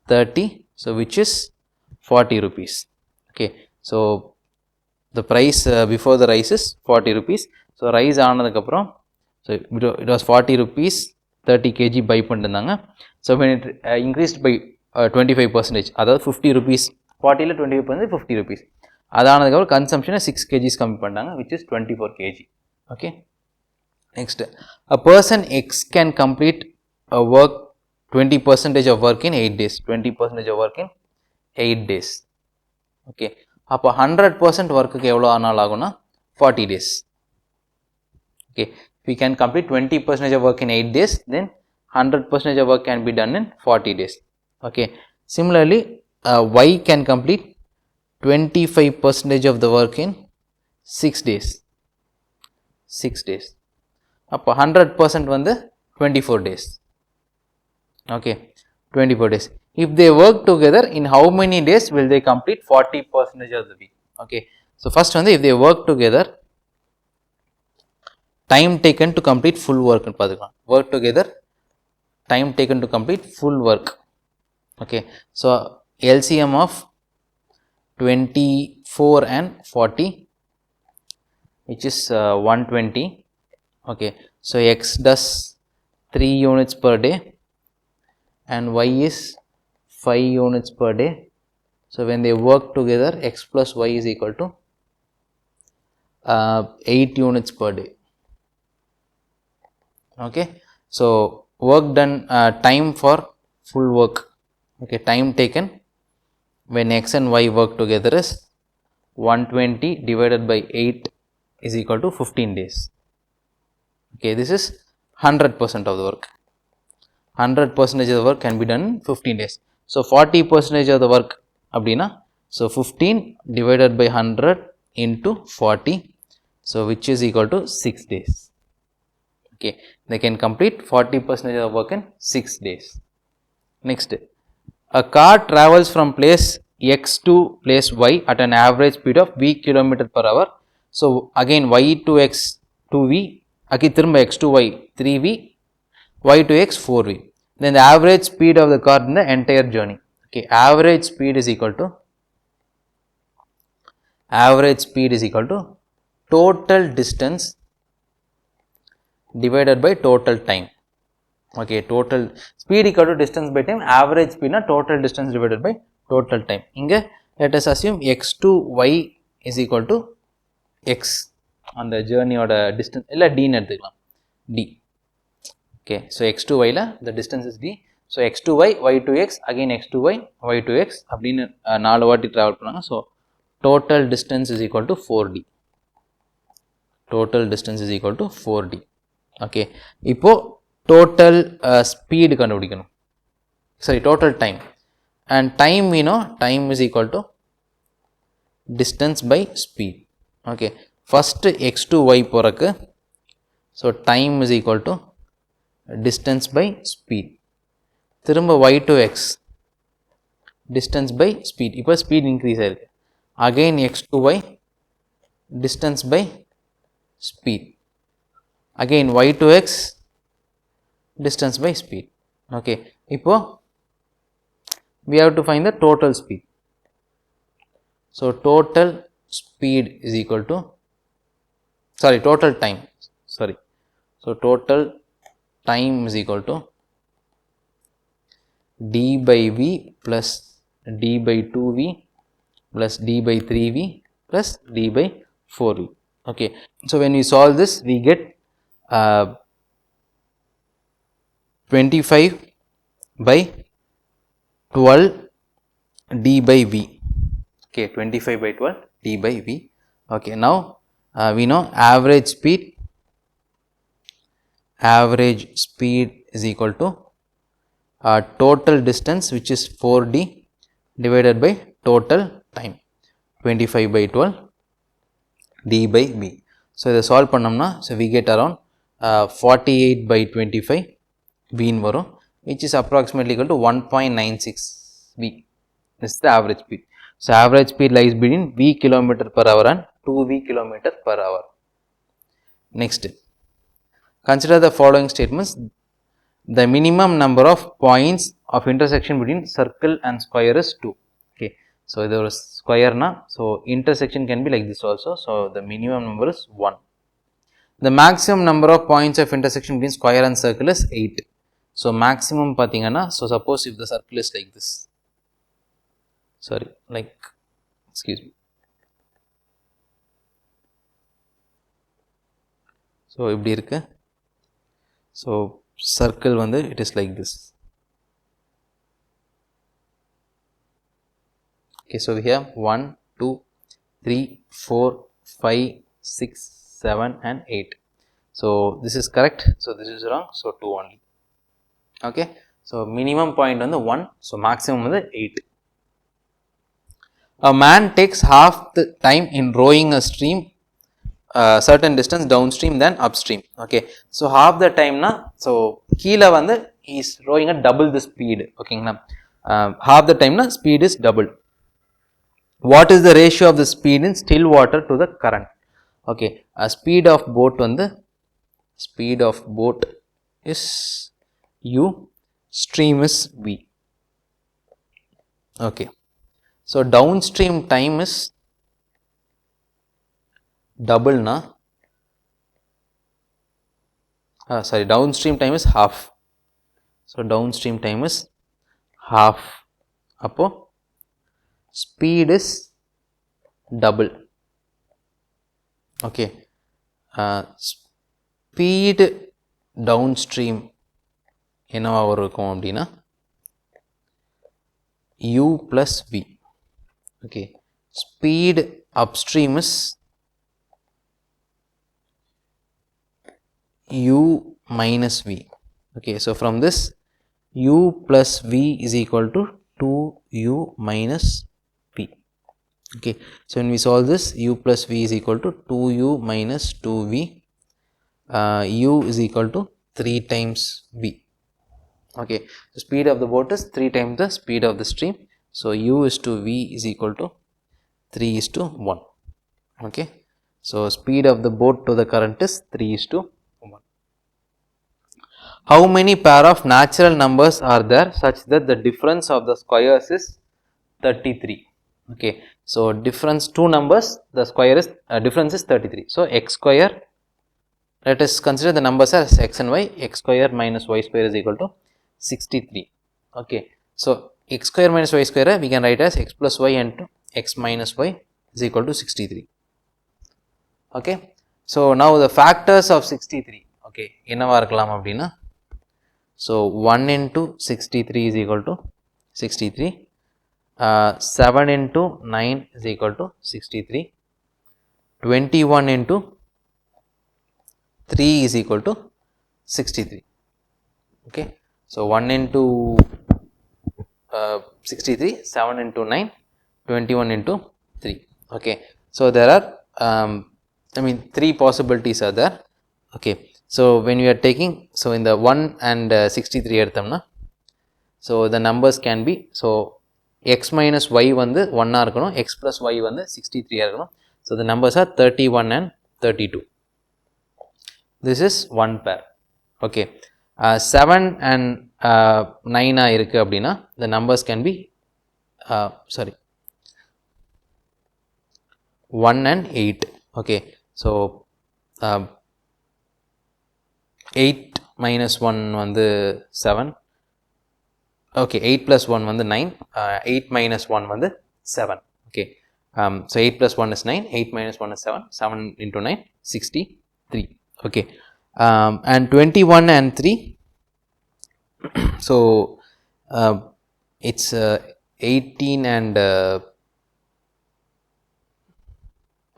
30, so which is 40 rupees. Okay, so the price before the rice is 40 rupees. So rice ஆனதுக்கப்புறம், so it was 40 rupees, 30 kg buy பண்ணிருந்தாங்க. So when it increased by 25%, அதாவது 50 rupees, 40ல 25% 50 rupees, அதானதுக்கப்புறம் கன்சம்ஷனை 6 kgs கம்மி பண்ணாங்க, which is 24 kg. Okay, next, a person X can complete a work 20% of work in 8 days, 20% of work in 8 days. Okay, அப்போ 100% ஒர்க்குக்கு எவ்வளோ நாள் ஆகும்னா 40 days. Okay, we can complete 20% of work in 8 days, then 100% of work can be done in 40 days. Okay, similarly Y can complete 25% of the work in 6 days. 6 days. அப்போ 100% வந்து 24 days. Okay, 24 days. If they work together, in how many days will they complete 40% of the week? Okay, so first வந்து if they work together, time taken to complete full work பார்த்துக்கலாம். Work together, time taken to complete full work. Okay, so LCM of 24 and 40 which is 120. Okay, so X does 3 units per day, and y is 5 units per day. So when they work together, x plus y is equal to 8 units per day. Okay, so work done, time for full work, okay, time taken when x and y work together is 120 divided by 8 is equal to 15 days. Okay, this is 100% of the work. 100% of the work can be done in 15 days. So 40% of the work abdina, so 15 divided by 100 into 40, so which is equal to 6 days. Okay, they can complete 40% of the work in 6 days. Next, a car travels from place x to place y at an average speed of v km per hour. So again y to x 2v, again thirumba x to y 3v, y to x 4v. Then the average speed of the car in the entire journey. Okay, average speed is equal to total distance divided by total time. Okay, total speed equal to distance by time, average speed na total distance divided by total time. Inga let us assume x to y is equal to x on the journey or the distance illa d nu eduthukalam d. Okay, so x to y la the distance is d. So x to y, y to x, again x to y, y to x அப்படினு 4 வாட்டி travel பண்ணாங்க. So total distance is equal to 4d. Total distance is equal to 4d. Okay, இப்போ total speed கண்டுபிடிக்கணும். Sorry, total time, and time we know time is equal to distance by speed. Okay, first x to y போறக்கு, so time is equal to distance by speed. திரும்ப y to x distance by speed. இப்போ speed increase ஆயிருக்கு. Again x to y distance by speed. Again y to x distance by speed. Okay, இப்போ we have to find the total speed. So total speed is equal to, sorry, total time, sorry, so total time is equal to d by v plus d by 2v plus d by 3v plus d by 4v. Okay, so when we solve this we get 25 by 12 d by v. Okay, 25 by 12 d by v. Okay, now we know average speed is equal to total distance, which is 4d divided by total time, 25 by 12 d by v. So இதை solve பண்ணோம்னா, so we get around 48 by 25 v ன்னு வரும், which is approximately equal to 1.96 v. This is the average speed. So average speed lies between v km per hour and 2v km per hour. Next, consider the following statements. The minimum number of points of intersection between circle and square is 2. Okay, so இது ஒரு square na, so intersection can be like this also. So the minimum number is 1. The maximum number of points of intersection between square and circle is 8. So maximum pathingana, so suppose if the circle is like this, sorry, like, excuse me, so இப்படி இருக்கு. So circle வந்து it is like this. Okay, so we have 1 2 3 4 5 6 7 and 8. So this is correct, so this is wrong, so 2 only. Okay, so minimum point வந்து 1, so maximum வந்து 8. A man takes half the time in rowing a stream certain distance downstream than upstream. Okay, so half the time na, so கீழே வந்து he is rowing at double the speed. ஓகேங்களா, half the time na speed is double. What is the ratio of the speed in still water to the current? Okay, speed of boat வந்து, speed of boat is u, stream is v. Okay, so downstream time is double na, sorry, downstream time is half, so downstream time is half. அப்போ speed is double. Okay, speed downstream என்னவா இருக்கும் அப்படின்னா u plus v. Okay, speed upstream is u minus v. Okay, so from this u plus v is equal to 2u minus v. Okay, so when we solve this, u plus v is equal to 2u minus 2v. U is equal to 3 times v. Okay, the speed of the boat is 3 times the speed of the stream. So u is to v is equal to 3 is to 1. Okay, so speed of the boat to the current is 3 is to 1. How many pair of natural numbers are there such that the difference of the squares is 33? Okay, so difference two numbers, the square is difference is 33. So x square, let us consider the numbers as x and y. X square minus y square is equal to 63. Okay, so x square minus y square we can write as x plus y into x minus y is equal to 63. Okay, so now the factors of 63. Okay, என்னவா இருக்கலாம் அப்படினா, so 1 into 63 is equal to 63. 7 into 9 is equal to 63. 21 into 3 is equal to 63. Okay, so 1 into 63, 7 into 9, 21 into 3. Okay, so there are three possibilities are there. Okay, so when you are taking, so in the 1 and 63 எடுத்தோம்னா, so the numbers can be, so x minus y வந்து 1 இருக்கணும், x plus y வந்து 63 இருக்கணும். So the numbers are 31 and 32. This is one pair. Okay, 7 and 9 இருக்கு அப்படின்னா, the numbers can be 1 and 8. Okay, so 8 minus 1 வந்து 7. Okay, 8 plus 1 வந்து 9, 8 minus 1 வந்து 7. Okay, so 8 plus 1 is 9, 8 minus 1 is 7, 7 into 9, 63. Okay, and 21 and 3, so it's 18 and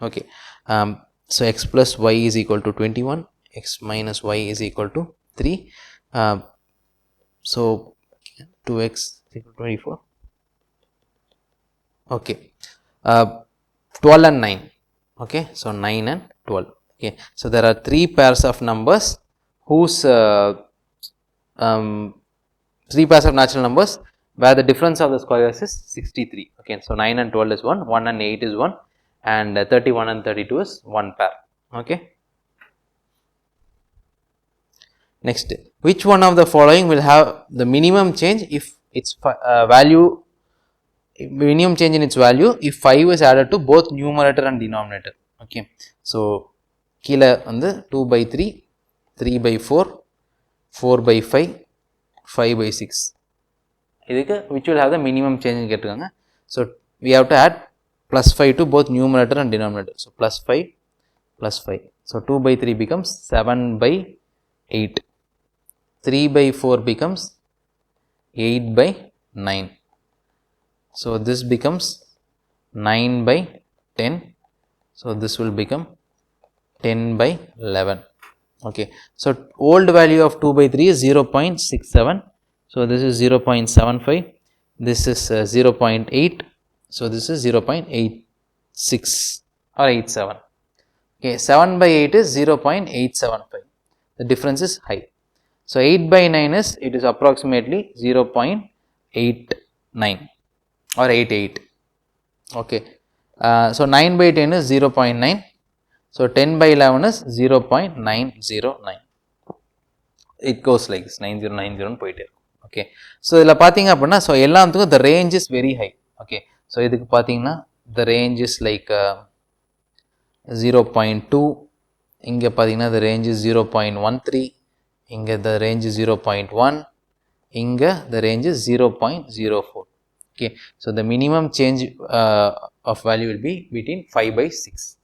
okay, so x plus y is equal to 21, x minus y is equal to 3, so 2x is equal to 24. Okay, 12 and 9. Okay, so 9 and 12. Okay, so there are three pairs of numbers whose three pairs of natural numbers where the difference of the squares is 63. Okay, so 9 and 12 is 1, 1 and 8 is 1, and 31 and 32 is one pair. Okay, next, which one of the following will have the minimum change if its minimum change in its value if 5 is added to both numerator and denominator? Okay, so கீழ வந்து 2 by 3, 3 by 4, 4 by 5, 5 by 6. இதுக்கு which will have the minimum change கேட்டிருக்காங்க. So we have to add plus 5 to both numerator and denominator. So plus 5 plus 5. So 2 by 3 becomes 7 by 8. 3 by 4 becomes 8 by 9. So this becomes 9 by 10. So this will become 10 by 11. Okay, so old value of 2 by 3 is 0.67. So this is 0.75. This is 0.8. So this is 0.86 or 87. Okay, 7 by 8 is 0.875. The difference is high. So 8 by 9 is, it is approximately 0.89 or 88. Okay, so 9 by 10 is 0.9. So 10 by 11 is 0.909. It goes like this, 9090 போயிட்டே இருக்கும். Okay, so இதில் பார்த்தீங்க அப்படின்னா, so எல்லாத்துக்கும் the range is very high. Okay, so இதுக்கு பார்த்தீங்கன்னா the range is like 0.2, இங்கே பார்த்தீங்கன்னா the range is 0.13, இங்கே the range is 0.1, இங்கே the range is 0.04. Okay, so the minimum change of value will be between 5/6.